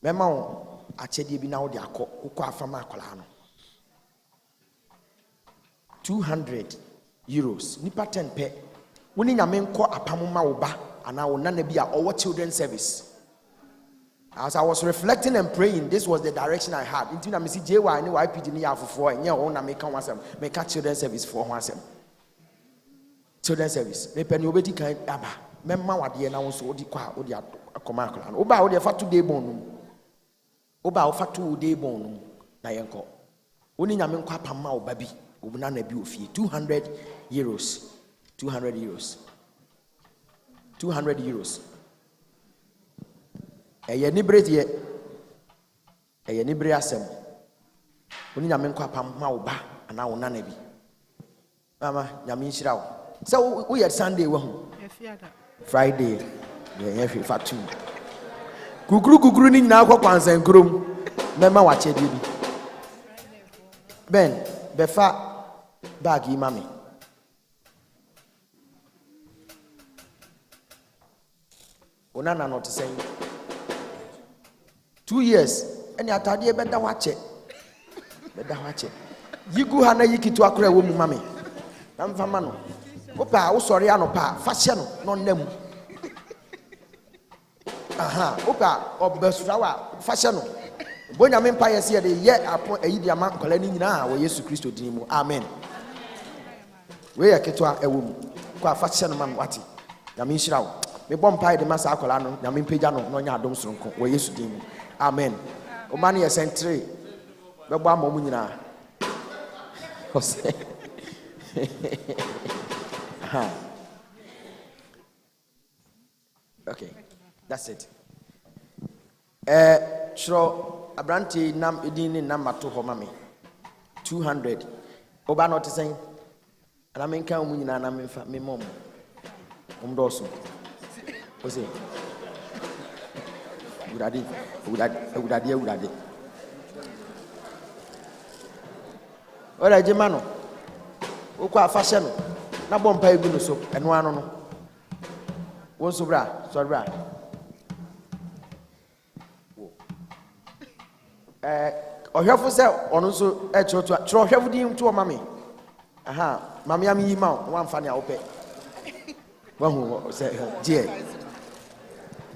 mema o achede bi na wo de akọ afama akola no 200 euros nipa 10 pe woni nyame nkọ apamma wo ba ana una na bi a or children's service. As I was reflecting and praying, this was the direction I had. Until I see JY and YPG ni for and na make wasem make children's service for wasem. Children's service. Me pen obedi kan aba. Memma wade na won so odi kwa odi akoma akla. Oba odi fa 2 day bon. Oba o fa 2 day bon na yenko. Oni nyame nkwa pamma oba bi. Obuna na bi ofie 200 euros. 200 euros. 200 euros. Eye ni brede eye ni bre asem oni nyame nkwa pam ma wo ba ana wo nana bi mama nyame nhira wo se wo ye Sunday wo hu Friday ye fi fatu guguru ni nyina akwa kwansan krom mema wa chede bi ben befa bag yi mami ona na not saying 2 years any atade beda wache yigu ha na yikitu akora wo mu mame na mfama no opa wo sori anopa fa hye no nam aha opa obesurawa fa hye no bonya me mpa yesi de ye apo ayidi ama kola ni nyina wo Yesu Kristo din mu amen we yaketu ewo mu kwa fa hye no man wati na me nhira wo me bom pa de masa akola no na me mpagya no nya adom soronko wo Yesu din mu amen. Omani ya century. Bebo amomu nyina. Okay. That's it. Shro abranti nam edini nam mato ho mame. 200. Oba not saying. Ana menka omu nyina na memfa me mom. Omdoso. Ose. Udade. Ora jemano wokɔ afa no na bɔ mpa egu no so ɛno ano no wo nso bra sorry bra ɔhwɛfo sɛ ɔno nso ɛkyerɛ ɔhwɛfo din to ɔma aha mame am yi ma wo amfa ne a wopɛ wahu sɛ gye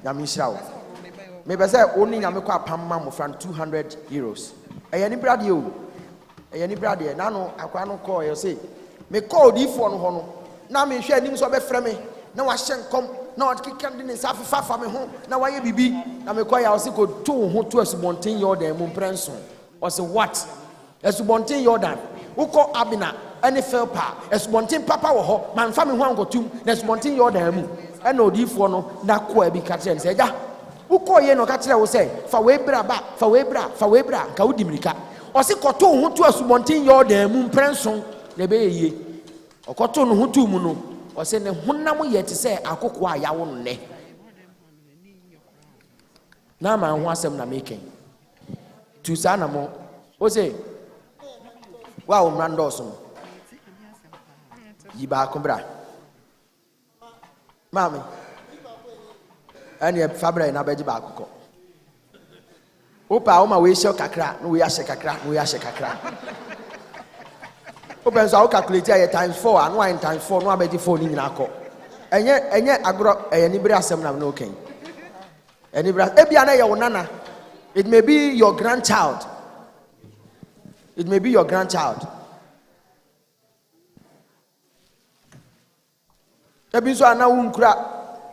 nyame hyira wo mebɛ sɛ wo ne nyame kɔ apam ma mmɔfra no 200 euros ɛyɛ ni bradeɛ o ɛyɛ ni bradeɛ na no akwa no kɔɔ yɛ sɛ mekɔɔ odiifoɔ no hɔ no na mehwɛ anim sɛ ɔbɛfrɛ me na wahyɛ nkɔm na ɔkeka de ne nsa afa me ho na wayɛ bibi na mekɔ yɛ ɔse kɔto wo ho to asubɔnten Yordan mu mprɛ nson ɔse what asubɔnten Yordan wokɔ Abina ɛne Felpa asubɔnten papa wɔ hɔ mamfa me ho ankɔtum na asubɔnten Yordan mu ɛna odiifoɔ no na kɔa bi ka kyerɛ no sɛ agya wokɔ yɛ no ka kyerɛ wo sɛ fa weibra ba fa weibra nka wodi mirika ɔse kɔto wo ho to asubɔnten Yordan mu mprɛ nson na ɛbɛyɛ yie ɔkɔto no ho to mu no ɔse ne honam yɛ te sɛ akoko a yawo no nnɛ na ma ho asɛm na meken tu saa na mo o se wa wo mmra ndɔɔso no yi baako bra maame ɛne fabra na bɛgye baako kɔ wopa wo ma woehyɛ kakra na woehyɛ kakra na woehyɛ kakra open so I calculate here times 4 and 1 times 4 no abedi 4 ni nyina akọ enye agro ni bere asem na no ken eni bere ebia na ye wo nana it may be your grandchild ebi so ana wo nkura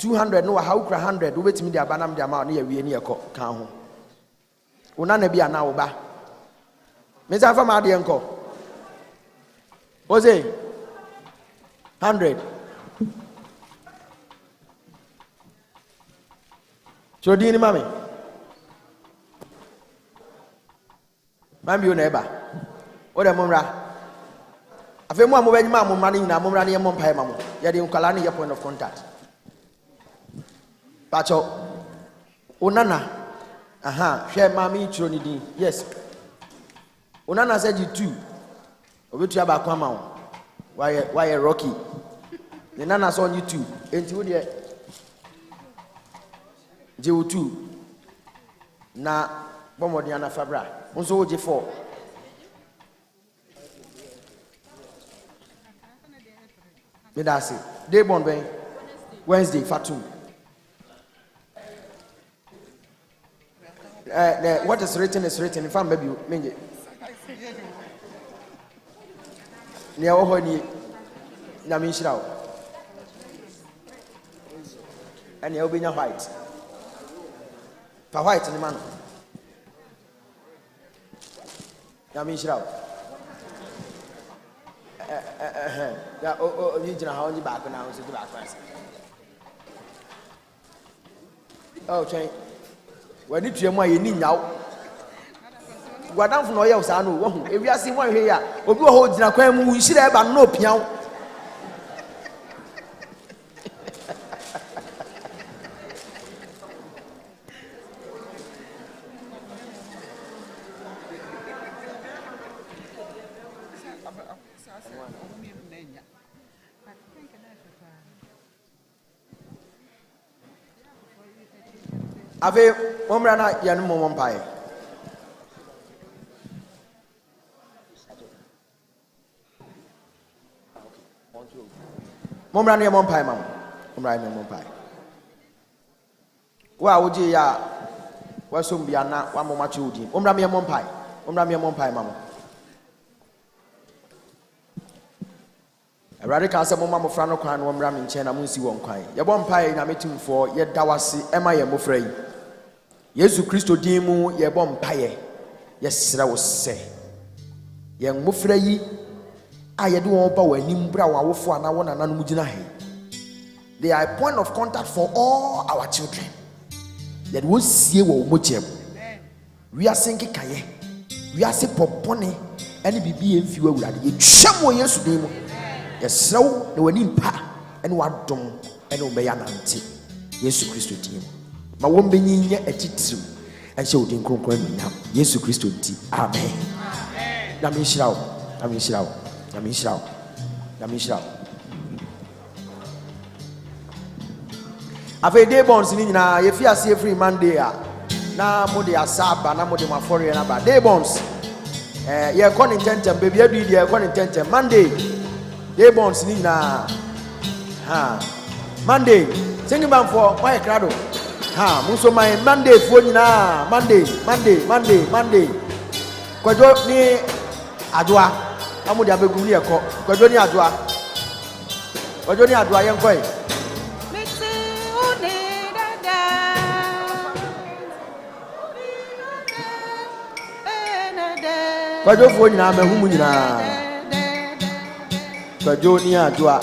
200 no wa ha ukura 100 wo betimi dia banam dia ma no ye wie ni ekọ kan ho wo nana bia na wo ba me sa fa ma de enko Ose 100 Chodini mami Mami yo neba Ode mumra Afe mu amobe nyima mumra ni nyina mumra ni yemom pae mamu ye de nkwala ni ye point of contact Pacho Onana aha hwe mami chiro ni din yes Onana said you too obetu aba kwa ma wo why Rocky the nana so on YouTube enti wo de je wo 2 na bomodi ana fabra nso wo je 4 me da say day born ben Wednesday fatum what is written if I'm maybe menje ni awo ho ni na mi nhira wo ani e obenya white fa white ni man na mi nhira wo ya o ni jina ha onji baako na ho so di baako ase oh chen wani tuemu aye ni nyawo Guadamfo no ye usa no wahu ewiase ho hwe ya obi wo ho gina kwan mu nhira eba no opiaw ave omra na ya no momon pae Momra ne mom pai mam. Momra ne mom pai. Wa oje ya wa som bia na wa moma che odi. Momra me mom pai. Momra me mom pai mam. Awurade ka se moma mofra no kwan no momra me nche na monsi won kwan. Ye bom pai na metimfo ye dawase ema ye mofra yi. Yesu Kristo din mu ye bom pai ye sra wo se. Ye mofra yi ayede won ba wanim bra wawofo ana wona nanom gina he. They are a point of contact for all our children. That we see wo mojem. We are sinking kaye. We are se popone ene bibi emfi wawurade. Ye twam wo Yesu din mu. Ye srew na wani mpa ene wadom ene wo beya nante. Yesu Kristo din. Ma wo mbenyi atitirim. Enhye wo din kronkron nyam. Yesu Kristo din. Amen. Amen. Na me shirawo. Na me shirawo. Na me shirawo. Yamisha. After day bonds in na if you see every Monday na mo de asaba na mo de mafori na ba day bonds ye kon intentem baby you do dey kon intentem Monday day bonds ni na Monday sing ban for why crowd mo so my Monday fo nyina Monday kwajo ni adoa amu de abegu ni eko kwajo ni adoa yen koi kwajo fo nyina ma hu nyina kwajo ni adoa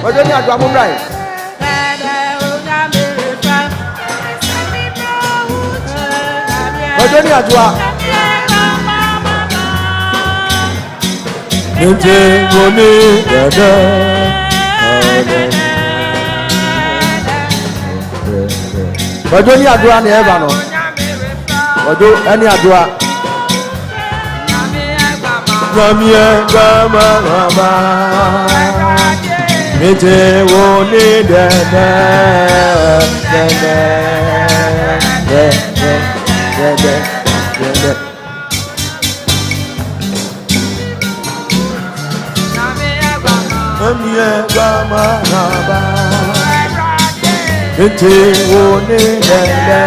kwajo ni adoa mo brai kwajo ni adoa Nje ngoni dada kwajo ni adoa na eba no kwajo ani adoa Namie gama gama Nje ngoni dada Namie gama gama Nje ngoni dada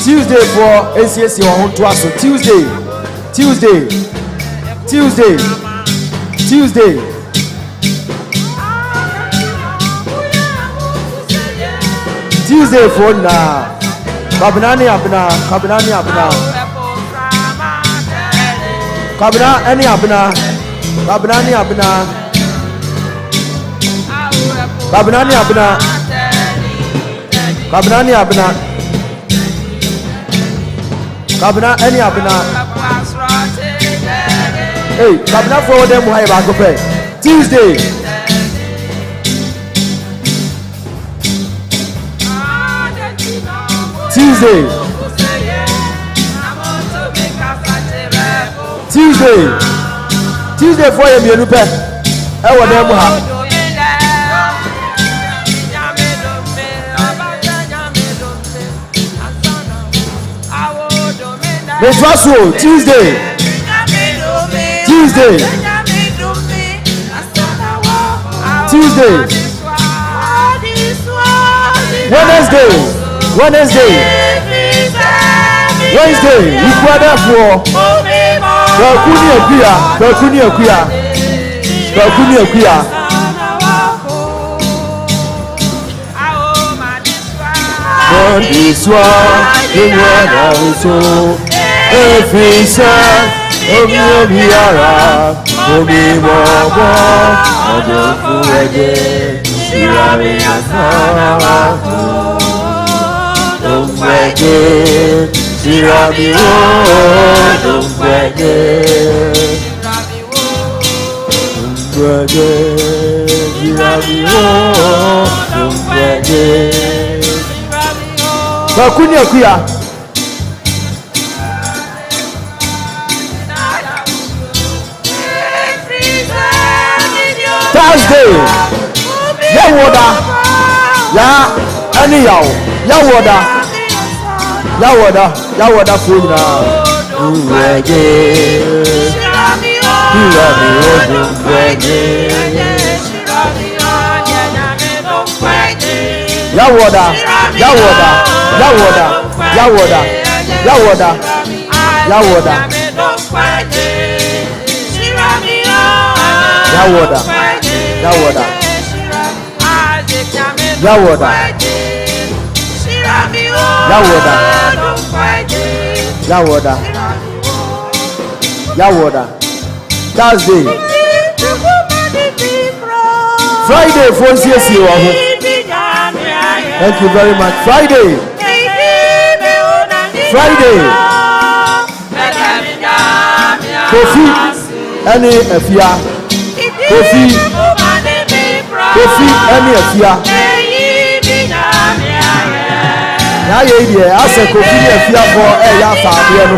Tuesday for ACSC on Tuaso. Tuesday for na Kabinani abna Kabina any abna Kabina any abna. Hey, Kabina for them who have a pay. Tuesday. Tuesday for you, you pay. I want them have. Tuesday. Wednesday. We gather for Bakuni Akuya. This one, the one I saw. Efisa, Obiara, Obimaba, Odofuege, Sirami Asana, Domfege, Sirami Domfege, Sirami Domfege, Bakuni Akuya. Thursday, Yawoda, anyhow, Yawoda food now. Yawoda. Thursday. Friday for CSC. Thank you very much. Friday. Kofi. Any Efia. Kofi any afia na ye die ase kofi ni afia for ya fa de no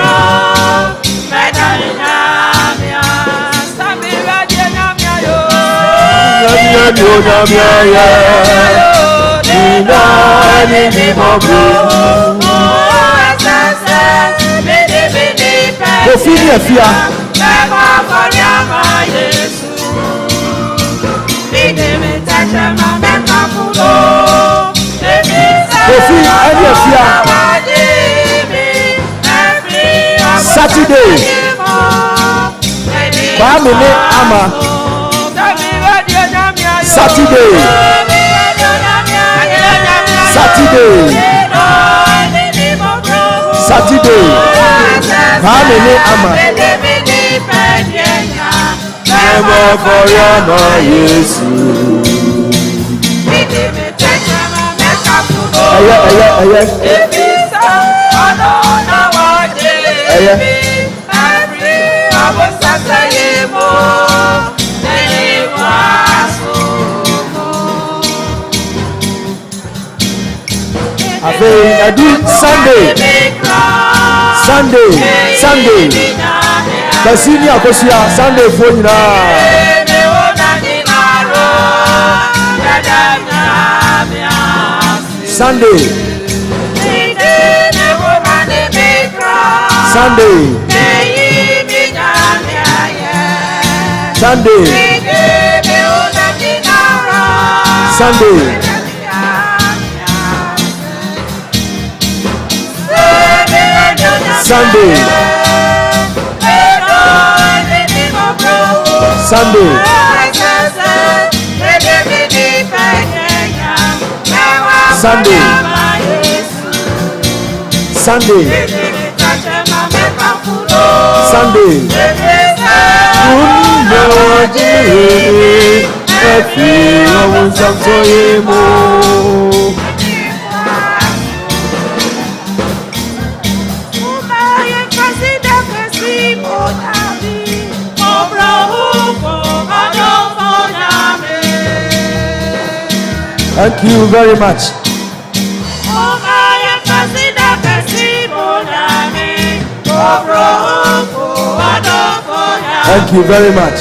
kofi ni afia Kofi any afia Saturday Kwame ne ama Saturday Kwame ne ama Emo for Yama Yesu I do Sunday. Kasini akosia Sunday for you Sunday. Thank you very much. Thank you very much.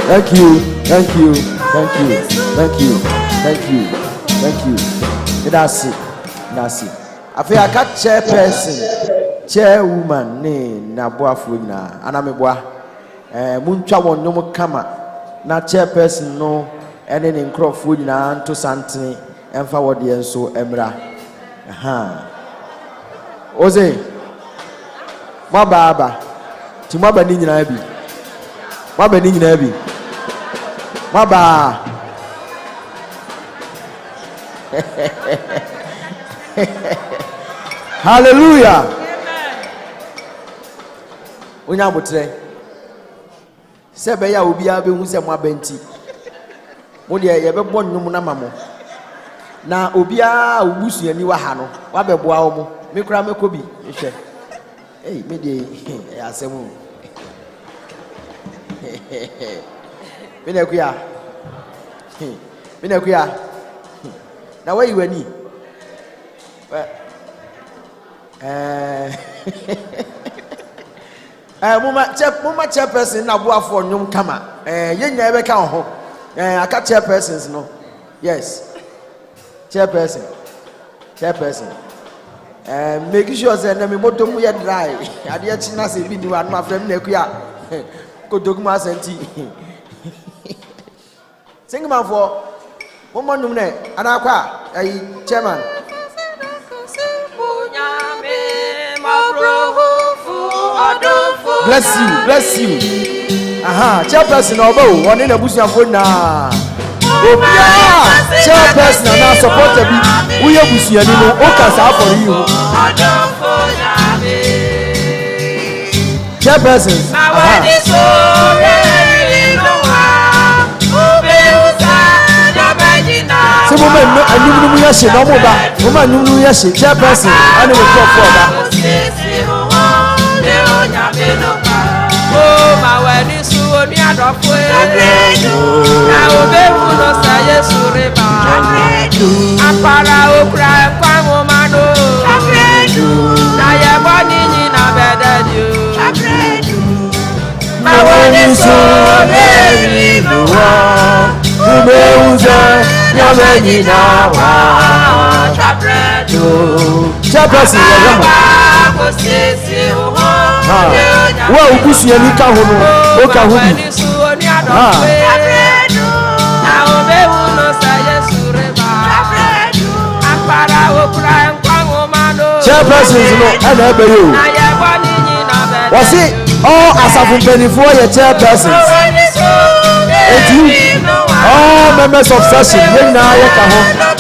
Thank you. That's it. I feel I got chairperson, chairwoman, na boafu na anameboa. Muncha won no kama na chairperson no ene ne nkrofo nyina nto santene emfa wode enso emra. Oze mababa ti maba ni nyina bi. Maba Hallelujah. Onya botre sebe ya obi a be hu se mo abenti mo de ye be bo nnum na mamo na obi a obusu ani wa ha no wa be boa wo mo me kura me kobi hwe me de asemu me na kuya na where you ani mama chairperson na boafo nyum kama yenya ebe ka ho aka chairpersons no yes chairperson make sure say na me moto mu ye dry ade ya china se bi ni wa no afrem na kuya kodoguma asenti sing man for woman num ne anakwa chairman bless you chairperson obo woni na busuafo na obia chairperson na support bi uye busuani no o ka sa for you chairperson so mo ma anyum ya she no mo ba mo ma anyum ya she chairperson ani we talk for ba ma wani su oni adofwe na obewu no sa Yesu reba apara okra kwa ngomano na ye boni ni na bedadio mawoni so beri noa ubeuza nyameni na wa chairperson yama wa ukusu ya nika hono oka hobi chairpersons no ana ebe yo wasi all asafun penifo ye chairpersons eti all members of session ye na ye ka ho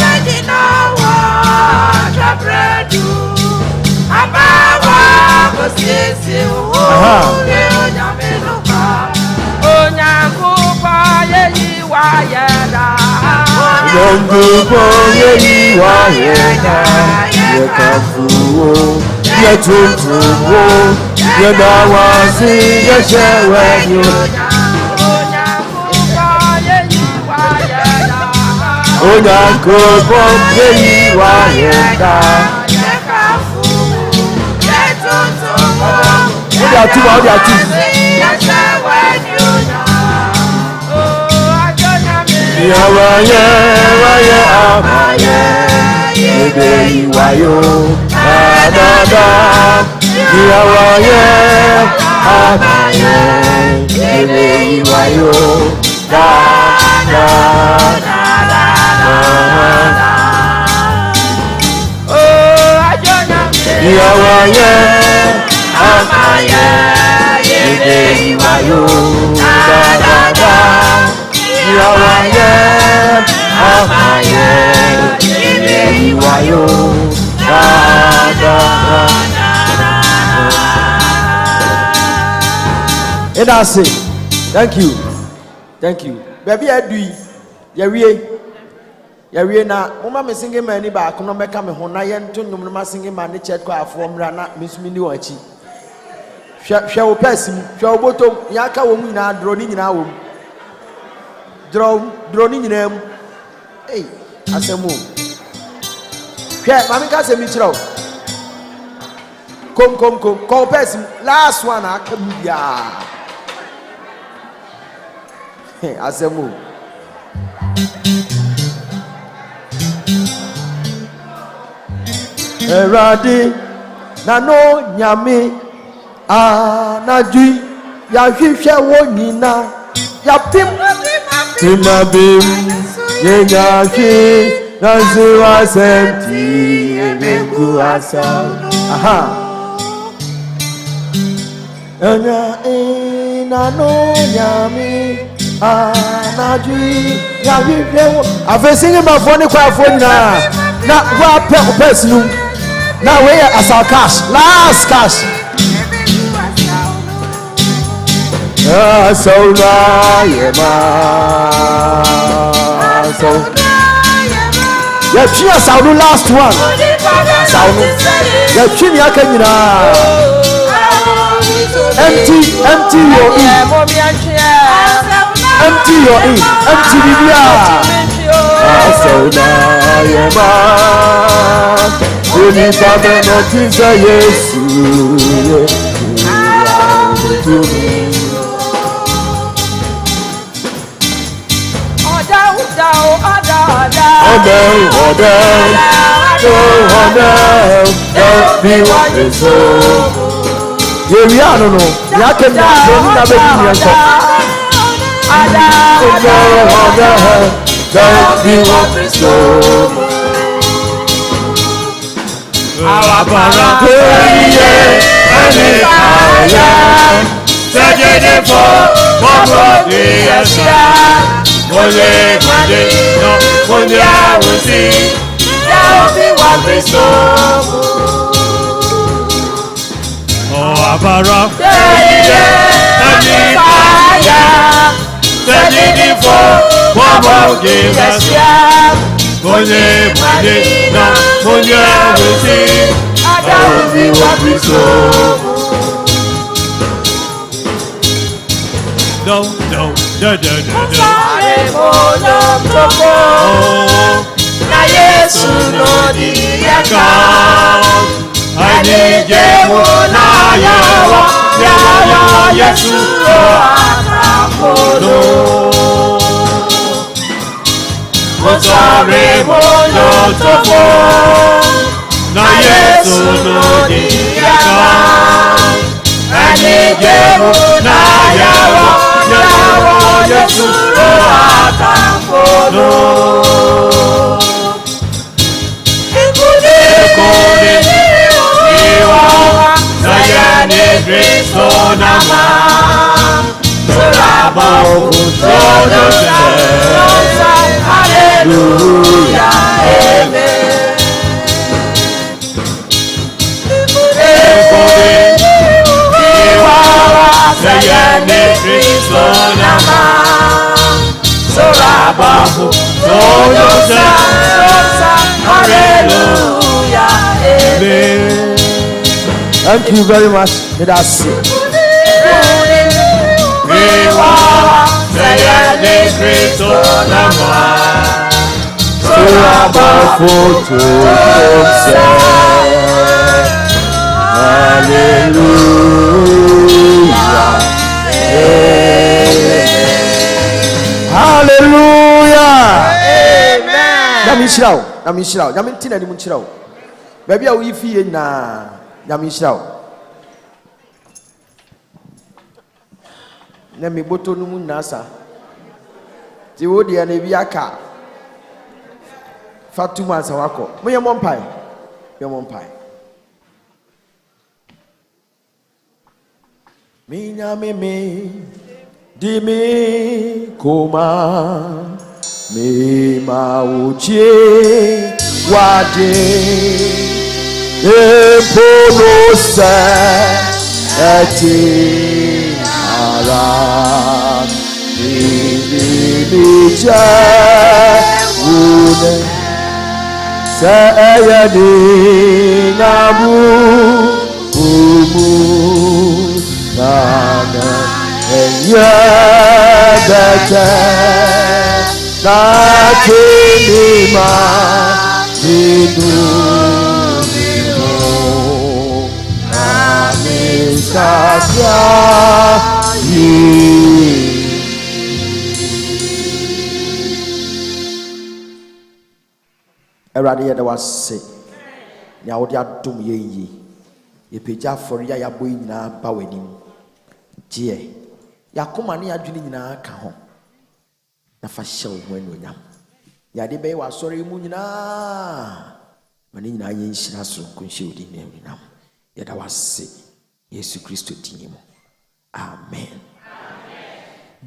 And I say, thank you. Baby, I do. Yawie na mama me singing man ba kono meka me ho na ye nto nyum no singing man ne chet kwa afo mra na misumi ni wachi hwe wo pasim hwe wo botom ya ka wo mu nyina dro ni nyina wo dro ni nyina mu asemu hwe mama ka se mi chiro kom ko pasim last one aka mu bia asemu Eradi na no nyame anadwi ya hwehwe wo nyina ya pim timabim ye nyahwe na ziwa senti ebengu asa aha na no nyame anadwi ya hwehwe wo afesinge mafoni kwa afoni na wa person now we are as our cash, last cash. So now sound last one. Sound empty your in. Empty your in. Empty the so now Oni baba no tiza Yesu Our Parakoye, and Sajede for no. Na Yesu no diyaka Anijemo na yawa Yesu atakodo Mosare moyo tofo Na Yesu no diyaka Anijemo na yawa Yesu atakodo Kristo nama Suraba Todo Hallelujah Amen Sayane Kristo nama Suraba Todo Hallelujah Amen. Thank you very much. Let us sing. Hallelujah. Hallelujah. Amen. Yamin tina di munchirao. Baby, I will fee na. Yamishao. Na me boto no mu nasa. Ti wo de na biaka. Fatuma sawako. Mo ye mompai. Ye mompai. Minya meme di me koma me mauche wade Eponosa eti ara nija une sa ayani ngabu umu nana enya data nakinima nidu Erade yede wase nya wode adom ye yi ye peja for ya yabo nyina ba wanim je yakoma ne adwene nyina ka ho na fa hyew ho anonyam ya de be wa sori mu nyina mane nyina ye nhira so kunhye odi ne anonyam yede wase Yesu Kristo dinimo amen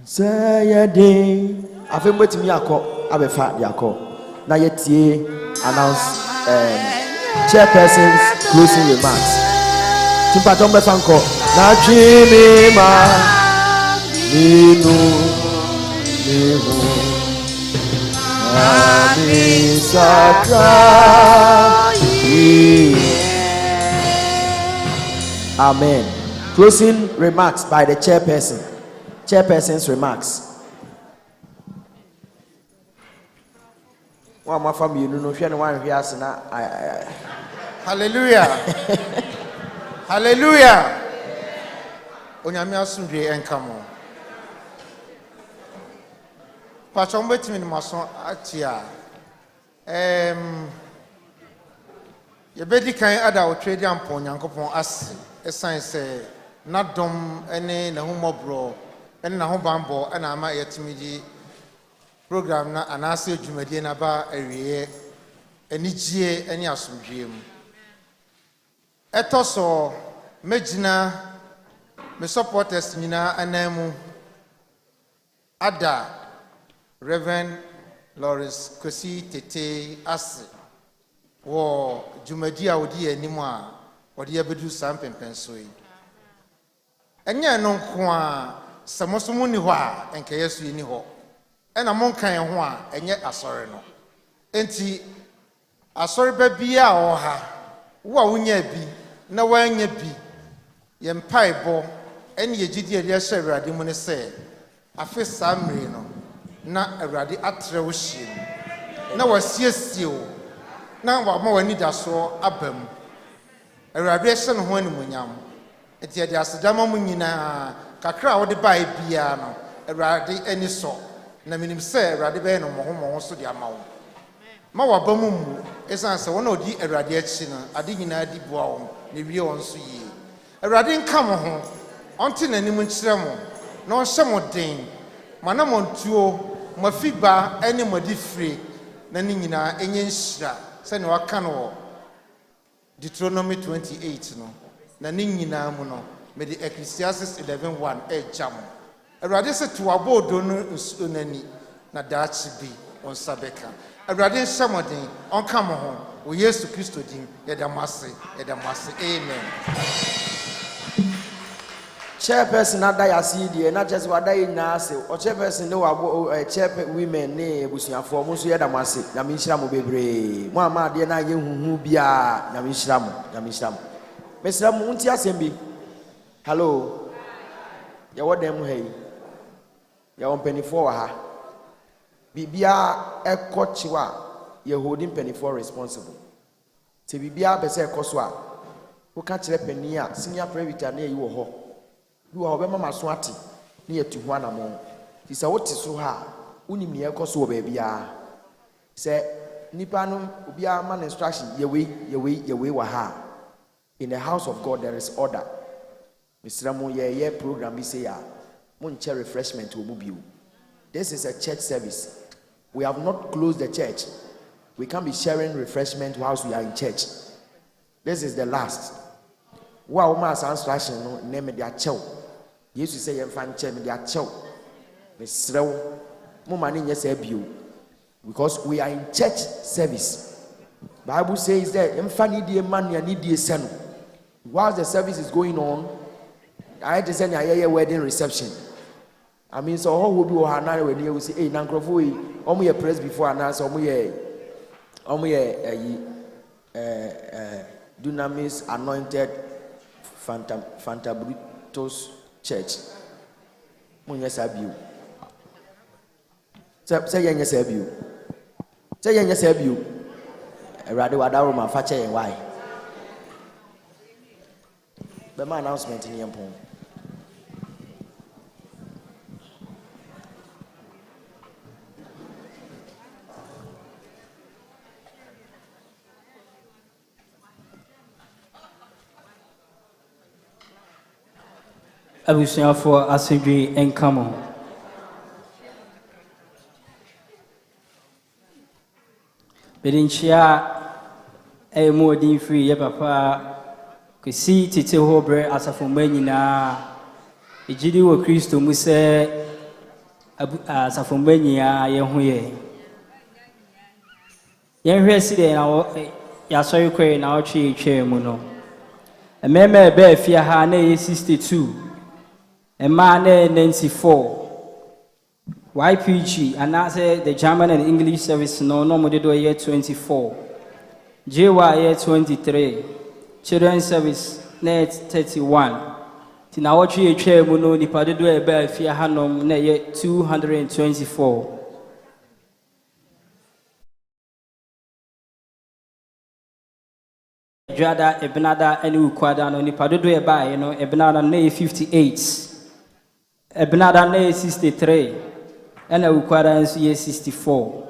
sayade afembetimi akọ abefa yakọ na yetie announce chairperson's closing remarks. Timpa tombe fanko na dreamy ma ninu nihu ami sakra. Amen. Closing remarks by the chairperson. Chairperson's remarks. Hallelujah. Hallelujah. Onyame Asomdwie enkamo. Pachombe timi maso atia. Yebedi kan ada o trade ampon Nyankopon ase esan se nadom ene na humobro ene na ho bambo ana ama yetimiji program na anase dwumadie na ba awie enijie eni asomdwie mu etoso megina me supporters nyina anamu ada Reverend Lawrence Kosi Tete ase wo dwumadie a wodi animu a wodi abedu sampempenso yi enye no nko a samosomo ni ho a enka yesu ni ho ena monkan ho a enye asore no enti asore ba bia o ha wo a wonya bi na wanya bi ye mpaebo ene ye gidi ye hye awurade mu ne se afe saa mmere no na awurade atre wo hye na wasiesie wo na wama wani da so aba mu awurade hye no ho animuonyam enti yɛde asedama mu nyinaa kakra a wode bae biara no awurade ani so na menim sɛ awurade bɛyɛ no mmɔho so de ama wo ma waba mu mu ɛsiane sɛ wɔn a ɔdi awurade akyi no ade nyinaa di boa wɔn na wie wɔn so yie awurade nka mo ho ɔnte n'anim nkyerɛ mo na ɔnhyɛ mo den ma na mo ntuo mo afiba ne mo adifire na ne nyinaa ɛnyɛ nhyira sɛnea waka no wɔ Deuteronomy 28 no na ne nyinaa mu no mede Ecclesiastes 11:1 ɛgya mo awurade sɛ to abɔɔdo no nsuo n'ani na daakye bi ɔnsa bɛka awurade nhyɛ mo den ɔnka mo ho wɔ Yesu Kristo din yɛda mo ase amen. Chairperson ada yasi die na just wada ina ase o chairperson ne wabo chairperson women ne ebusuafo mo so yɛda mo ase na me nhyira mo bebree mo ama ade na ye huhu bia na me nhyira mo me sra mo nti asɛm bi hello ya wodam ha yi ya wompanifo wa ha bibia ekɔkyewa ye holding penifo responsible te bibia bese ekoso a wo ka kyerɛ pani a senior private na yi wo hɔ bi wa obema maso ate na yɛtu ho anamo ti sɛ wote so ha unim ne ekoso wɔ baabia sɛ nipa no obia man instruction yewe wa ha in the house of God there is order misra mo ye program bi say ya mo nche refreshment wo mu biu. This is a church service. We have not closed the church. We can't be sharing refreshment whilst we are in church. This is the last. Wow, my instruction no name dia chew. Jesus say yem fan che me dia chew. Me srew. Mo mani nye se bio. Because we are in church service. Bible says that yem fan die man ya ni die se no. Whilst the service is going on, I had to send a wedding reception. I mean, so how would you have when you say, hey, Nancrofu, omu ye press before and answer, omu ye Dunamis anointed Fantabritos Church. Munya sabiu. Say yenya sabiu. Say yenya sabiu. Rather, what our manufacture and why? The my announcement in Yampon. Abusuafo Asomdwie enkamo bedinchia emu odin free ye papa kwesi tete ho bre asafo manyina ejidi wo Kristo mu se asafo manyia ye ho ye hwe si de na ya sorry kwe na o twe mu no ememe be afia ha na 62 Emma 94 YPG and I say the German and English service no more do year 24 JY year 23 children's service net 31 tina watchi a mu no nipa do e ba afia hanom na year 224 Jada Ebnada and Ukwada no nipa do e ba no Ebnada na 58 Ebnada na 63 and a Ukwara 64.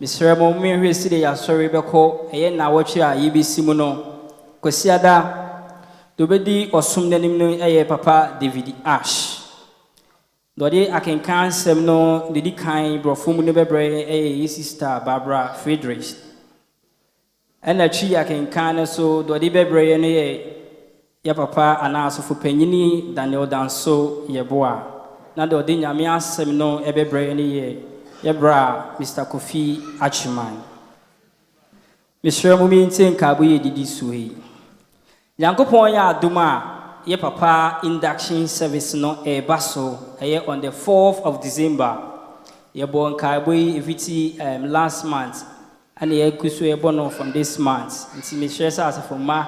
Mr. Momi, who is today, I sorry, Beko, and now watch ya, ye be Simono, Cosiada, Dobedi or Sumdenimno, a papa David Ash. Dodi I can cancel no, the kind brofum nebebre, a sister Barbara Friedrich. And a tree I can can so, Dodi bebre, and ya papa, and also for Penini, Daniel Danso, ye boa. Na Dodi Yamia Semno, ebebre, and ye. Yebra, Mr. Kofi Achiman. Mr. Mumintin Kabuye Didi Sui. Yankopon ya Duma, ye papa induction service no e baso, on the 4th of December. Ye born Kabuye Eviti last month, and ye kusu ye bono from this month. Nti Mr. Sa from ma,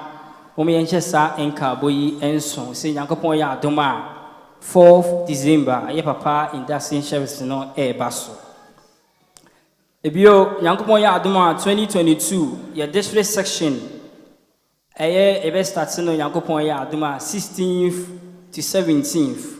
Mumienchesa en Kabuye en son. Say Yankopon ya Duma, 4th December, ye papa induction service no e baso. Ebio Yankopon ya Aduma 2022 your district section ebe start no Yankopon ya Aduma 16th to 17th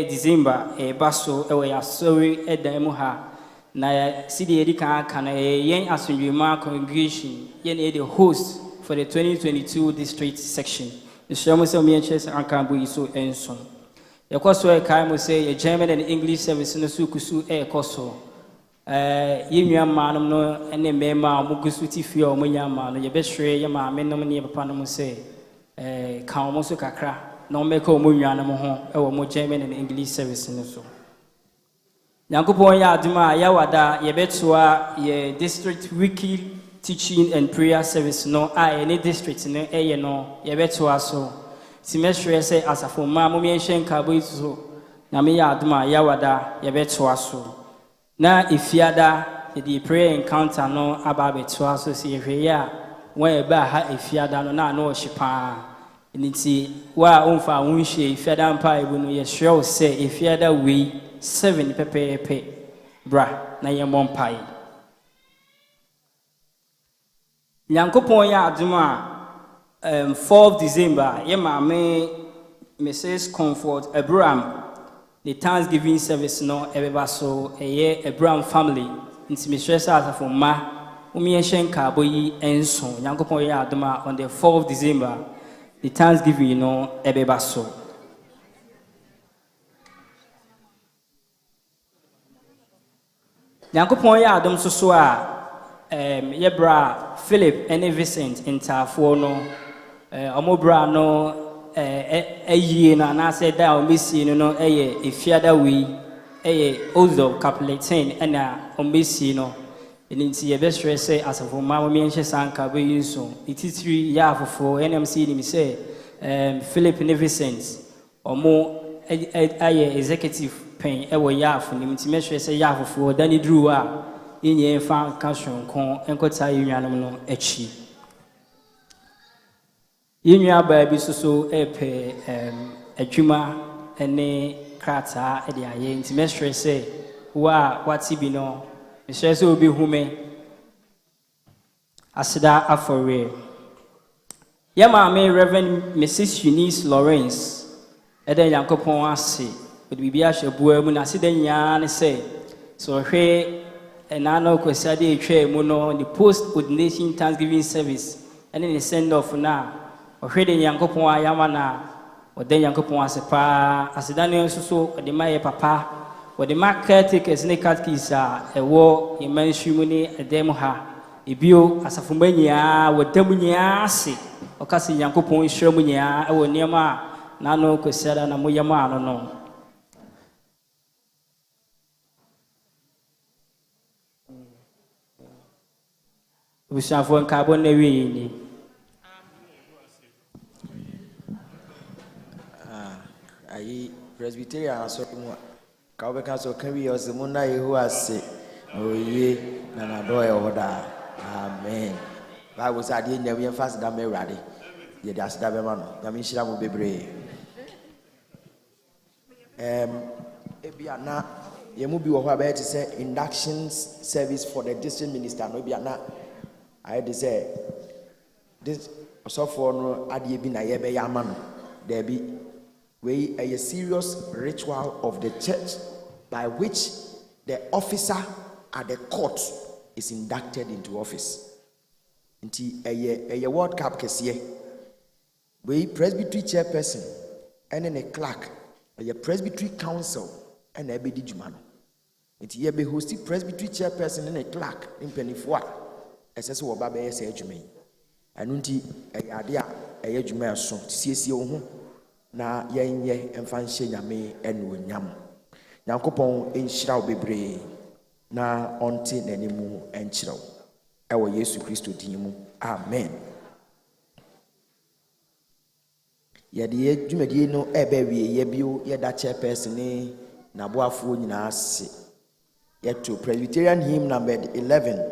December baso ewe ya sorry edan mu ha na city edi kan yen Asomdwie Congergation yen the host for the 2022 district section the show say me chess ankan bo so enson yakoso e kai mo say your German and English service no su kusu koso Yimya manum no ene mema mugusuti fio munya manu ye behwe ye ma menom ne papa no say ka omo so kakra no meka omo nwana mo ho e wo mo German and English service no so Yankopon ya aduma ya wada ye betoa ye district weekly teaching and prayer service no any district no ye no ye betoa so timestre say asafo ma mo menhyen ka bo so na me ya aduma ya wada ye betoa so na ifiada the prayer encounter no ababe to aso si hweya when eba ha ifiada no na no hyepa nti wa onfa wonhye ifiada mpa ebu no ye hwe se ifiada we 7 pepepe bra na ye mompai Yankopon ya aduma 4th December ye maame Mrs. Comfort Abraham the Thanksgiving service no everybody so a Brown family into Mr. Sa for ma umienshen kaboyi enso Yankopon ya aduma on the 4th December the Thanksgiving no everybody so Yankopon ya adum so yebra Philip and Vincent intafo no omobra no na na said that o misi no ifiada we ozo capulatin na o misi no nti ye be sure say asafo ma mo menhye sanka be yinso ititiri ya afofo NMC ni say Philip Vincent omo executive pen wo ya afo ni nti me sure say ya afofo dani dru a yenye fa ka shonkon enkota yinwanom no achi Yinwa baabi so epe adwuma ene krata e de aye nti mestre say wa wati bi no mestre say obi hume asida afore ya maame Reverend Mrs. Eunice Lawrence eden Yankopon ase odi bibia hwebua mu na asida nya ne say so hwe enano kwesade etwa mu no the post ordination Thanksgiving service and the send off na ohwede Yankopon ayama na ode Yankopon asepa asidane so ode maye papa ode market is ne catkis a ewo imanhwimu ni edem ha ebio asafomanya wodam nya ase okase Yankopon hwemu nya ewo niema na no kwesiada na moyama ano no Busafo nkabo na wi ni ayi Presbyterian aso mu ka obe ka so kan wi ose mu na yehu ase oye na na do e hoda amen Bible say ade nya wi fast da me rade ye da asda be ma no na me hira mu bebre ebia na ye mu bi wo ho aba ti say induction service for the district minister no bia na I dey say this so for no ade bi na ye be ya ma no there be a serious ritual of the church by which the officer at the court is inducted into office. Nti a World Cup kesiye. We presbytery chairperson and then a clerk, a presbytery council and a bedi jumano. Nti ye be hosti presbytery chairperson and a clerk in penifwa. As wo ba be say adwuma. Anu nti ade a adwuma so siesie wo ho na yenye emfa nhye nyame enu onyam. Nyankopon enhyira wo bebre na onte nanimu enkyira wo. Ewo Yesu Kristo din mu. Amen. Yɛde adwumadie no ebe wie yɛbio yɛda chairperson ne naboafo nyina ase. Yɛto Presbyterian hymn number 11.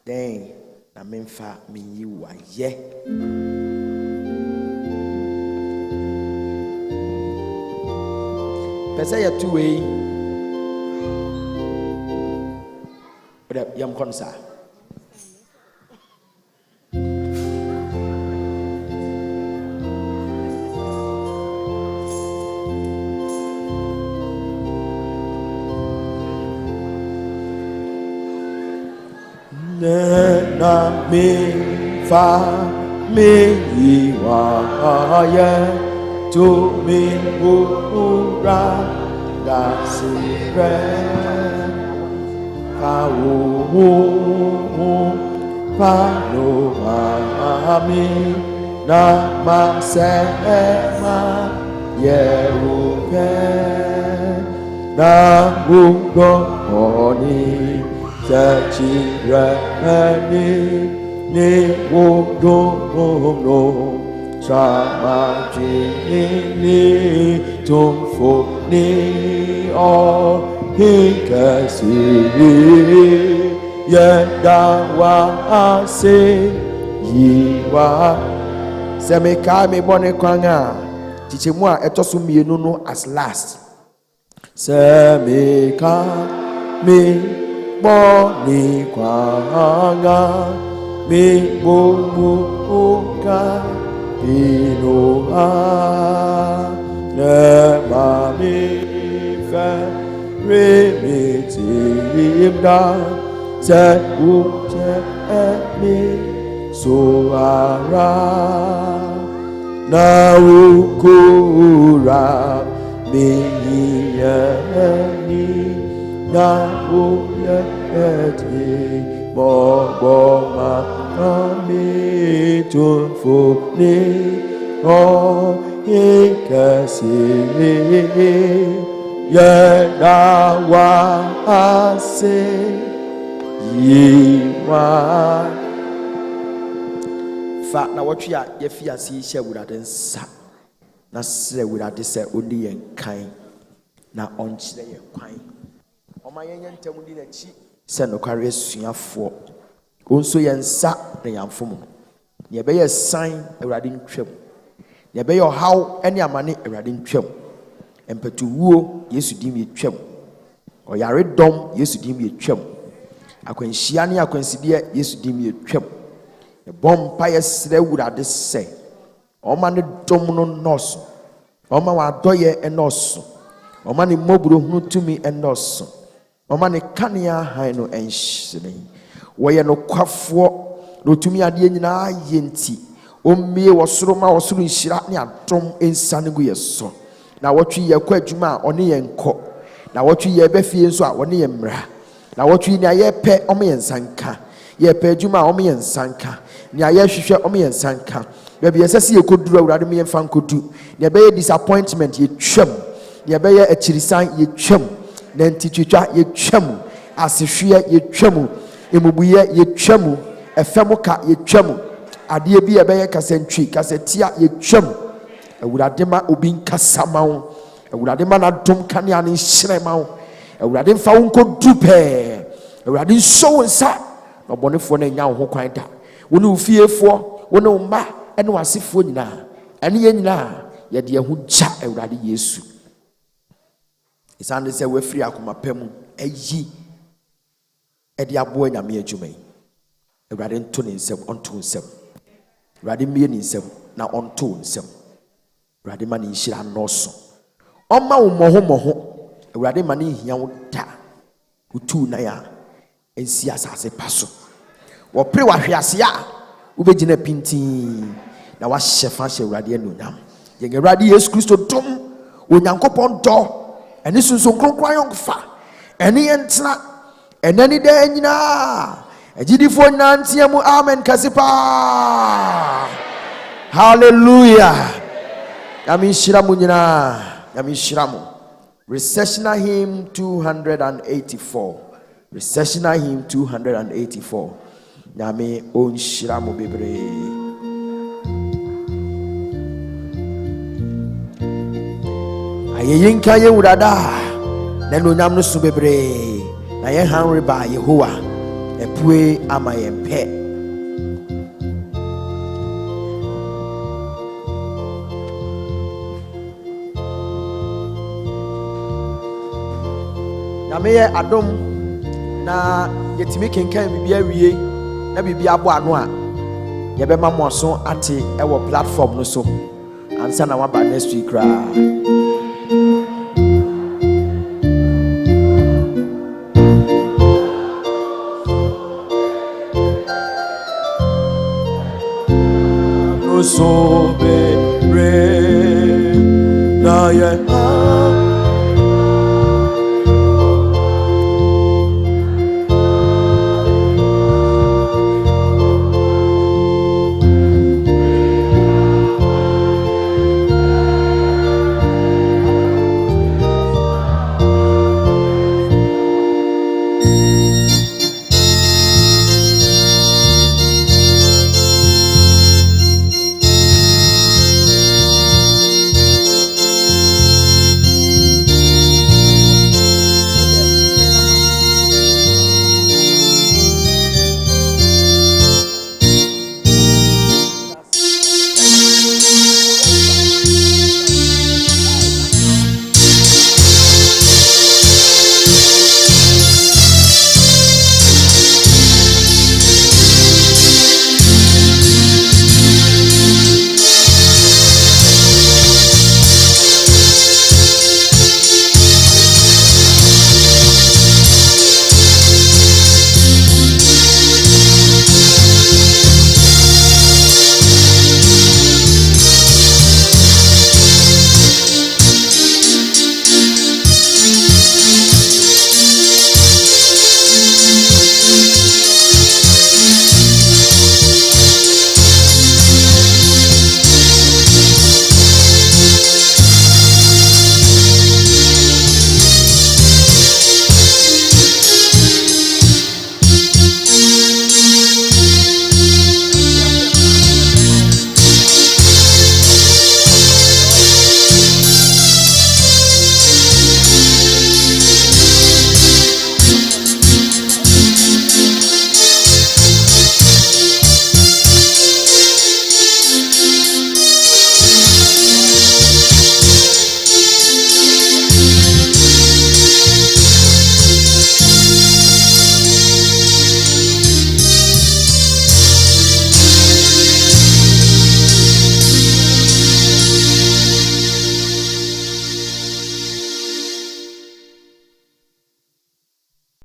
Then na memfa menyi wa ye. Pesa ya two way. But yam konsa. Na mi fa mi wa ye to mi ura da si re pa wo pa no ma mi na ma se ma ye u ke na bu do oni Sachirani ni wodono Samaji ni tumfo ni o hikasi Yedawa ase yiwa Semeka me bone kwanga Chichemu a etoso mienu no as last Semeka me Boni kwanga mi bomuka inoha nema mi fe remitimda se uche mi soara na ukura mi yeni na eti bogoma kami tunfuni o ikasi yedawa ase yiwa fa na watwi a yefi ase hye wurade nsa na sre wurade se oni yen kan na onkyere yen kwan Oma yenye ntemu di n'akyi sɛ nokware asuafoɔ onso yɛ nsa na yɛamfom no ne ɛbɛyɛ san awurade ntwam ne ɛbɛyɛ ɔhaw ne amane awurade ntwam mpatuwuo Yesu dim yɛtwam ɔyaredɔm Yesu dim yɛtwam akwanhyia ne akwansideɛ Yesu dim yɛtwam ɛbɔ mpa yɛsrɛ awurade sɛ ɔma ne dɔm no nnɔɔso ɔma wadɔyɛ nnɔɔso ɔma ne mmɔborɔ hunu tumi nnɔɔso Oma ne kanea han no enhyene woye no kwafoɔ no tumi ade nyina yenti ommie wosoro ma wosoro nhyira ne adom ensane gu yeso na wotwe ye kwa adwuma a ɔne ye nkɔ na wotwe ye bɛfie nso a ɔne ye mmra na wotwe ne ayɛ pɛ ɔmo ye nsanka ye pɛ adwuma a ɔmo ye nsanka ne ayɛ hwehwɛ ɔmo ye nsanka baabi yɛsɛse ye koduru awurade me yɛmfa nkodu ne bɛyɛ disappointment ye twam ne bɛyɛ akyirisan ye twam Nenti twitwa yetwamu asehwe yetwamu emubuye yetwamu efemuka yetwamu ade bi ebeye kasantwi kasetia yetwamu awurade ma obi nkasa ma wo awurade ma na dom kanea ne hyere ma wo awurade mfa wo nkodu pɛ awurade nso nsa na bɔnefo na nya wo ho kwan da wo ne ufiefo wo ne mma ene wasefo nyina ene ye nyina ye de ho gya awurade Yesu Isande se wefiri akoma pam ayi edi abo nyame adwuma yi awurade nto ne nsem onto nsem awurade mie ne nsem na onto nsem awurade ma ne nhyira noso ɔma wo moho awurade ma ne hia wo da utu na ya ensi asase paso wo pre wa hwease a wo begina pintin na wa hyefa hye urade anunyam ye urade Yesu Kristo dom onyankopon do eni sunsun kronkron yonfa eni entna enani de nyina agidifo nantiamu amen kasipa hallelujah yami shiramu nyina yami shiramu recessional hymn 284 recessional hymn 284 yami on shiramu bebre ayeyinka ye urada na no nyam no so bebre na ye han reba Yehowa epue ama yempe Yameye adom na yetimi kenkan bibia wie na bibia abo ano a yebema moso ate ewo platform no so ansa na waba next week ra no so be re na ye